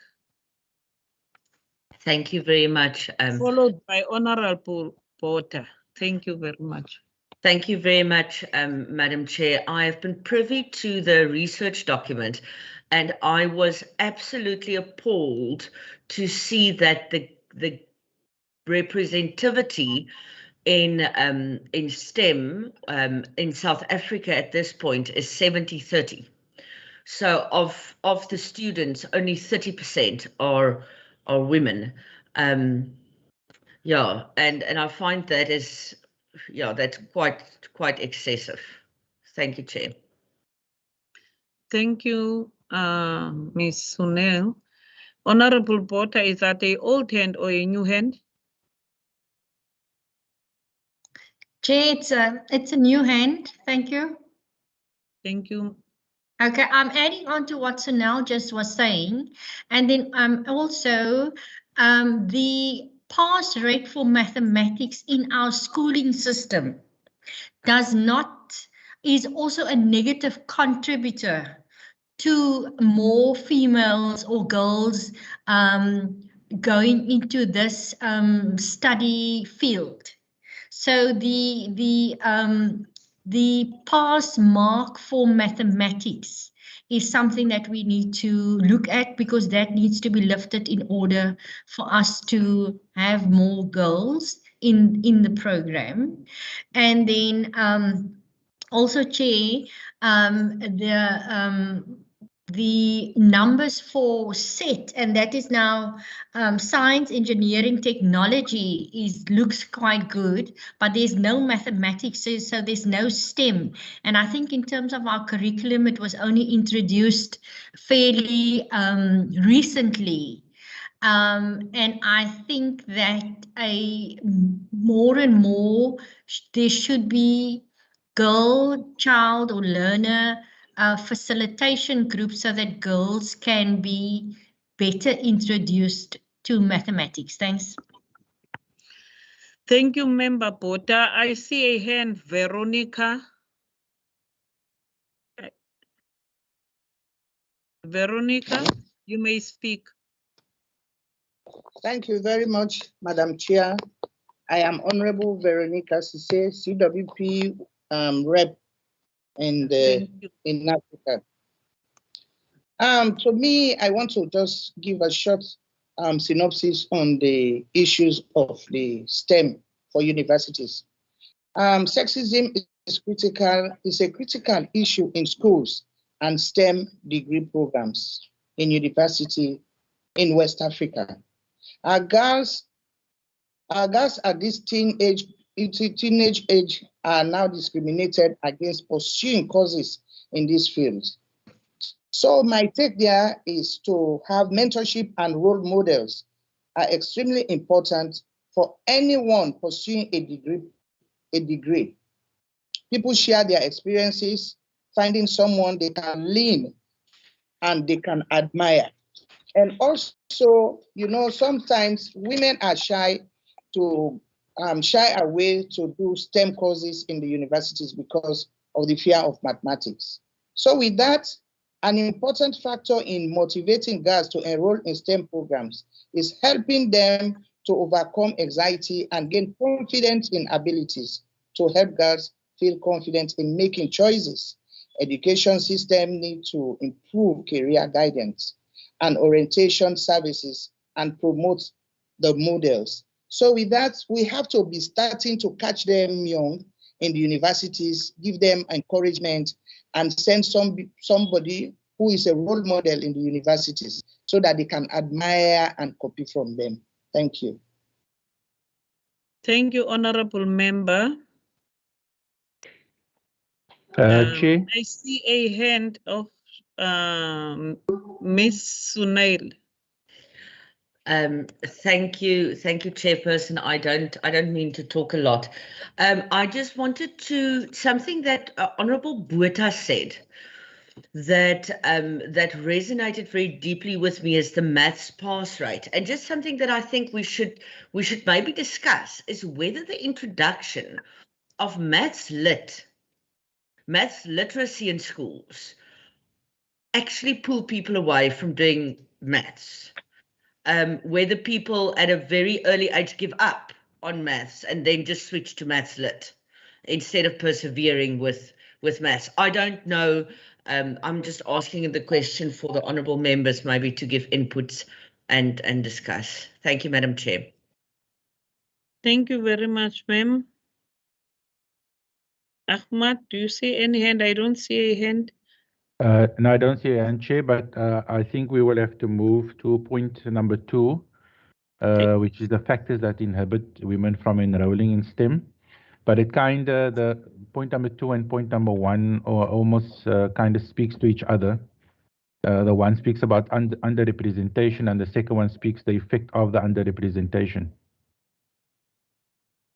Thank you very much. Followed by Honorable Botha. Thank you very much. Thank you very much, Madam Chair. I have been privy to the research document and I was absolutely appalled to see that the representativity in STEM in South Africa at this point is 70-30. So of the students, only 30% are women. Yeah, and I find that is that's quite excessive. Thank you, Chair. Thank you, Ms. Sunel. Honorable Botha, is that a old hand or a new hand? Chair, it's a new hand. Thank you. Thank you. Okay, I'm adding on to what Sunel just was saying, and then also the pass rate for mathematics in our schooling system is also a negative contributor to more females or girls going into this study field. So the pass mark for mathematics is something that we need to look at because that needs to be lifted in order for us to have more girls in the program. And the numbers for set, and that is now science, engineering, technology looks quite good, but there's no mathematics, so there's no STEM. And I think in terms of our curriculum, it was only introduced fairly recently. And I think that more and more there should be girl, child, or learner facilitation groups so that girls can be better introduced to mathematics. Thanks. Thank you, Member Bota. I see a hand, Veronica. Veronica, you may speak. Thank you very much, Madam Chair. I am Honorable Veronica Sise, CWP rep in Africa. To me, I want to just give a short synopsis on the issues of the STEM for universities. Sexism is a critical issue in schools and STEM degree programs in university in West Africa. Our girls at this teenage age are now discriminated against pursuing courses in this field. So my take there is to have mentorship and role models are extremely important for anyone pursuing a degree. People share their experiences, finding someone they can lean and they can admire. And also, you know, sometimes women are shy away to do STEM courses in the universities because of the fear of mathematics. So with that, an important factor in motivating girls to enroll in STEM programs is helping them to overcome anxiety and gain confidence in abilities to help girls feel confident in making choices. Education system need to improve career guidance and orientation services and promote the models. So with that, we have to be starting to catch them young in the universities, give them encouragement, and send somebody who is a role model in the universities so that they can admire and copy from them. Thank you. Thank you, Honorable Member. Chair? I see a hand of Miss Sunail. Thank you, Chairperson. I don't mean to talk a lot. I just wanted to something that Honorable Botha said that that resonated very deeply with me is the maths pass rate, and just something that I think we should maybe discuss is whether the introduction of maths literacy in schools actually pull people away from doing maths. Whether people at a very early age give up on maths and then just switch to maths lit instead of persevering with maths. I don't know. I'm just asking the question for the honourable members maybe to give inputs and discuss. Thank you, Madam Chair. Thank you very much, ma'am. Ahmad, do you see any hand? I don't see a hand. No, I don't see a hand, Chair, but I think we will have to move to point number 2, which is the factors that inhibit women from enrolling in STEM. But it kind of, the point number 2 and point number 1 or almost kind of speaks to each other. The one speaks about underrepresentation and the second one speaks the effect of the underrepresentation.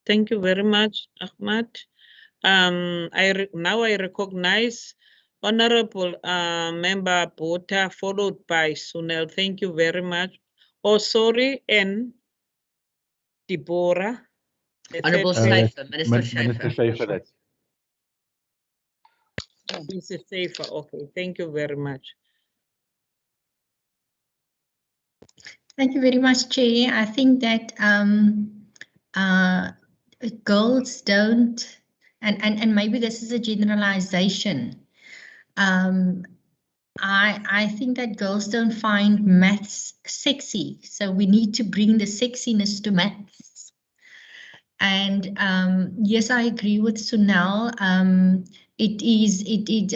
Thank you very much, Ahmad. Now I recognize Honorable Member Botha, followed by Sunil. Thank you very much. Oh, sorry, and Deborah. Honorable Schäfer, Minister Schäfer. Mrs. Schäfer, okay, thank you very much. Thank you very much, Chair. I think that girls don't, and maybe this is a generalization. I think that girls don't find maths sexy, so we need to bring the sexiness to maths. And yes, I agree with Sunil. It is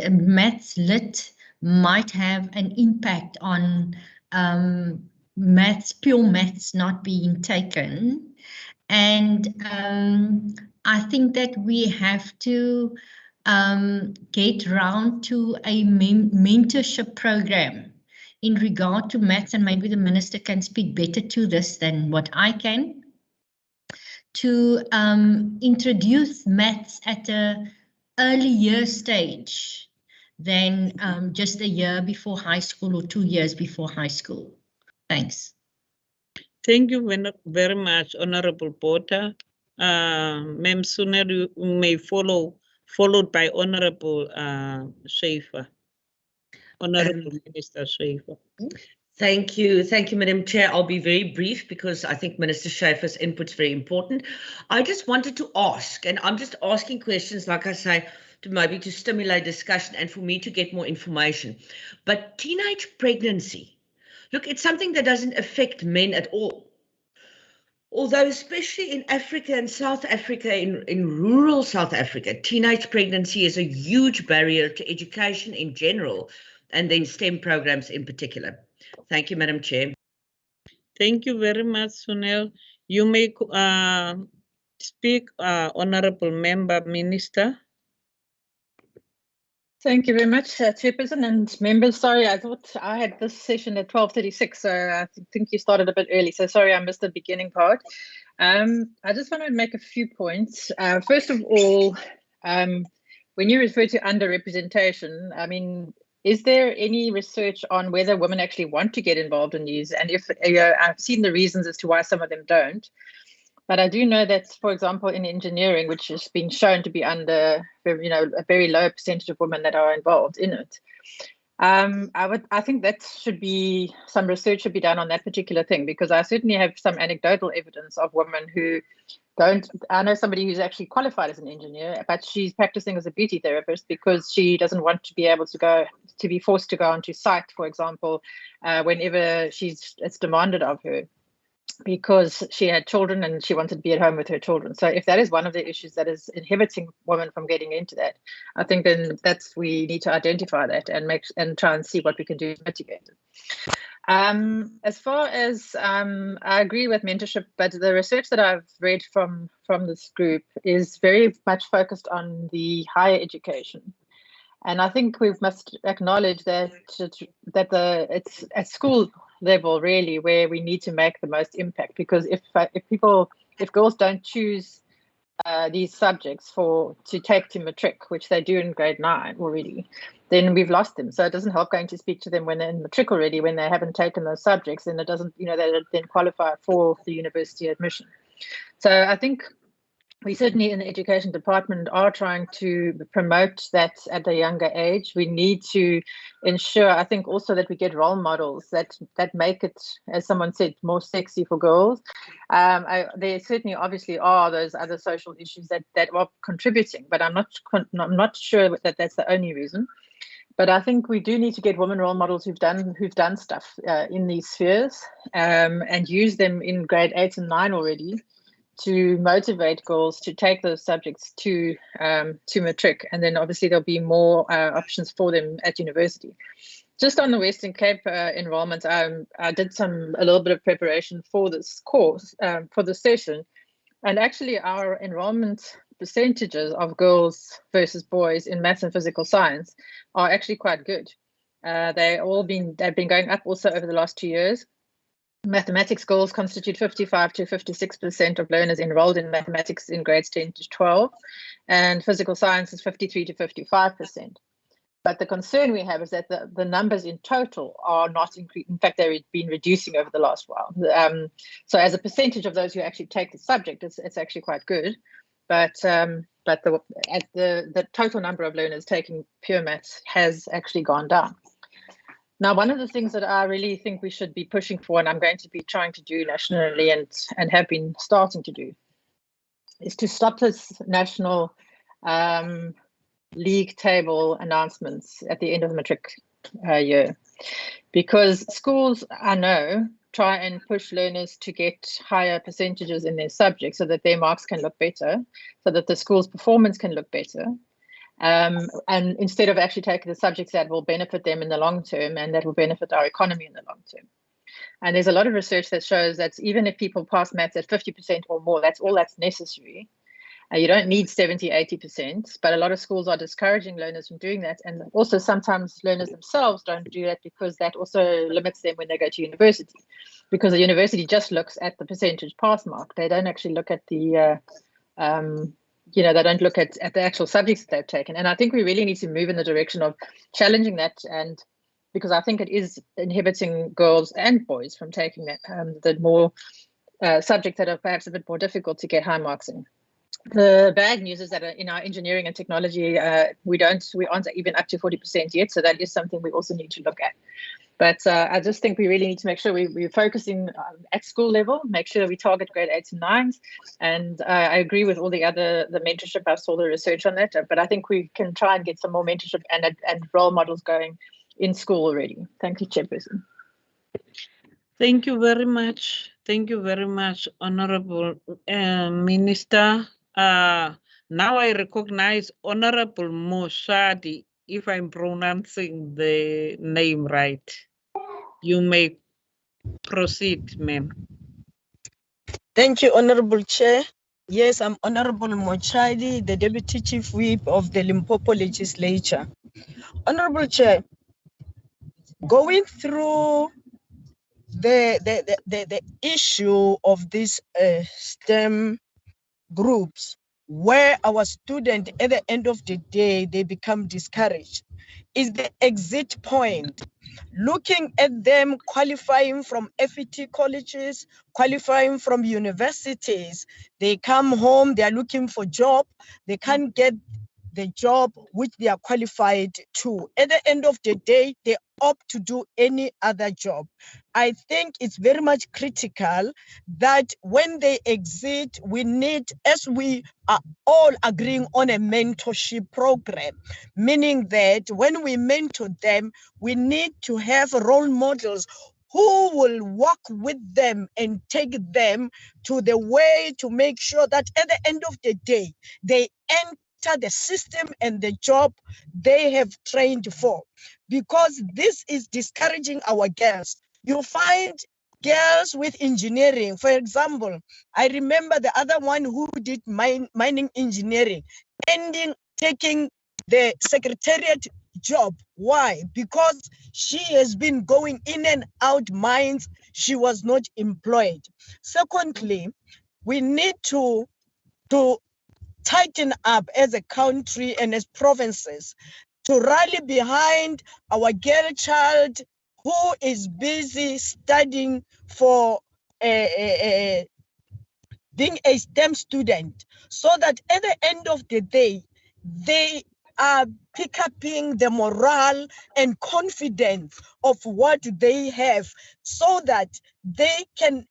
maths lit might have an impact on pure maths not being taken. And I think that we have to get round to a mentorship program in regard to maths, and maybe the minister can speak better to this than what I can, to introduce maths at an early year stage than just a year before high school or 2 years before high school. Thanks. Thank you very much, Honorable Botha. Ma'am Sunel, you may followed by Honorable Schaefer. Honorable Minister Schaefer. Thank you, Madam Chair. I'll be very brief because I think Minister Schaefer's input is very important. I just wanted to ask, and I'm just asking questions, like I say, to stimulate discussion and for me to get more information. But teenage pregnancy, look, it's something that doesn't affect men at all. Although especially in Africa and South Africa, in rural South Africa, teenage pregnancy is a huge barrier to education in general, and then STEM programs in particular. Thank you, Madam Chair. Thank you very much, Sunel. You may speak, Honorable Member Minister. Thank you very much, Chairperson and members. Sorry, I thought I had this session at 12:36, so I think you started a bit early. So sorry, I missed the beginning part. I just want to make a few points. First of all, when you refer to underrepresentation, I mean, is there any research on whether women actually want to get involved in these? And if I've seen the reasons as to why some of them don't. But I do know that, for example, in engineering, which has been shown to be under, a very low percentage of women that are involved in it. I think that some research should be done on that particular thing, because I certainly have some anecdotal evidence of women who don't. I know somebody who's actually qualified as an engineer, but she's practicing as a beauty therapist because she doesn't want to be able to be forced to go onto site, for example, whenever it's demanded of her, because she had children and she wanted to be at home with her children. So if that is one of the issues that is inhibiting women from getting into that, I think then we need to identify that and try and see what we can do to mitigate it. As far as I agree with mentorship, but the research that I've read from this group is very much focused on the higher education. And I think we must acknowledge that it's at school level really where we need to make the most impact, because if girls don't choose these subjects to take to matric, which they do in grade 9 already, then we've lost them. So it doesn't help going to speak to them when they're in matric already, when they haven't taken those subjects, and it doesn't, they then qualify for the university admission. So I think we certainly in the education department are trying to promote that at a younger age. We need to ensure, I think also, that we get role models that make it, as someone said, more sexy for girls. There certainly obviously are those other social issues that are contributing, but I'm not sure that that's the only reason. But I think we do need to get women role models who've done stuff in these spheres, and use them in grade 8 and 9 already, to motivate girls to take those subjects to matric, and then obviously there'll be more options for them at university. Just on the Western Cape enrollment, I did a little bit of preparation for this course, for the session, and actually our enrollment percentages of girls versus boys in maths and physical science are actually quite good. They've been going up also over the last 2 years. Mathematics girls constitute 55 to 56% of learners enrolled in mathematics in grades 10 to 12, and physical science is 53 to 55%. But the concern we have is that the numbers in total are not increasing. In fact, they've been reducing over the last while. So as a percentage of those who actually take the subject, it's actually quite good. But the total number of learners taking pure maths has actually gone down. Now, one of the things that I really think we should be pushing for, and I'm going to be trying to do nationally and have been starting to do, is to stop this national league table announcements at the end of the matric year. Because schools, I know, try and push learners to get higher percentages in their subjects so that their marks can look better, so that the school's performance can look better. and instead of actually taking the subjects that will benefit them in the long term and that will benefit our economy in the long term. And there's a lot of research that shows that even if people pass maths at 50% or more, that's all that's necessary. You don't need 70, 80%, but a lot of schools are discouraging learners from doing that. And also sometimes learners themselves don't do that because that also limits them when they go to university, because the university just looks at the percentage pass mark. They don't actually look at the, they don't look at the actual subjects that they've taken. And I think we really need to move in the direction of challenging that, and because I think it is inhibiting girls and boys from taking that, the more subjects that are perhaps a bit more difficult to get high marks in. The bad news is that in our engineering and technology, we aren't even up to 40% yet. So that is something we also need to look at. But I just think we really need to make sure we're focusing at school level, make sure we target grade 8s and 9s. And I agree with all the mentorship. I saw the research on that, but I think we can try and get some more mentorship and role models going in school already. Thank you, Chairperson. Thank you very much. Thank you very much, Honorable Minister. Now I recognize Honorable Moshadi, if I'm pronouncing the name right. You may proceed, ma'am. Thank you, Honorable Chair. Yes, I'm Honorable Moshadi, the Deputy Chief Whip of the Limpopo Legislature. Honorable Chair, going through the issue of these STEM groups, where our students at the end of the day, they become discouraged, is the exit point. Looking at them qualifying from FET colleges, qualifying from universities, they come home, they are looking for job, they can't get the job which they are qualified to. At the end of the day, they opt to do any other job. I think it's very much critical that when they exit, we need, as we are all agreeing on a mentorship program, meaning that when we mentor them, we need to have role models who will work with them and take them to the way to make sure that at the end of the day, they enter the system and the job they have trained for, because this is discouraging our girls. You find girls with engineering, for example, I remember the other one who did mining engineering, taking the secretariat job. Why? Because she has been going in and out mines. She was not employed. Secondly, we need to tighten up as a country and as provinces to rally behind our girl child who is busy studying for being a STEM student, so that at the end of the day, they are pick upping the morale and confidence of what they have, so that they can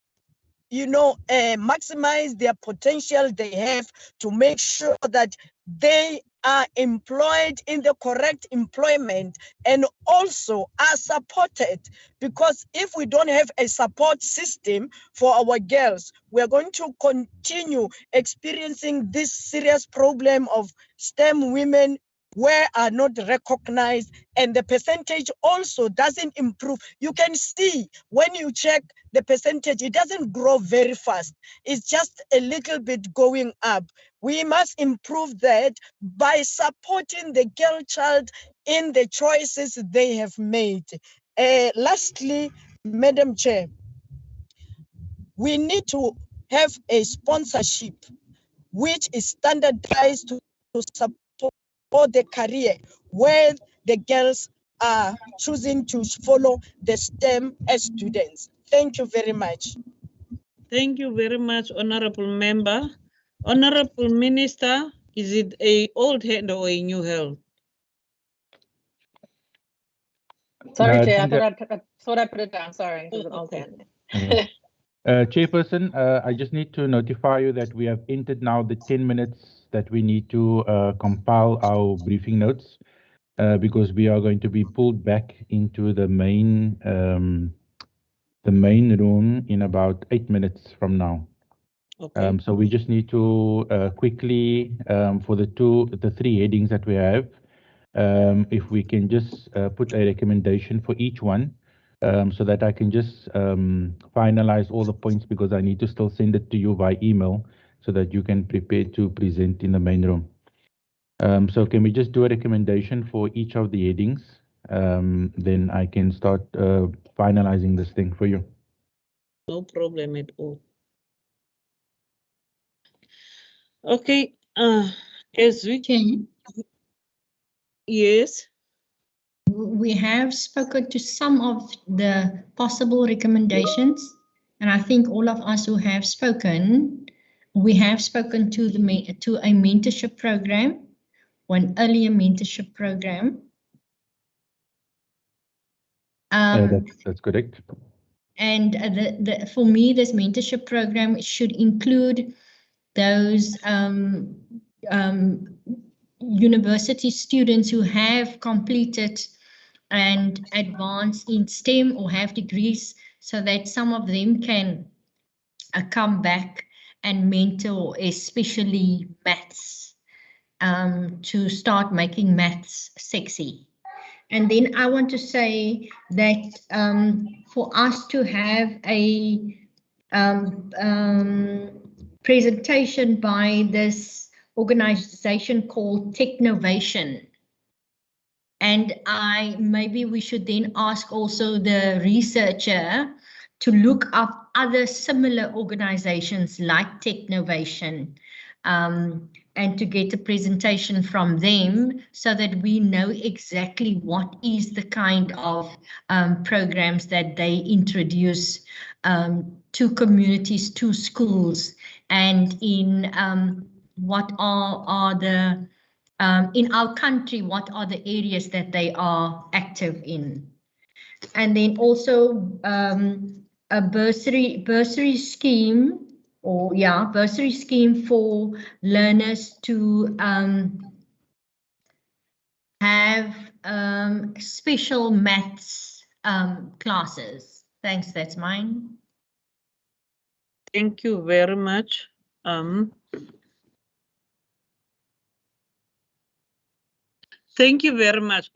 maximize their potential they have to make sure that they are employed in the correct employment and also are supported. Because if we don't have a support system for our girls, we are going to continue experiencing this serious problem of STEM women where are not recognized, and the percentage also doesn't improve. You can see when you check the percentage, it doesn't grow very fast. It's just a little bit going up. We must improve that by supporting the girl child in the choices they have made. Lastly, Madam Chair, we need to have a sponsorship which is standardized to support the career where the girls are choosing to follow the STEM as students. Thank you very much. Thank you very much, Honorable Member. Honorable Minister, is it a old hand or a new hand? Sorry, Chair, I thought I put it down. Sorry, it was an old hand. Chairperson, I just need to notify you that we have entered now the 10 minutes that we need to compile our briefing notes, because we are going to be pulled back into the main room in about 8 minutes from now. Okay. So we just need to quickly, for the three headings that we have, if we can just put a recommendation for each one, so that I can just finalize all the points, because I need to still send it to you by email so that you can prepare to present in the main room. So can we just do a recommendation for each of the headings? Then I can start finalizing this thing for you. No problem at all. Okay, as we can. Yes. We have spoken to some of the possible recommendations, and I think all of us who have spoken, we have spoken to a mentorship program, one earlier mentorship program. That's correct. And for me, this mentorship program should include those university students who have completed and advanced in STEM or have degrees, so that some of them can come back and mentor, especially maths, to start making maths sexy. And then I want to say that for us to have a presentation by this organization called Technovation, and maybe we should then ask also the researcher to look up other similar organizations like Technovation, and to get a presentation from them so that we know exactly what is the kind of programs that they introduce to communities, to schools, and in what are the in our country, what are the areas that they are active in. And then also a bursary scheme, bursary scheme for learners to have special maths classes. Thanks, that's mine. Thank you very much. Thank you very much.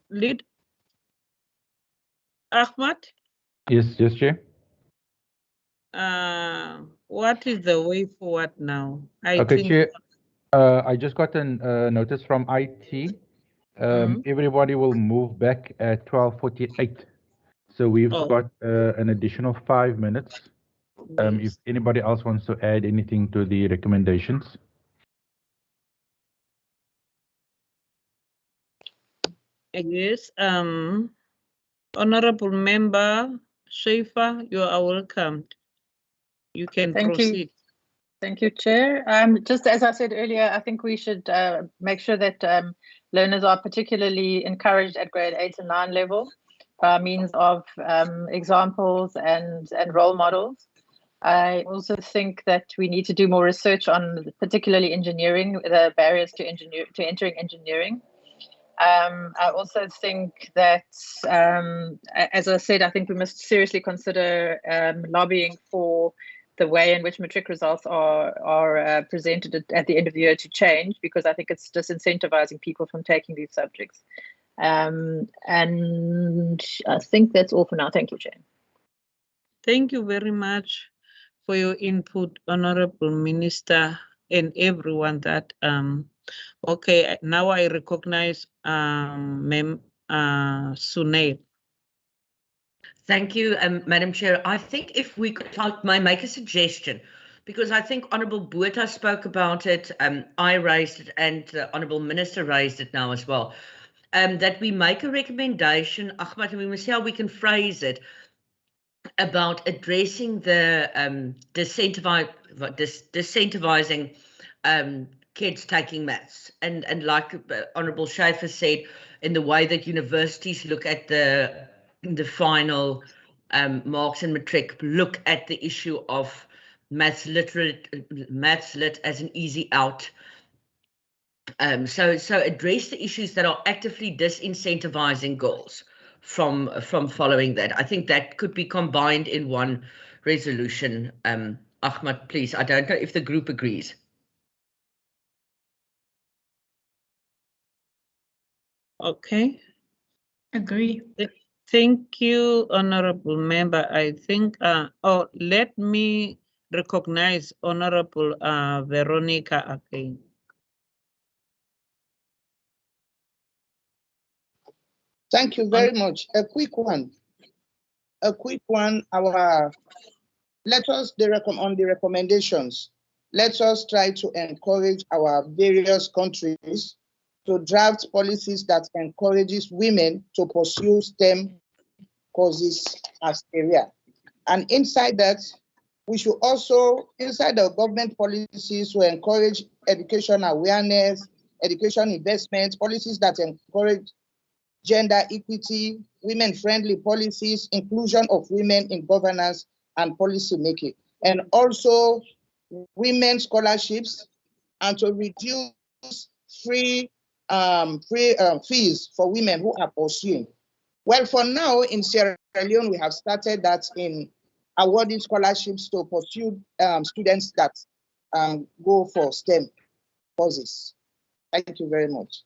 Lead Ahmad. Yes, Chair. What is the way forward now? Okay, Chair. I just got a notice from IT. Everybody will move back at 12:48. So we've got an additional 5 minutes. If anybody else wants to add anything to the recommendations. Yes, Honorable Member Schaefer, you are welcome. You can proceed. Thank you, Chair. Just as I said earlier, I think we should make sure that learners are particularly encouraged at grade 8 and 9 level by means of examples and role models. I also think that we need to do more research on particularly engineering, the barriers to entering engineering. I also think that, as I said, I think we must seriously consider lobbying for the way in which matric results are presented at the end of the year to change, because I think it's disincentivizing people from taking these subjects. And I think that's all for now. Thank you, Chair. Thank you very much for your input, Honorable Minister, and everyone that okay, now I recognize Sunil. Thank you, Madam Chair. I think if we could make a suggestion, because I think Honourable Botha spoke about it, I raised it, and the Honourable Minister raised it now as well, that we make a recommendation, Ahmad, and we must see how we can phrase it, about addressing the disincentivizing kids taking maths, and like Honourable Schaefer said, in the way that universities look at the final marks in matric, look at the issue of maths lit as an easy out. So address the issues that are actively disincentivizing girls from following that. I think that could be combined in one resolution. Ahmad, please. I don't know if the group agrees. Okay. Agree. Thank you, Honorable Member. I think, let me recognize Honorable Veronica again. Thank you very much. A quick one. Let us on the recommendations. Let us try to encourage our various countries to draft policies that encourages women to pursue STEM courses as career. And inside that, we should also, inside the government policies, to encourage education awareness, education investment, policies that encourage gender equity, women-friendly policies, inclusion of women in governance and policy making, and also women's scholarships, and to reduce free fees for women who are pursuing. Well, for now, in Sierra Leone, we have started that in awarding scholarships to pursue students that go for STEM courses. Thank you very much.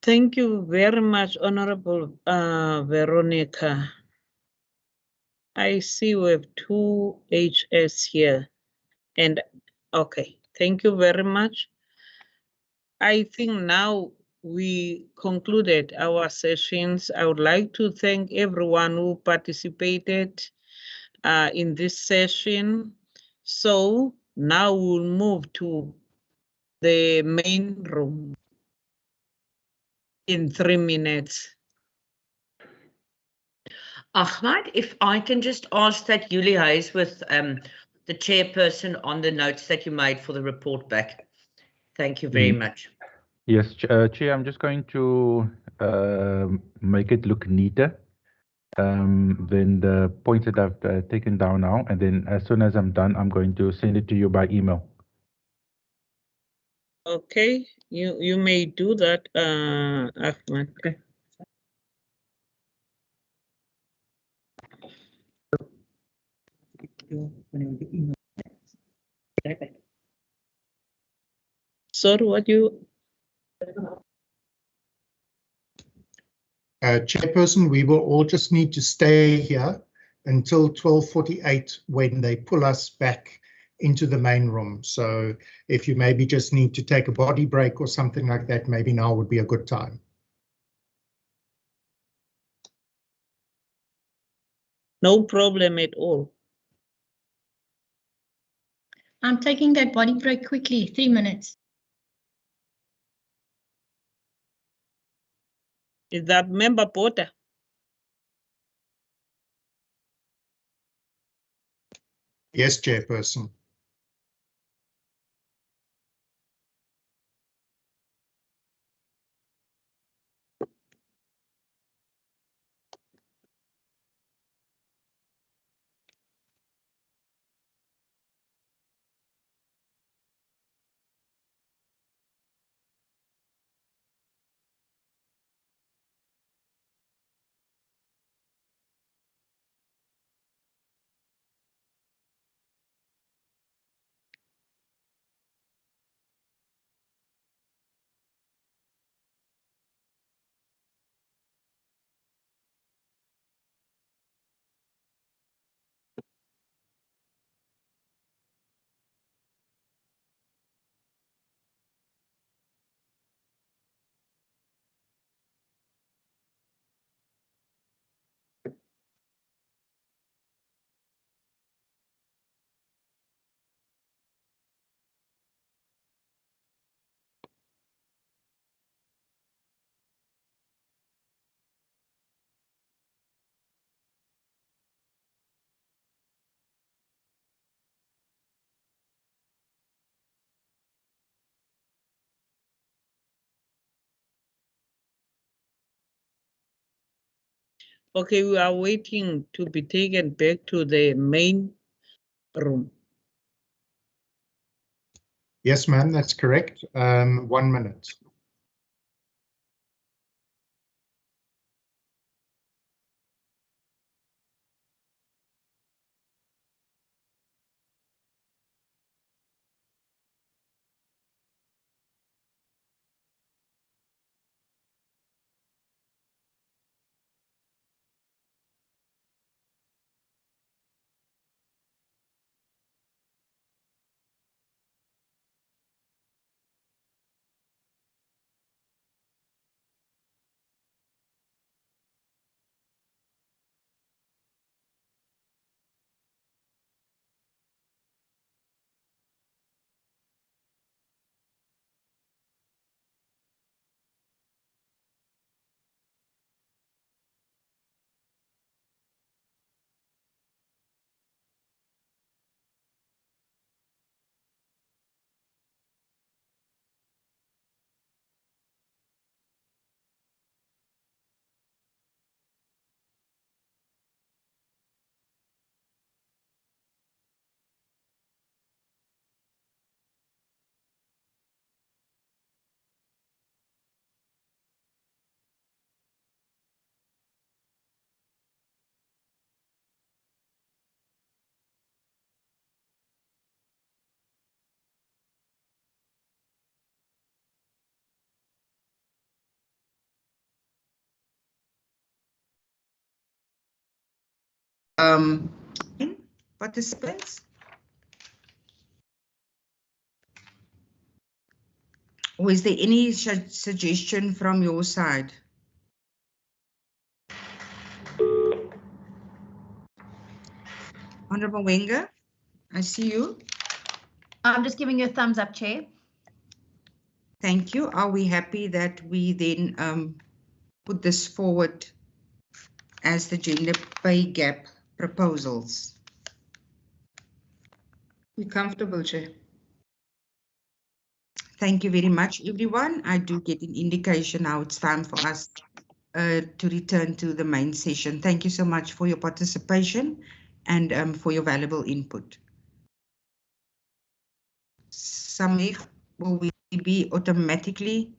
Thank you very much, Honorable Veronica. I see we have 2 HS here. And okay, thank you very much. I think now we concluded our sessions. I would like to thank everyone who participated in this session. So now we'll move to the main room in 3 minutes. Ahmad, if I can just ask that you liaise with the chairperson on the notes that you made for the report back. Thank you very much. Yes, Chair, I'm just going to make it look neater than the points that I've taken down now. And then as soon as I'm done, I'm going to send it to you by email. Okay, you may do that, Ahmad. Okay. Sorry, what you? Chairperson, we will all just need to stay here until 12:48 when they pull us back into the main room. So if you maybe just need to take a body break or something like that, maybe now would be a good time. No problem at all. I'm taking that body break quickly, 3 minutes. Is that Member Porter? Yes, Chairperson. Okay, we are waiting to be taken back to the main room. Yes, ma'am, that's correct. 1 minute. Participants? Or is there any suggestion from your side? Honorable Wenger, I see you. I'm just giving you a thumbs up, Chair. Thank you. Are we happy that we then put this forward as the gender pay gap proposals? We're comfortable, Chair. Thank you very much, everyone. I do get an indication now it's time for us to return to the main session. Thank you so much for your participation and for your valuable input. Samir, will we be automatically?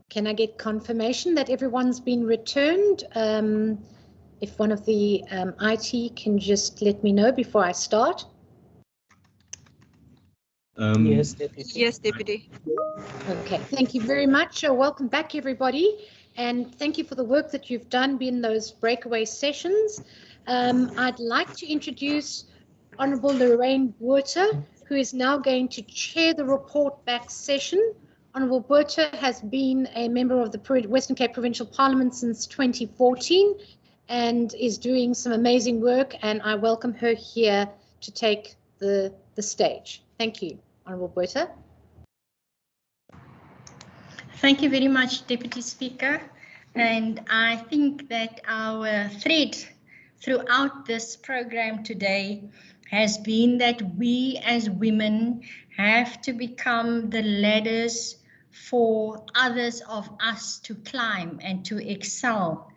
Can I get confirmation that everyone's been returned? If one of the IT can just let me know before I start. Yes, Deputy. Yes, Deputy. Okay, thank you very much. Welcome back, everybody. And thank you for the work that you've done in those breakaway sessions. I'd like to introduce Honourable Lorraine Buerta, who is now going to chair the report back session. Honourable Buerta has been a member of the Western Cape Provincial Parliament since 2014 and is doing some amazing work, and I welcome her here to take the stage. Thank you, Honourable Buerta. Thank you very much, Deputy Speaker. And I think that our thread throughout this program today has been that we as women have to become the ladders for others of us to climb and to excel,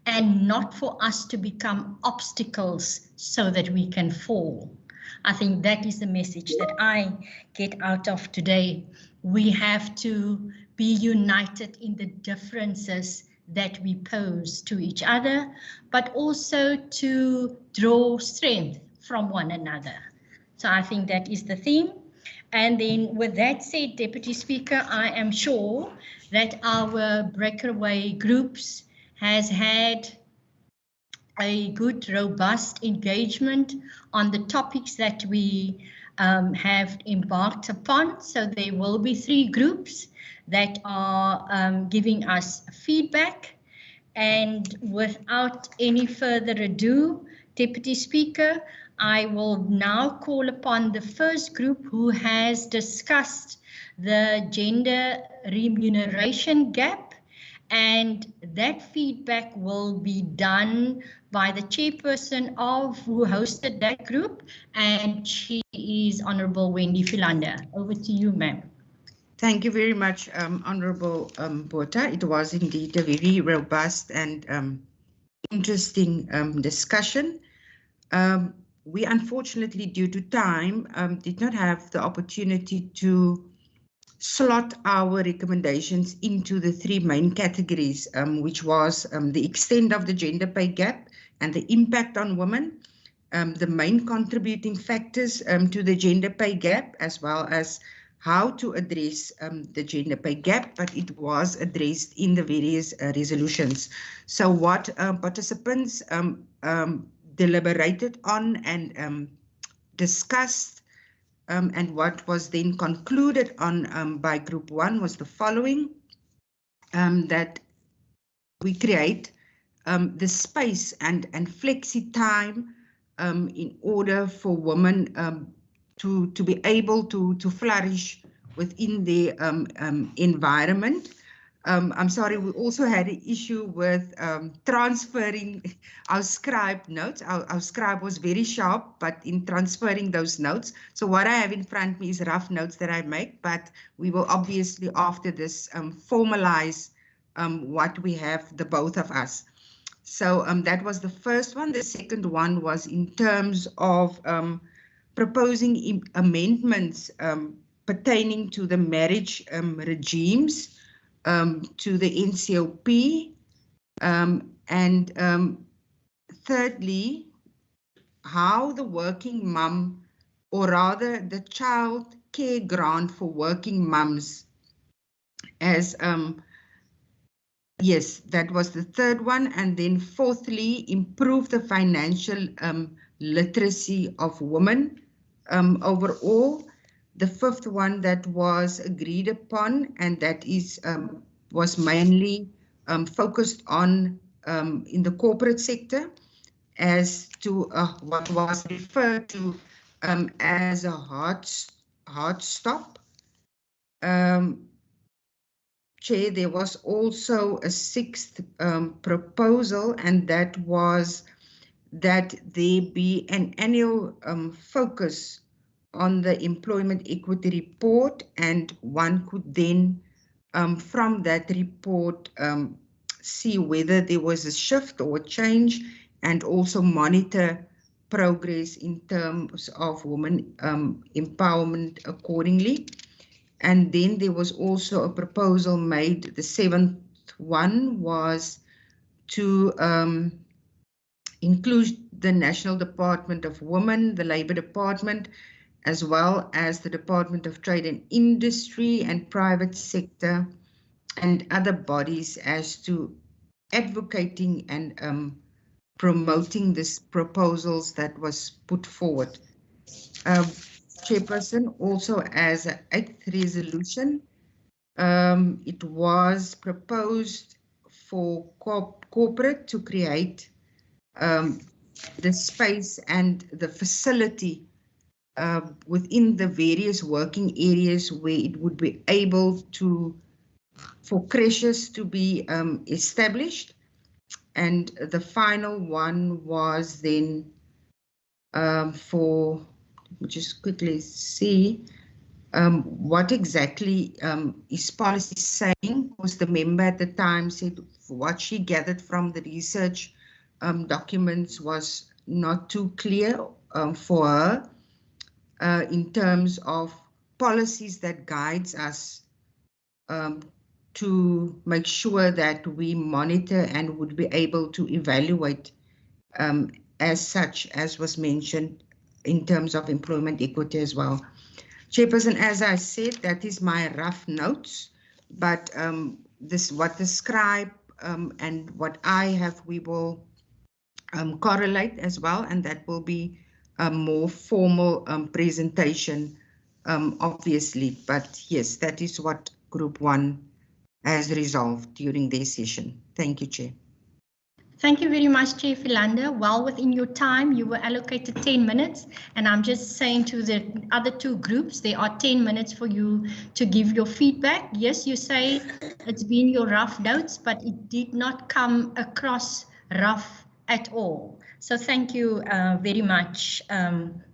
and not for us to become obstacles so that we can fall. I think that is the message that I get out of today. We have to be united in the differences that we pose to each other, but also to draw strength from one another. So I think that is the theme. And then with that said, Deputy Speaker, I am sure that our Breakaway Groups has had a good, robust engagement on the topics that we have embarked upon. So there will be 3 groups that are giving us feedback. And without any further ado, Deputy Speaker, I will now call upon the first group who has discussed the gender remuneration gap, and that feedback will be done by the chairperson who hosted that group, and she is Honourable Wendy Philander. Over to you, ma'am. Thank you very much, Honourable Buerta. It was indeed a very robust and interesting discussion. We unfortunately, due to time, did not have the opportunity to slot our recommendations into the 3 main categories, which was the extent of the gender pay gap and the impact on women, the main contributing factors to the gender pay gap, as well as how to address the gender pay gap, but it was addressed in the various resolutions. So what participants deliberated on and discussed and what was then concluded on by Group 1 was the following, that we create the space and flexi time in order for women to be able to flourish within their environment. I'm sorry, we also had an issue with transferring our scribe notes. Our scribe was very sharp, but in transferring those notes. So what I have in front of me is rough notes that I make, but we will obviously after this formalize what we have, the both of us. So that was the first one. The second one was in terms of proposing amendments pertaining to the marriage regimes, to the NCOP, and thirdly, how the working mum, or rather the child care grant for working mums, as yes, that was the third one. And then fourthly, improve the financial literacy of women overall. The fifth one that was agreed upon, and that is was mainly focused on in the corporate sector, as to what was referred to as a hard stop. Chair, there was also a sixth proposal, and that was that there be an annual focus on the employment equity report, and one could then from that report see whether there was a shift or a change, and also monitor progress in terms of women empowerment accordingly. And then there was also a proposal made. The seventh one was to include the National Department of Women, the Labour Department, as well as the Department of Trade and Industry and private sector and other bodies as to advocating and promoting these proposals that was put forward. Chairperson, also as an eighth resolution, it was proposed for corporate to create the space and the facility within the various working areas where it would be able to, for creches to be established. And the final one was then for, just quickly see what exactly is policy saying, because the member at the time said what she gathered from the research documents was not too clear for her in terms of policies that guides us to make sure that we monitor and would be able to evaluate as such, as was mentioned in terms of employment equity as well. Chairperson, as I said, that is my rough notes, but this what the scribe and what I have, we will correlate as well, and that will be a more formal presentation, obviously. But yes, that is what Group 1 has resolved during their session. Thank you, Chair. Thank you very much, Chair Philander. Well within your time, you were allocated 10 minutes, and I'm just saying to the other two groups, there are 10 minutes for you to give your feedback. Yes, you say it's been your rough notes, but it did not come across rough at all. So thank you very much,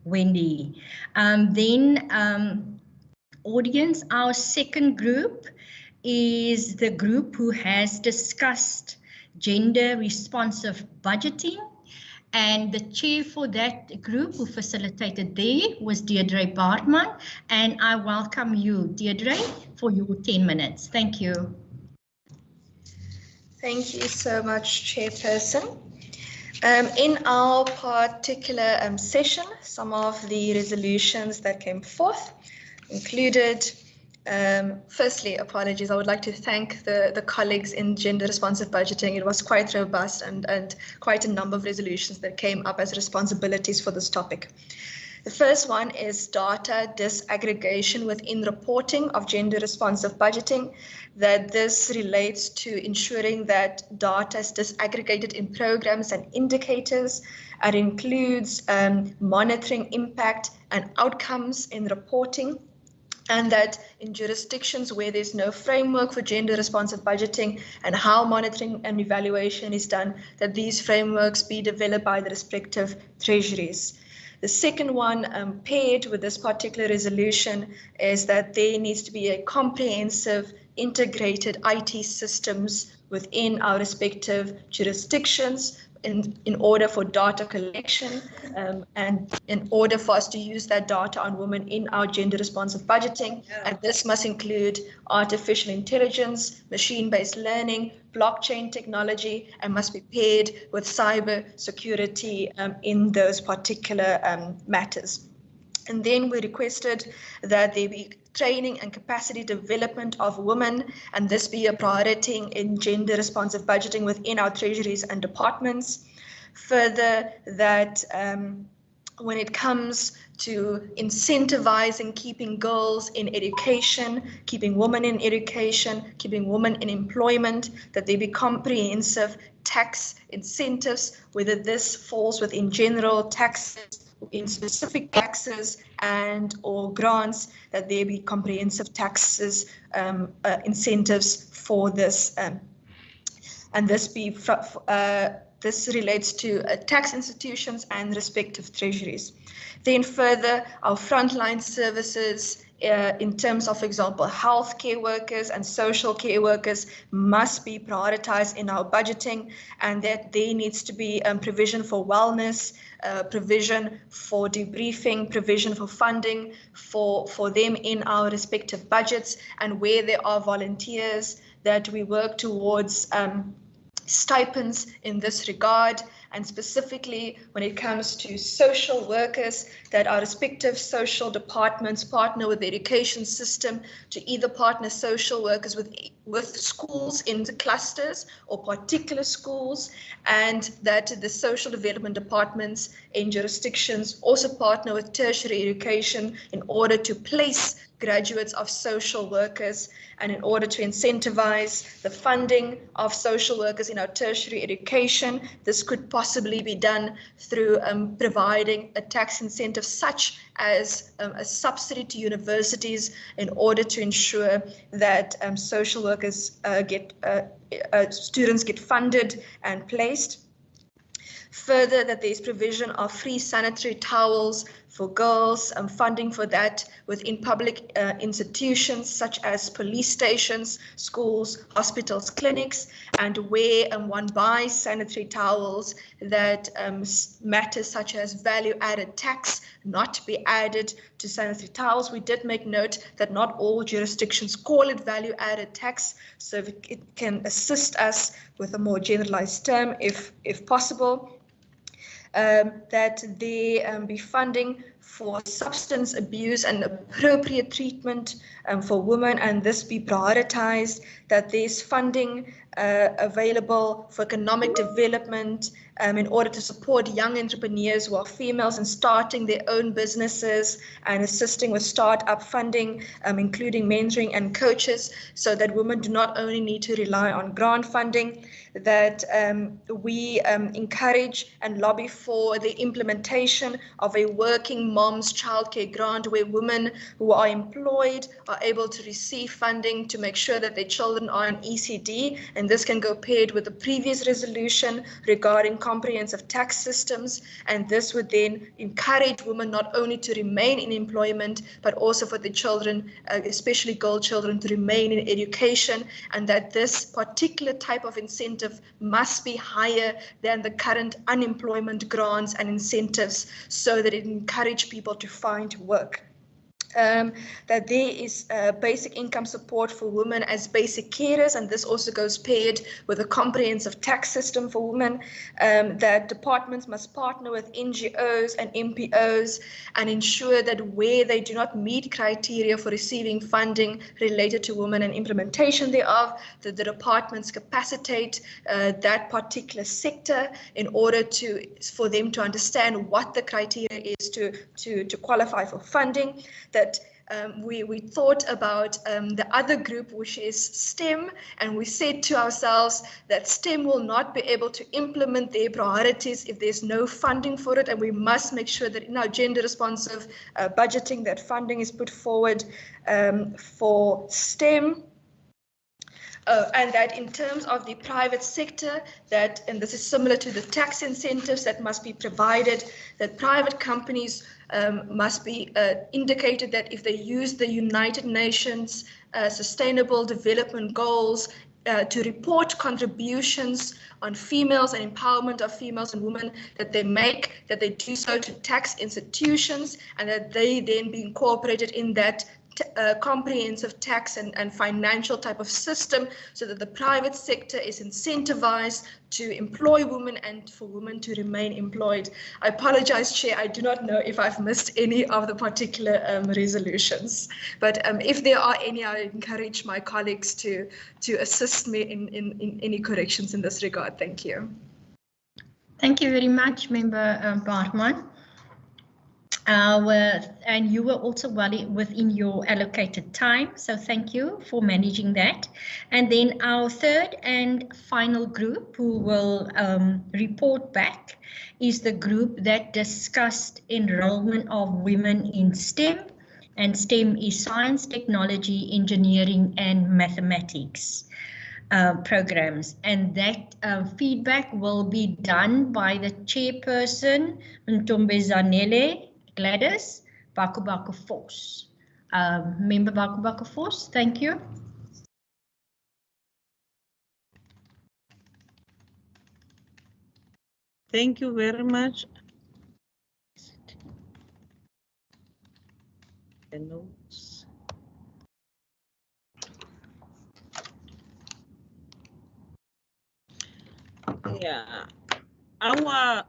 Wendy. Audience, our second group is the group who has discussed gender responsive budgeting, and the chair for that group who facilitated there was Deirdre Baartman, and I welcome you, Deirdre, for your 10 minutes. Thank you. Thank you so much, Chairperson. In our particular session, some of the resolutions that came forth included, firstly, apologies, I would like to thank the colleagues in gender responsive budgeting. It was quite robust and quite a number of resolutions that came up as responsibilities for this topic. The first one is data disaggregation within reporting of gender responsive budgeting, that this relates to ensuring that data is disaggregated in programs and indicators. It includes monitoring impact and outcomes in reporting, and that in jurisdictions where there's no framework for gender responsive budgeting and how monitoring and evaluation is done, that these frameworks be developed by the respective treasuries. The second one, paired with this particular resolution, is that there needs to be a comprehensive integrated IT systems within our respective jurisdictions in order for data collection and in order for us to use that data on women in our gender responsive budgeting. And this must include artificial intelligence, machine-based learning, blockchain technology, and must be paired with cyber security in those particular matters. And then we requested that there be training and capacity development of women, and this be a priority in gender responsive budgeting within our treasuries and departments. Further, that when it comes to incentivizing keeping girls in education, keeping women in education, keeping women in employment, that there be comprehensive tax incentives, whether this falls within general taxes, in specific taxes and or grants, that there be comprehensive taxes incentives for this, and this be this relates to tax institutions and respective treasuries. Then further, our frontline services in terms of, for example, healthcare workers and social care workers must be prioritized in our budgeting, and that there needs to be provision for wellness, provision for debriefing, provision for funding for them in our respective budgets, and where there are volunteers, that we work towards stipends in this regard. And specifically when it comes to social workers, that our respective social departments partner with the education system to either partner social workers with schools in the clusters or particular schools, and that the social development departments in jurisdictions also partner with tertiary education in order to place graduates of social workers, and in order to incentivize the funding of social workers in our tertiary education. This could possibly be done through providing a tax incentive such as a subsidy to universities in order to ensure that social workers students get funded and placed. Further, that there's provision of free sanitary towels for girls, funding for that within public institutions such as police stations, schools, hospitals, clinics, and where one buys sanitary towels, that matters such as value-added tax not be added to sanitary towels. We did make note that not all jurisdictions call it value-added tax, so it can assist us with a more generalized term if possible. That there be funding for substance abuse and appropriate treatment for women, and this be prioritized, that there's funding available for economic development in order to support young entrepreneurs who are females in starting their own businesses and assisting with startup funding, including mentoring and coaches, so that women do not only need to rely on grant funding, that we encourage and lobby for the implementation of a working mom's childcare grant, where women who are employed are able to receive funding to make sure that their children are on ECD, and this can go paired with the previous resolution regarding comprehensive tax systems, and this would then encourage women not only to remain in employment, but also for the children, especially girl children, to remain in education, and that this particular type of incentive must be higher than the current unemployment grants and incentives, so that it encourages people to find work. That there is basic income support for women as basic carers, and this also goes paired with a comprehensive tax system for women, that departments must partner with NGOs and MPOs and ensure that where they do not meet criteria for receiving funding related to women and implementation thereof, that the departments capacitate that particular sector in order for them to understand what the criteria is to qualify for funding. That we thought about the other group, which is STEM, and we said to ourselves that STEM will not be able to implement their priorities if there's no funding for it, and we must make sure that in our gender responsive budgeting that funding is put forward for STEM. And that in terms of the private sector, and this is similar to the tax incentives that must be provided, that private companies must be indicated that if they use the United Nations Sustainable Development Goals to report contributions on females and empowerment of females and women that they do so to tax institutions, and that they then be incorporated in that comprehensive tax and financial type of system, so that the private sector is incentivized to employ women and for women to remain employed. I apologize, Chair, I do not know if I've missed any of the particular resolutions, but if there are any, I encourage my colleagues to assist me in any corrections in this regard. Thank you. Thank you very much, Member Bartman. And you were also well within your allocated time, so thank you for managing that. And then our third and final group who will report back is the group that discussed enrollment of women in STEM, and STEM is science, technology, engineering and mathematics programs, and that feedback will be done by the chairperson, Ntombezanele Gladys Bakubaka Force. Member Bakubaka Force, thank you. Thank you very much. The notes. Yeah, our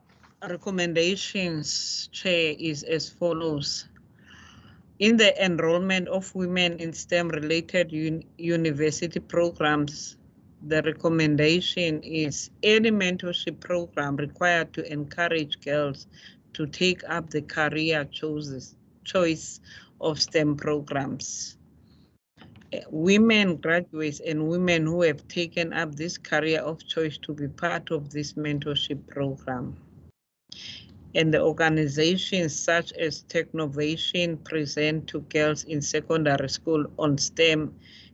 recommendations, Chair, is as follows. In the enrollment of women in STEM-related university programs, the recommendation is any mentorship program required to encourage girls to take up the career choice of STEM programs. Women graduates and women who have taken up this career of choice to be part of this mentorship program. And the organizations such as Technovation present to girls in secondary school on STEM,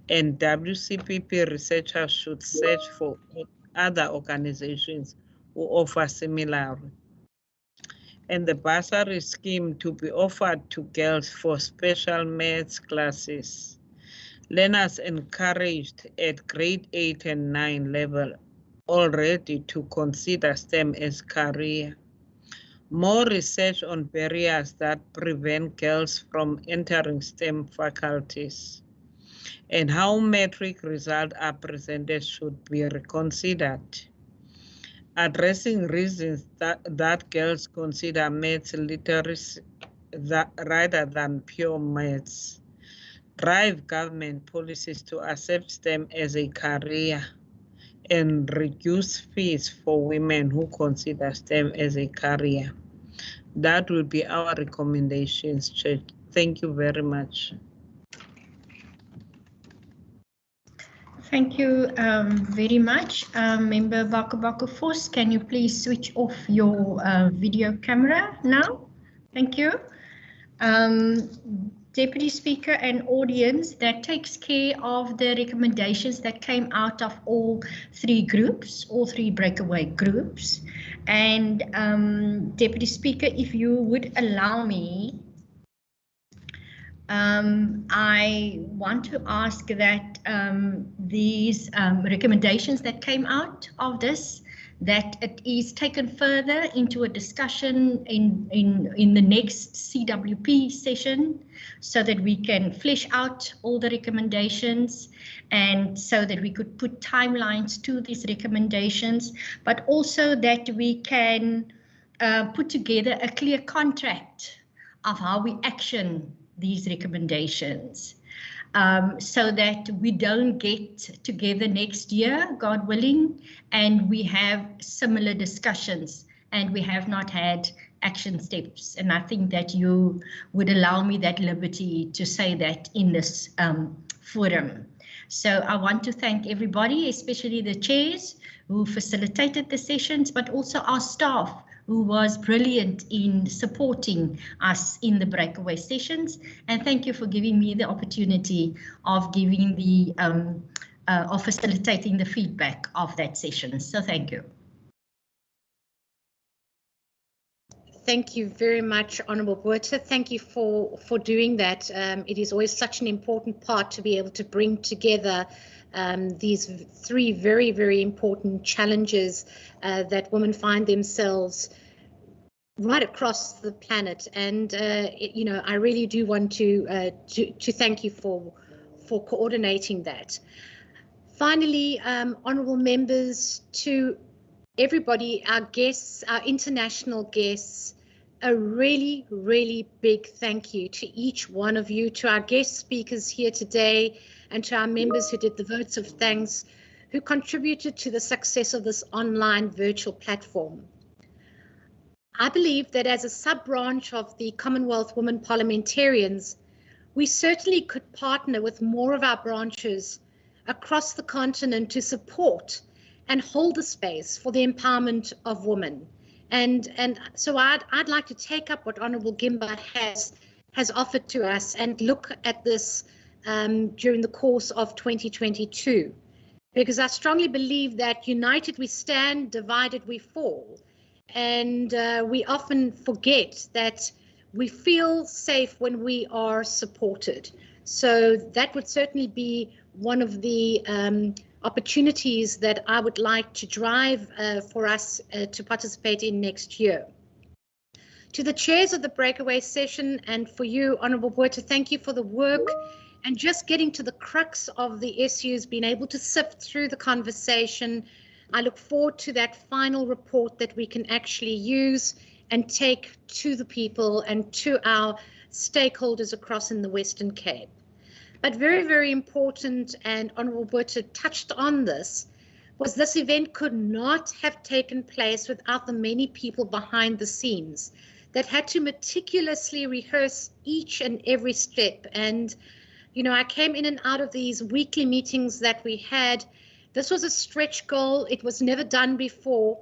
and WCPP researchers should search for other organizations who offer similar. And the bursary scheme to be offered to girls for special maths classes. Learners encouraged at grade 8 and 9 level already to consider STEM as career. More research on barriers that prevent girls from entering STEM faculties, and how metric results are presented should be reconsidered. Addressing reasons that girls consider maths literacy rather than pure maths. Drive government policies to accept STEM as a career, and reduce fees for women who consider STEM as a career. That will be our recommendations, Chair. Thank you very much. Thank you very much. Member Bakubaka Force, can you please switch off your video camera now? Thank you. Deputy Speaker and audience, that takes care of the recommendations that came out of all three groups, all three breakaway groups. And Deputy Speaker, if you would allow me, I want to ask that these recommendations that came out of this, that it is taken further into a discussion in the next CWP session, so that we can flesh out all the recommendations, and so that we could put timelines to these recommendations, but also that we can put together a clear contract of how we action these recommendations, so that we don't get together next year, God willing, and we have similar discussions and we have not had action steps. And I think that you would allow me that liberty to say that in this forum. So I want to thank everybody, especially the chairs who facilitated the sessions, but also our staff who was brilliant in supporting us in the breakaway sessions. And thank you for giving me the opportunity of giving the of facilitating the feedback of that session. So thank you. Thank you very much, Honourable Botha. Thank you for doing that. It is always such an important part to be able to bring together these three very, very important challenges that women find themselves right across the planet. And you know, I really do want to thank you for coordinating that. Finally, honourable members, to everybody, our guests, our international guests, a really, really big thank you to each one of you, to our guest speakers here today, and to our members who did the votes of thanks, who contributed to the success of this online virtual platform. I believe that as a sub-branch of the Commonwealth Women Parliamentarians, we certainly could partner with more of our branches across the continent to support and hold the space for the empowerment of women. And so I'd like to take up what Honourable Gimba has offered to us and look at this during the course of 2022, because I strongly believe that united we stand, divided we fall. And we often forget that we feel safe when we are supported. So that would certainly be one of the opportunities that I would like to drive for us to participate in next year. To the chairs of the breakaway session, and for you, Honourable Botha, thank you for the work and just getting to the crux of the issues, being able to sift through the conversation. I look forward to that final report that we can actually use and take to the people and to our stakeholders across in the Western Cape. But very, very important, and Honourable Botha touched on this, was this event could not have taken place without the many people behind the scenes that had to meticulously rehearse each and every step. And, you know, I came in and out of these weekly meetings that we had. This was a stretch goal. It was never done before.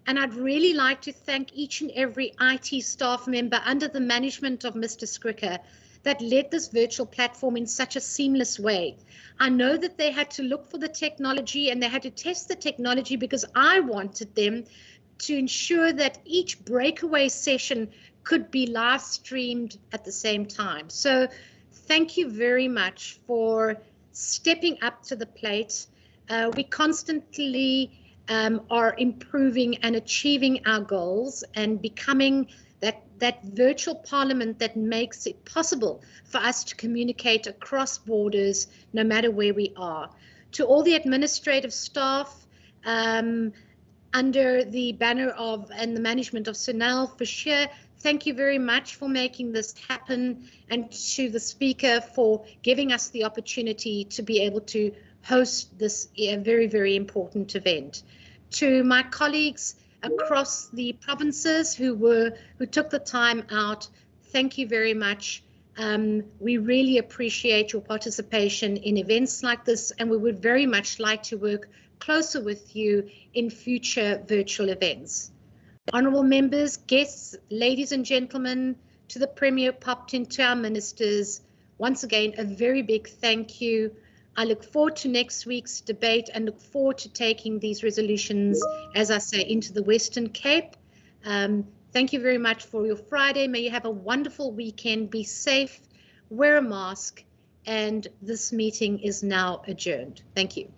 And I'd really like to thank each and every IT staff member under the management of Mr. Skricker that led this virtual platform in such a seamless way. I know that they had to look for the technology and they had to test the technology because I wanted them to ensure that each breakaway session could be live streamed at the same time. So thank you very much for stepping up to the plate. We constantly are improving and achieving our goals and becoming that virtual parliament that makes it possible for us to communicate across borders, no matter where we are. To all the administrative staff under the banner of and the management of Sunil Fisher, thank you very much for making this happen, and to the speaker for giving us the opportunity to be able to host this very, very important event. To my colleagues across the provinces who took the time out, thank you very much. We really appreciate your participation in events like this, and we would very much like to work closer with you in future virtual events. Honourable members, guests, ladies and gentlemen, to the Premier Popton, to our ministers, once again, a very big thank you. I look forward to next week's debate and look forward to taking these resolutions, as I say, into the Western Cape. Thank you very much for your Friday. May you have a wonderful weekend. Be safe, wear a mask, and this meeting is now adjourned. Thank you.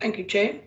Thank you, Chair.